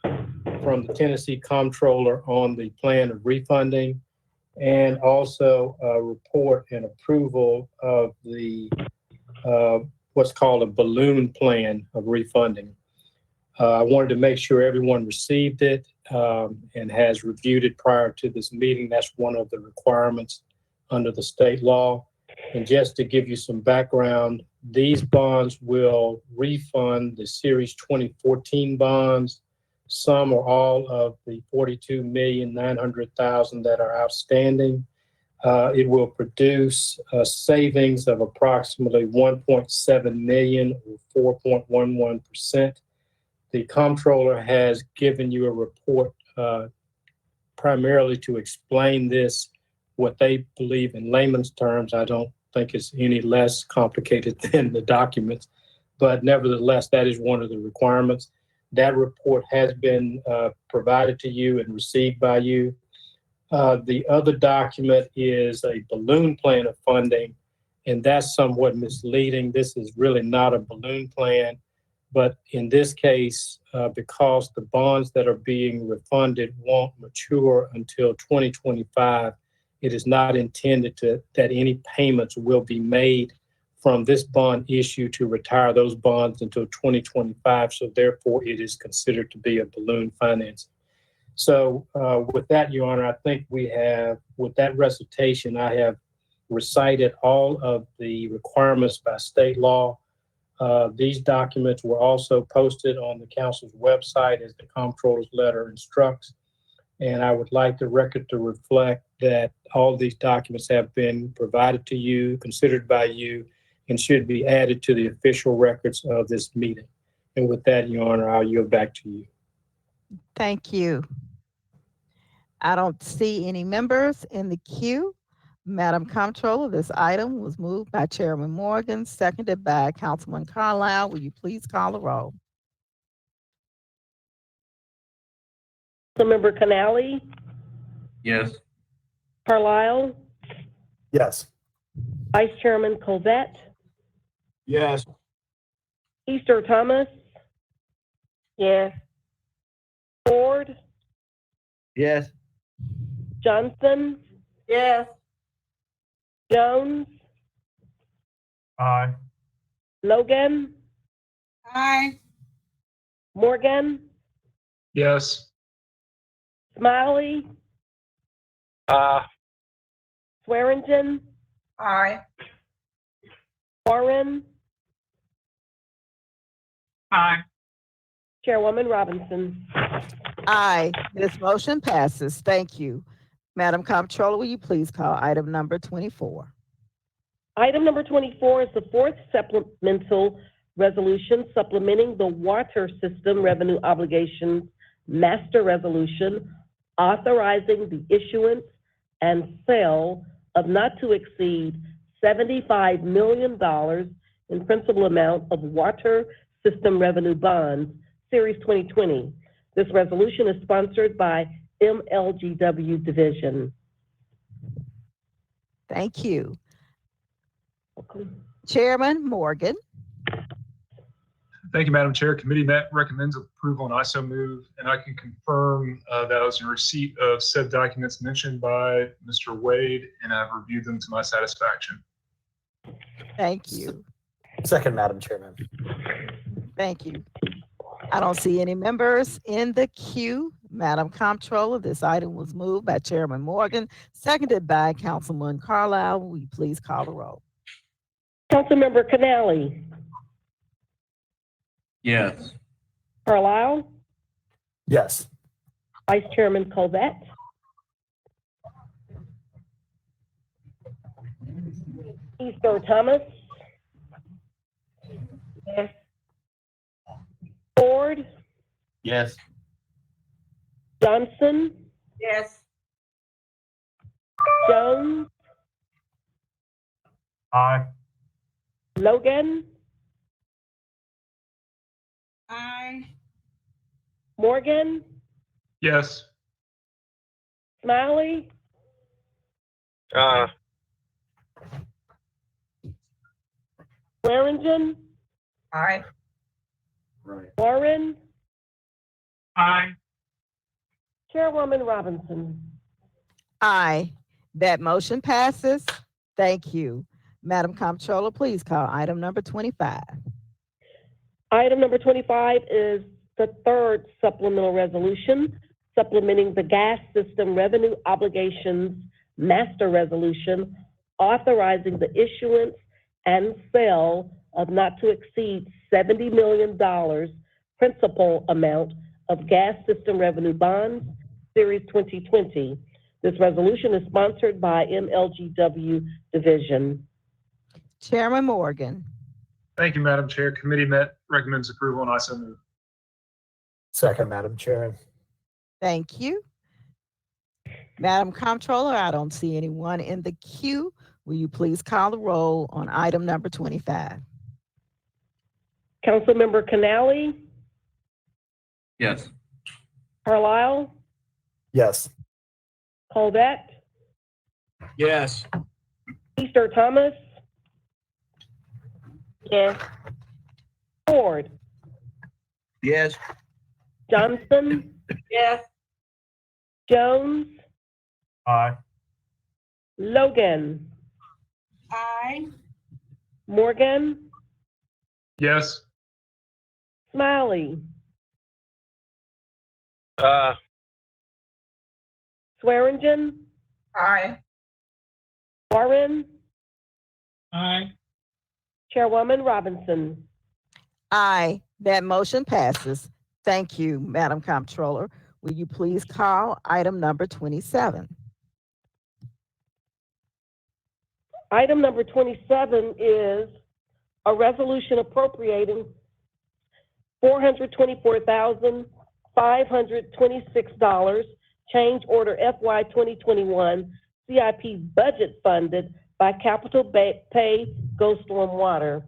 from the Tennessee Comptroller on the plan of refunding, and also a report and approval of the what's called a balloon plan of refunding. I wanted to make sure everyone received it and has reviewed it prior to this meeting. That's one of the requirements under the state law. And just to give you some background, these bonds will refund the Series 2014 bonds, some or all of the $42,900,000 that are outstanding. It will produce savings of approximately $1.7 million or 4.11%. The comptroller has given you a report primarily to explain this, what they believe in layman's terms. I don't think it's any less complicated than the documents, but nevertheless, that is one of the requirements. That report has been provided to you and received by you. The other document is a balloon plan of funding, and that's somewhat misleading. This is really not a balloon plan, but in this case, because the bonds that are being refunded won't mature until 2025, it is not intended that any payments will be made from this bond issue to retire those bonds until 2025. So therefore, it is considered to be a balloon financing. So with that, Your Honor, I think we have, with that recitation, I have recited all of the requirements by state law. These documents were also posted on the council's website as the comptroller's letter instructs. And I would like the record to reflect that all these documents have been provided to you, considered by you, and should be added to the official records of this meeting. And with that, Your Honor, I'll yield back to you. Thank you. I don't see any members in the queue. Madam Comptroller, this item was moved by Chairman Morgan, seconded by Councilman Carlisle. Will you please call the roll? Councilmember Canali, Yes. Carlisle, Yes. Vice Chairman Colvette, Yes. Easter Thomas, Yes. Ford, Yes. Johnson, Yes. Jones, Aye. Logan, Aye. Morgan, Yes. Smiley, Swearingen, Aye. Warren, Aye. Chairwoman Robinson. Aye, this motion passes. Thank you. Madam Comptroller, will you please call item number 24? Item number 24 is the 4th supplemental resolution supplementing the water system revenue obligations master resolution, authorizing the issuance and sale of not to exceed $75 million in principal amount of water system revenue bonds, Series 2020. This resolution is sponsored by MLGW Division. Thank you. Welcome. Chairman Morgan. Thank you, Madam Chair. Committee met recommends approval and I so move, and I can confirm that I was in receipt of said documents mentioned by Mr. Wade, and I've reviewed them to my satisfaction. Thank you. Second, Madam Chairman. Thank you. I don't see any members in the queue. Madam Comptroller, this item was moved by Chairman Morgan, seconded by Councilman Carlisle. Will you please call the roll? Councilmember Canali. Yes. Carlisle. Yes. Vice Chairman Colvett. Easter Thomas. Yes. Ford. Yes. Johnson. Yes. Jones. Aye. Logan. Aye. Morgan. Yes. Smiley. Swearingen. Aye. Warren. Aye. Chairwoman Robinson. Aye. That motion passes. Thank you. Madam Comptroller, please call item number 25. Item number 25 is the third supplemental resolution, supplementing the gas system revenue obligations master resolution, authorizing the issuance and sale of not to exceed $70 million principal amount of gas system revenue bonds, Series 2020. This resolution is sponsored by MLGW Division. Chairman Morgan. Thank you, Madam Chair. Committee met recommends approval and I so move. Second, Madam Chairman. Thank you. Madam Comptroller, I don't see anyone in the queue. Will you please call the roll on item number 25? Councilmember Canali. Yes. Carlisle. Yes. Colvett. Yes. Easter Thomas. Yes. Ford. Yes. Johnson. Yes. Jones. Aye. Logan. Aye. Morgan. Yes. Smiley. Swearingen. Aye. Warren. Aye. Chairwoman Robinson. Aye. That motion passes. Thank you, Madam Comptroller. Will you please call item number 27? Item number 27 is a resolution appropriating $424,526, change order FY 2021 CIP budget funded by Capital Pay Go Storm Water.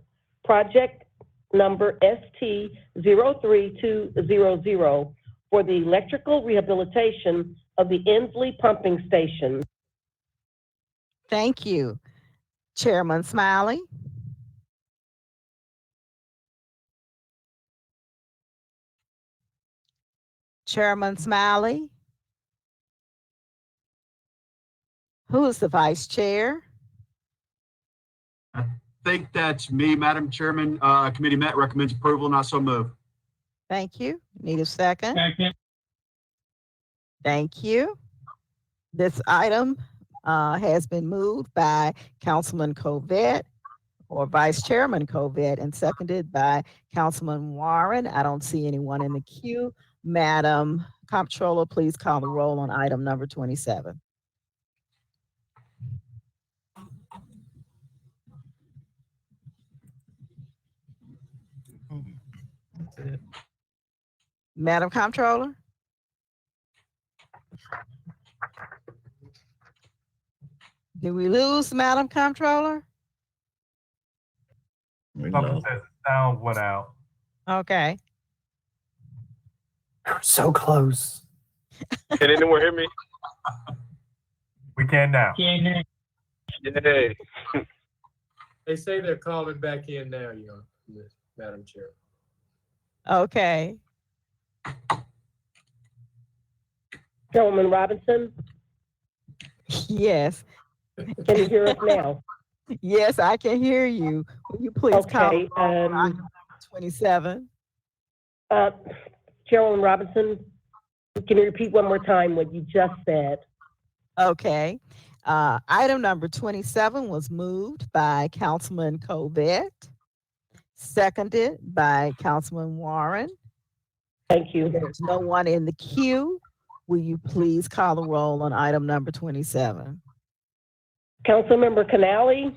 Project number ST03200 for the electrical rehabilitation of the Inslee Pumping Station. Thank you. Chairman Smiley. Chairman Smiley. Who is the vice chair? I think that's me, Madam Chairman. Committee met recommends approval and I so move. Thank you. Need a second? Second. Thank you. This item has been moved by Councilman Colvett or Vice Chairman Colvett and seconded by Councilman Warren. I don't see anyone in the queue. Madam Comptroller, please call the roll on item number 27. Madam Comptroller? Did we lose Madam Comptroller? Something says sound went out. Okay. So close. Can anyone hear me? We can now. Can, Yay. They say they're calling back in now, Madam Chair. Okay. Chairwoman Robinson, Yes. can you hear us now? Yes, I can hear you. Will you please call Okay, item number 27? Chairwoman Robinson, can you repeat one more time what you just said? Okay. Item number 27 was moved by Councilman Covett, seconded by Councilman Warren. Thank you. There's no one in the queue. Will you please call the roll on item number 27? Councilmember Canali,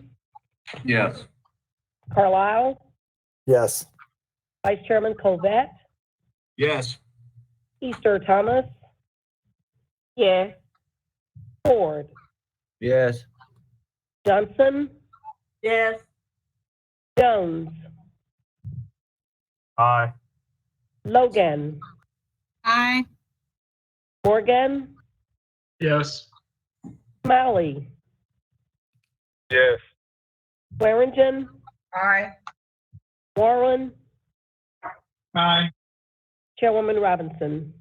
Yes. Carlisle, Yes. Vice Chairman Covett, Yes. Easter Thomas, Yes. Ford, Yes. Johnson, Yes. Jones, Aye. Logan, Aye. Morgan, Yes. Smiley, Yes. Swearingen, Aye. Warren, aye. Chairwoman Robinson.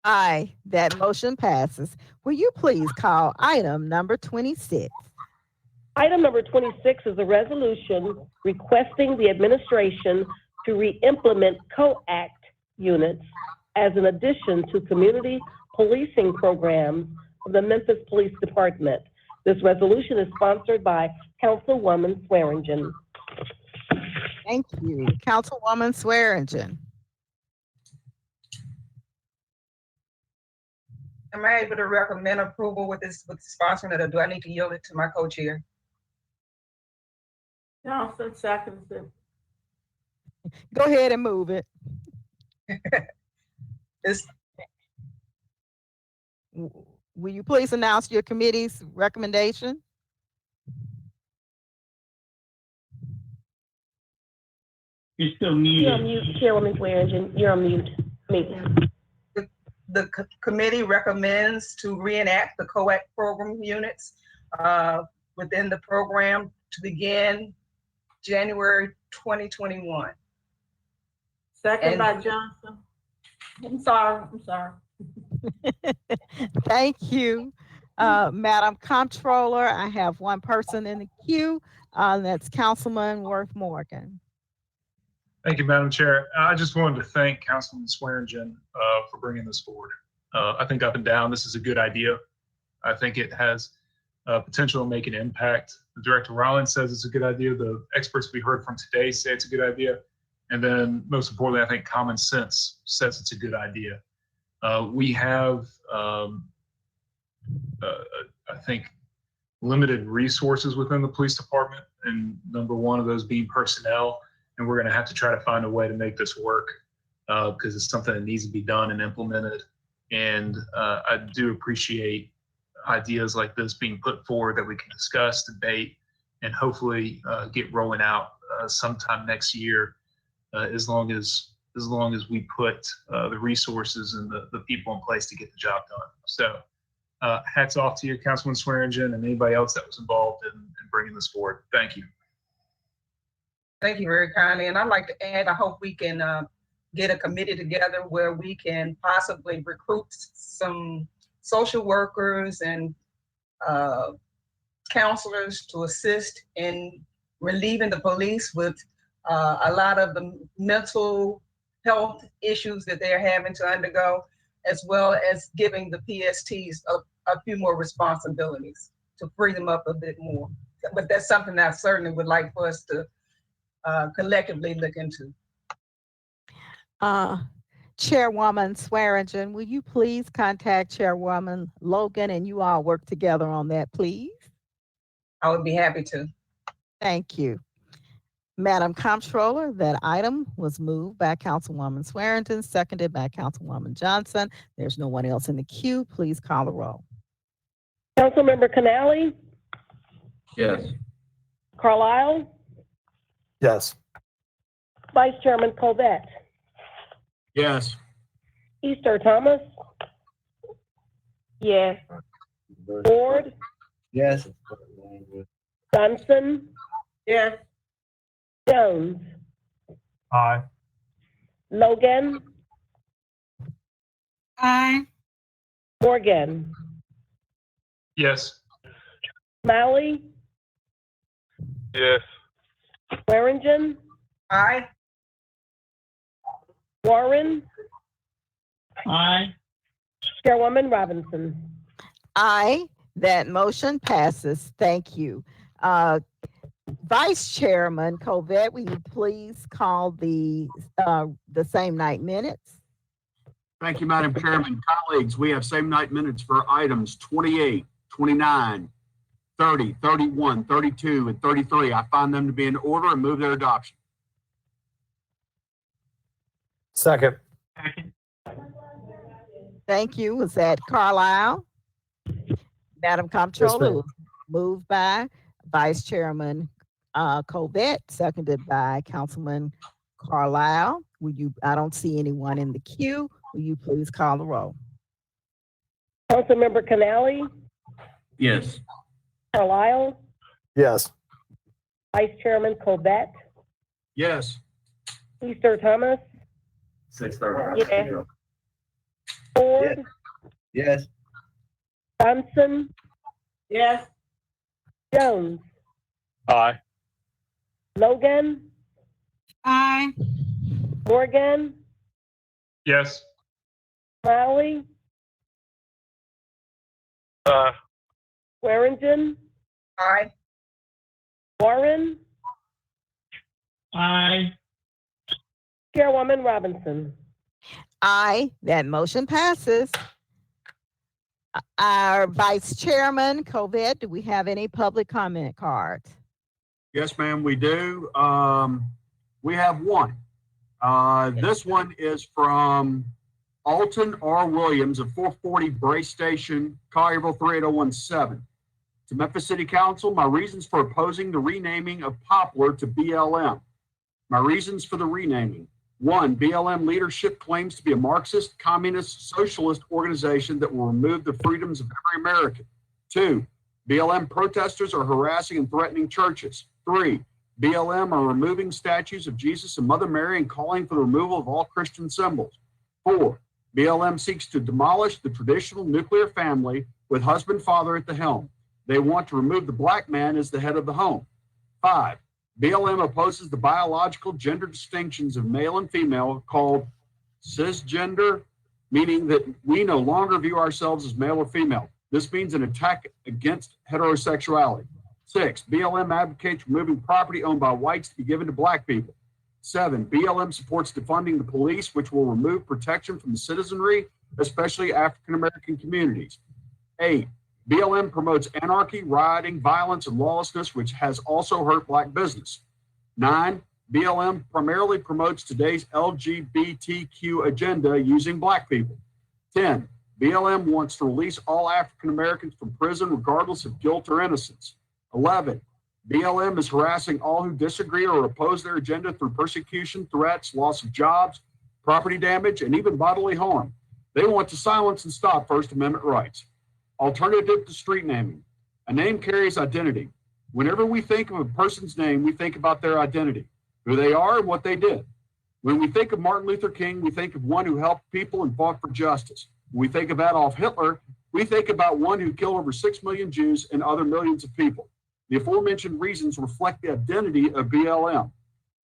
Aye, that motion passes. Will you please call item number 26? Item number 26 is a resolution requesting the administration to re-implement COACT units as an addition to community policing programs of the Memphis Police Department. This resolution is sponsored by Councilwoman Swearingen. Thank you. Councilwoman Swearingen. Am I able to recommend approval with this, with sponsoring it, or do I need to yield it to my co-chair? Johnson seconds it. Go ahead and move it. It's, Will you please announce your committee's recommendation? You're still You're on muted. mute, Chairwoman Swearingen. You're on mute. the committee recommends to reenact the COAC program units within the program to begin January 2021. Second by Johnson. I'm sorry. Thank you. Madam Comptroller, I have one person in the queue. That's Councilman Worth Morgan. Thank you, Madam Chair. I just wanted to thank Councilman Swearingen for bringing this forward. I think up and down, this is a good idea. I think it has potential to make an impact. Director Rollins says it's a good idea. The experts we heard from today say it's a good idea. And then most importantly, I think common sense says it's a good idea. We have, I think, limited resources within the police department, and number one of those being personnel. And we're going to have to try to find a way to make this work because it's something that needs to be done and implemented. And I do appreciate ideas like this being put forward that we can discuss, debate, and hopefully get rolling out sometime next year, as long as we put the resources and the people in place to get the job done. So hats off to you, Councilman Swearingen, and anybody else that was involved in bringing this forward. Thank you. Thank you very kindly. And I'd like to add, I hope we can get a committee together where we can possibly recruit some social workers and counselors to assist in relieving the police with a lot of the mental health issues that they're having to undergo, as well as giving the PSTs a few more responsibilities to free them up a bit more. But that's something that I certainly would like for us to collectively look into. Chairwoman Swearingen, will you please contact Chairwoman Logan and you all work together on that, please? I would be happy to. Thank you. Madam Comptroller, that item was moved by Councilwoman Swearingen, seconded by Councilwoman Johnson. There's no one else in the queue. Please call the roll. Councilmember Canali, Yes. Carlisle, Yes. Vice Chairman Covett, Yes. Easter Thomas, Yes. Ford, Yes. Johnson, Yes. Jones, Aye. Logan, Aye. Morgan, Yes. Smiley, Yes. Swearingen, Aye. Warren, Aye. Chairwoman Robinson. Aye, that motion passes. Thank you. Vice Chairman Covette, will you please call the same night minutes? Thank you, Madam Chairman. Colleagues, we have same night minutes for items 28, 29, 30, 31, 32, and 33. I find them to be in order and move their adoption. Second. Second. Thank you. Was that Carlisle? Madam Comptroller, ma'am. moved by Vice Chairman Covette, seconded by Councilman Carlisle. I don't see anyone in the queue. Will you please call the roll? Councilmember Canali, Yes. Carlisle, Yes. Vice Chairman Colbert, Yes. Easter Thomas, 6:30. Yes. Ford, Yes. Johnson, Yes. Jones, Aye. Logan, Aye. Morgan, Yes. Smiley, Swearingen, Aye. Warren, Aye. Chairwoman Robinson. Aye, that motion passes. Our Vice Chairman Covette, do we have any public comment cards? Yes, ma'am, we do. We have one. This one is from Alton R. Williams of 440 Bray Station, Collierville 38017. To Memphis City Council, my reasons for opposing the renaming of Poplar to BLM. My reasons for the renaming. 1, BLM leadership claims to be a Marxist, communist, socialist organization that will remove the freedoms of every American. 2, BLM protesters are harassing and threatening churches. 3, BLM are removing statues of Jesus and Mother Mary and calling for the removal of all Christian symbols. 4, BLM seeks to demolish the traditional nuclear family with husband-father at the helm. They want to remove the black man as the head of the home. 5, BLM opposes the biological gender distinctions of male and female called cisgender, meaning that we no longer view ourselves as male or female. This means an attack against heterosexuality. 6, BLM advocates removing property owned by whites to be given to black people. 7, BLM supports defunding the police, which will remove protection from the citizenry, especially African-American communities. 8, BLM promotes anarchy, rioting, violence, and lawlessness, which has also hurt black business. 9, BLM primarily promotes today's LGBTQ agenda using black people. 10, BLM wants to release all African Americans from prison regardless of guilt or innocence. 11, BLM is harassing all who disagree or oppose their agenda through persecution, threats, loss of jobs, property damage, and even bodily harm. They want to silence and stop First Amendment rights. Alternative to street naming. A name carries identity. Whenever we think of a person's name, we think about their identity, who they are and what they did. When we think of Martin Luther King, we think of one who helped people and fought for justice. When we think of Adolf Hitler, we think about one who killed over 6 million Jews and other millions of people. The aforementioned reasons reflect the identity of BLM.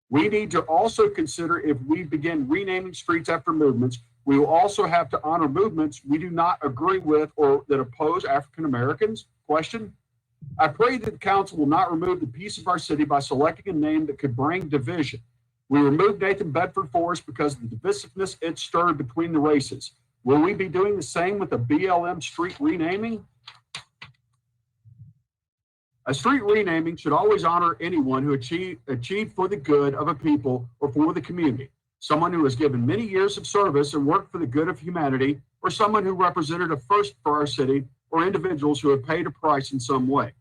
We need to also consider if we begin renaming streets after movements, we will also have to honor movements we do not agree with or that oppose African Americans. Question. I pray that the council will not remove the peace of our city by selecting a name that could bring division. We removed Nathan Bedford Forest because of the divisiveness it stirred between the races. Will we be doing the same with a BLM street renaming? A street renaming should always honor anyone who achieved for the good of a people or for the community. Someone who has given many years of service and worked for the good of humanity, or someone who represented a first for our city, or individuals who have paid a price in some way.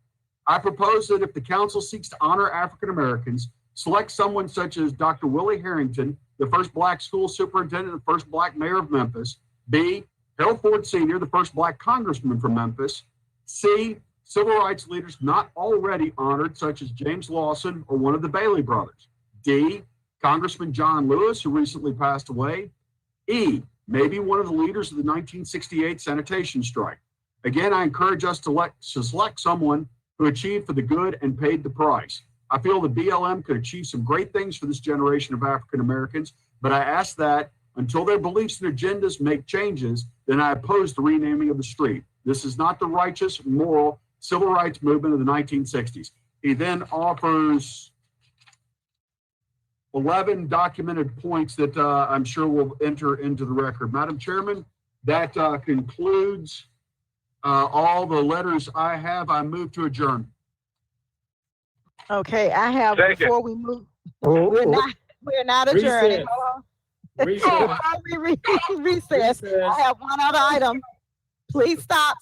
I propose that if the council seeks to honor African Americans, select someone such as Dr. Willie Harrington, the first black school superintendent, the first black mayor of Memphis. B, Harold Ford Sr., the first black congressman from Memphis. C, civil rights leaders not already honored, such as James Lawson or one of the Bailey brothers. D, Congressman John Lewis, who recently passed away. E, maybe one of the leaders of the 1968 sanitation strike. Again, I encourage us to select someone who achieved for the good and paid the price. I feel the BLM could achieve some great things for this generation of African Americans, but I ask that until their beliefs and agendas make changes, then I oppose the renaming of the street. This is not the righteous, moral, civil rights movement of the 1960s. He then offers 11 documented points that I'm sure will enter into the record. Madam Chairman, that concludes all the letters I have. I move to adjourn. Okay, I have, Second. before we move, Oh, we're not adjourning. Recess. Hold on. Recess. Before we recess, I have one other item. Please stop.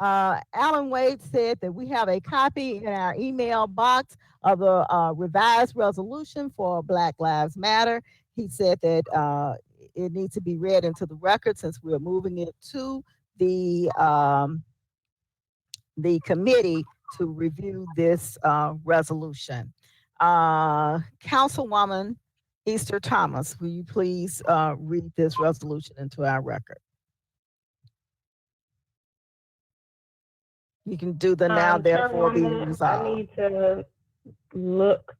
Alan Wade said that we have a copy in our email box of the revised resolution for Black Lives Matter. He said that it needs to be read into the record since we're moving it to the committee to review this resolution. Councilwoman Easter Thomas, will you please read this resolution into our record? You can do the now therefore be resolved. I need to look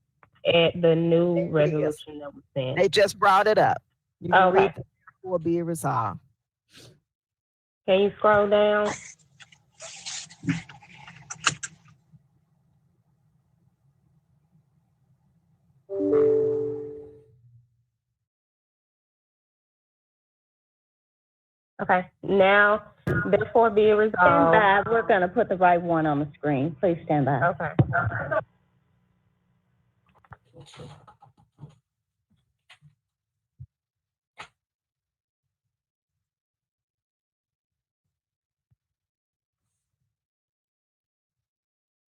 at the new resolution that was sent. They just brought it up. You can Okay. read the therefore be resolved. Can you scroll down? Okay, now, therefore be it resolved. Stand by. We're going to put the right one on the screen. Please stand by. Okay.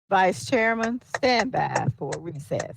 Vice Chairman, stand by for recess.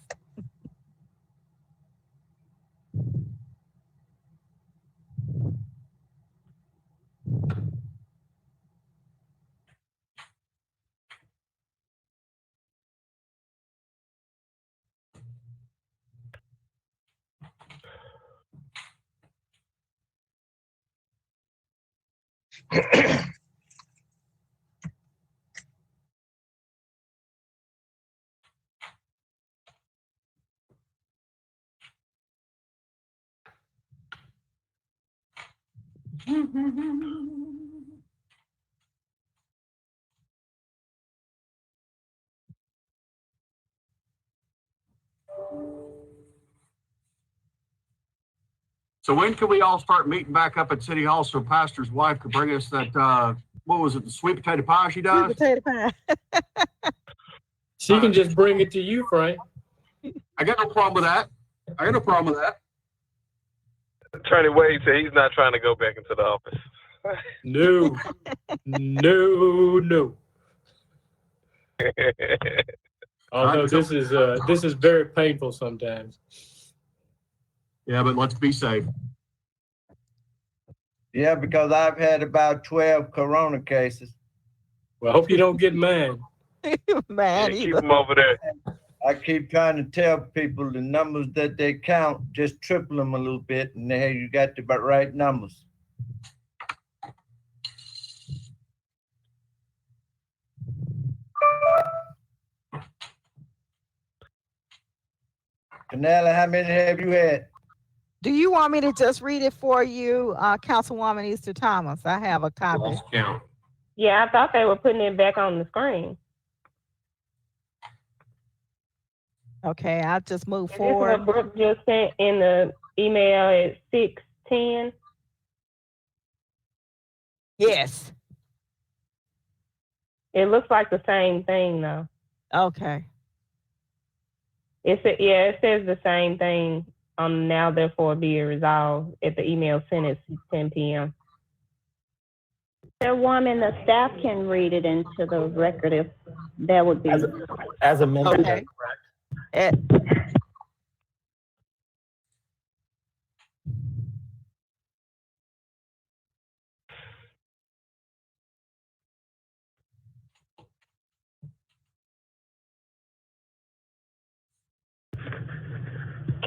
So when can we all start meeting back up at City Hall so Pastor's wife could bring us that, what was it, the sweet potato pie she does? Sweet potato pie. She can just bring it to you, Frank. I got no problem with that. Attorney Wade said he's not trying to go back into the office. No. No. Although this is very painful sometimes. Yeah, but let's be safe. Yeah, because I've had about 12 corona cases. Well, I hope you don't get mad. Man, Keep him over there. I keep trying to tell people the numbers that they count, just triple them a little bit, and hey, you got the right numbers. Canela, how many have you had? Do you want me to just read it for you, Councilwoman Easter Thomas? I have a copy. Lost count. Yeah, I thought they were putting it back on the screen. Okay, I'll just move This is forward. what Brooke just sent in the email at 6:10. Yes. It looks like the same thing though. Okay. It says the same thing on now therefore be it resolved at the email sent at 6:10 p.m. Chairwoman, the staff can read it into the record if that would be. As amended. Okay.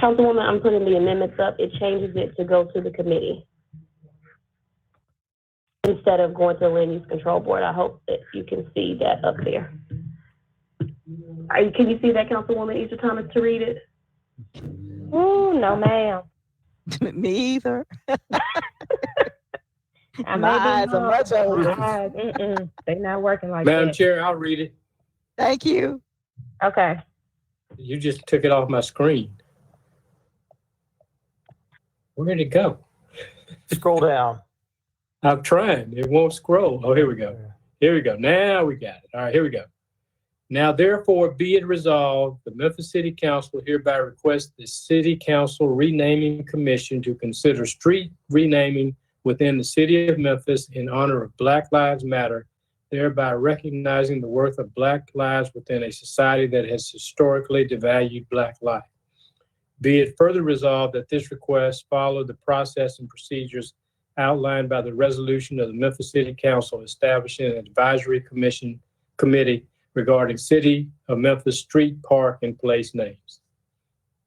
Councilwoman, I'm putting the amendments up. It changes it to go to the committee instead of going to the Land Use Control Board. I hope that you can see that up there. Can you see that, Councilwoman Easter Thomas, to read it? Ooh, no, ma'am. Me either. I My may be eyes are wrong, much but older. my eyes, they not working like Madam that. Chair, I'll read it. Thank you. Okay. You just took it off my screen. Where did it go? Scroll down. I'm trying. It won't scroll. Oh, here we go. Here we go. Now we got it. All right, here we go. Now, therefore, be it resolved, the Memphis City Council hereby requests the City Council Renaming Commission to consider street renaming within the city of Memphis in honor of Black Lives Matter, thereby recognizing the worth of Black lives within a society that has historically devalued Black life. Be it further resolved that this request follow the process and procedures outlined by the resolution of the Memphis City Council establishing an advisory committee regarding City of Memphis street, park, and place names.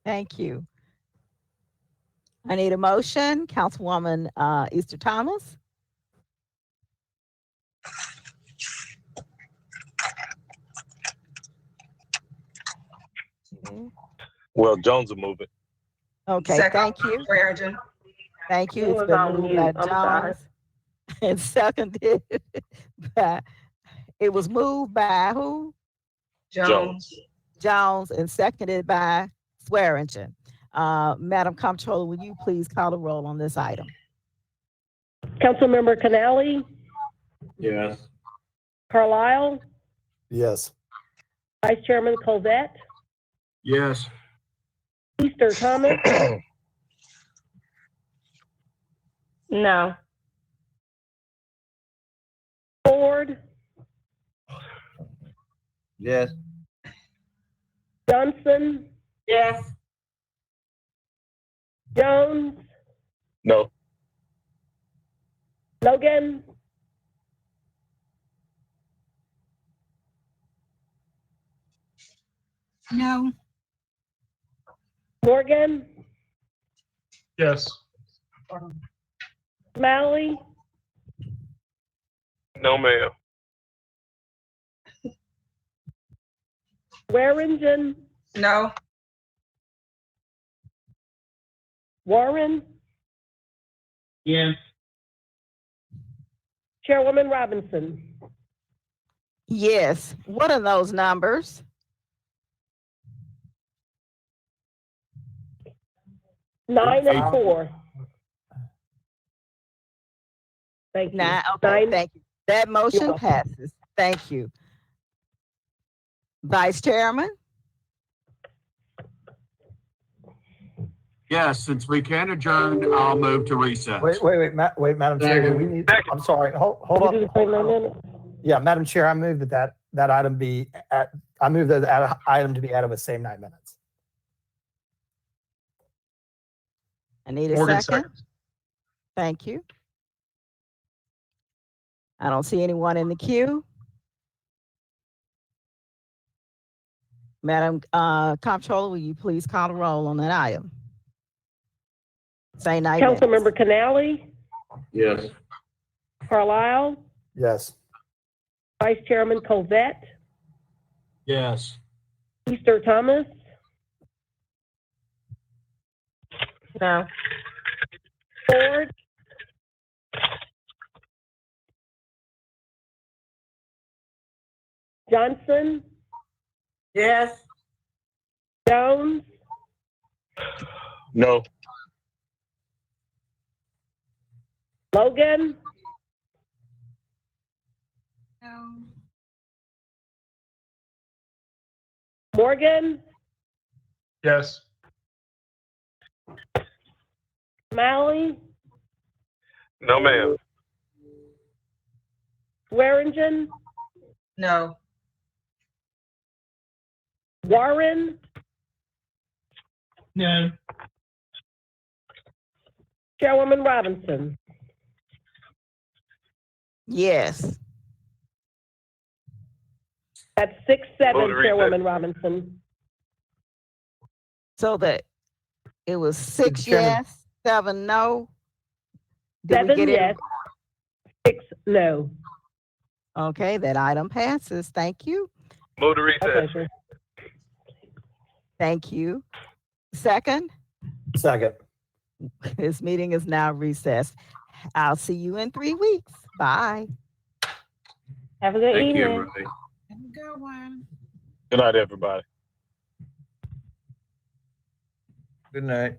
Thank you. I need a motion. Councilwoman Easter Thomas. Well, Jones will move it. Okay, Second, thank you. Swearingen. Thank you. It It's was been on moved mute. by I'm sorry. Jones and seconded by, it was moved by who? Jones. Jones and seconded by Swearingen. Madam Comptroller, will you please call the roll on this item? Councilmember Canali, Yes. Carlisle, Yes. Vice Chairman Covette, Yes. Easter Thomas, No. Ford, Yes. Johnson, Yes. Jones, No. Logan, No. Morgan, Yes. Smalley, No, ma'am. Swearingen, No. Warren, Yes. Chairwoman Robinson. Yes. What are those numbers? Nine and 4. Thank you. Okay, thank you. That motion passes. Thank you. Vice Chairman? Yes, since we can adjourn, I'll move to recess. Wait, Madam Chair, do we need, I'm sorry, hold on. Yeah, Madam Chair, I move that item be I move that item to be added with same 9 minutes. I need a Morgan second. seconds. Thank you. I don't see anyone in the queue. Madam Comptroller, will you please call the roll on that item? Say 9 minutes. Councilmember Canali, Yes. Carlisle, Yes. Vice Chairman Covette, Yes. Easter Thomas, No. Ford, Johnson, Yes. Jones, No. Logan, No. Morgan, Yes. Smalley, No, ma'am. Swearingen, No. Warren, No. Chairwoman Robinson. Yes. That's 6-7, Vote to recess. Chairwoman Robinson. So that It was 6 Chairman. yes, 7 no. Did we 7 get it? yes, 6 no. Okay, that item passes. Thank you. Move to My recess. pleasure. Thank you. Second, Second. this meeting is now recessed. I'll see you in 3 weeks. Bye. Have a good Thank you, evening. everybody. Have a good one. Good night, everybody. Good night.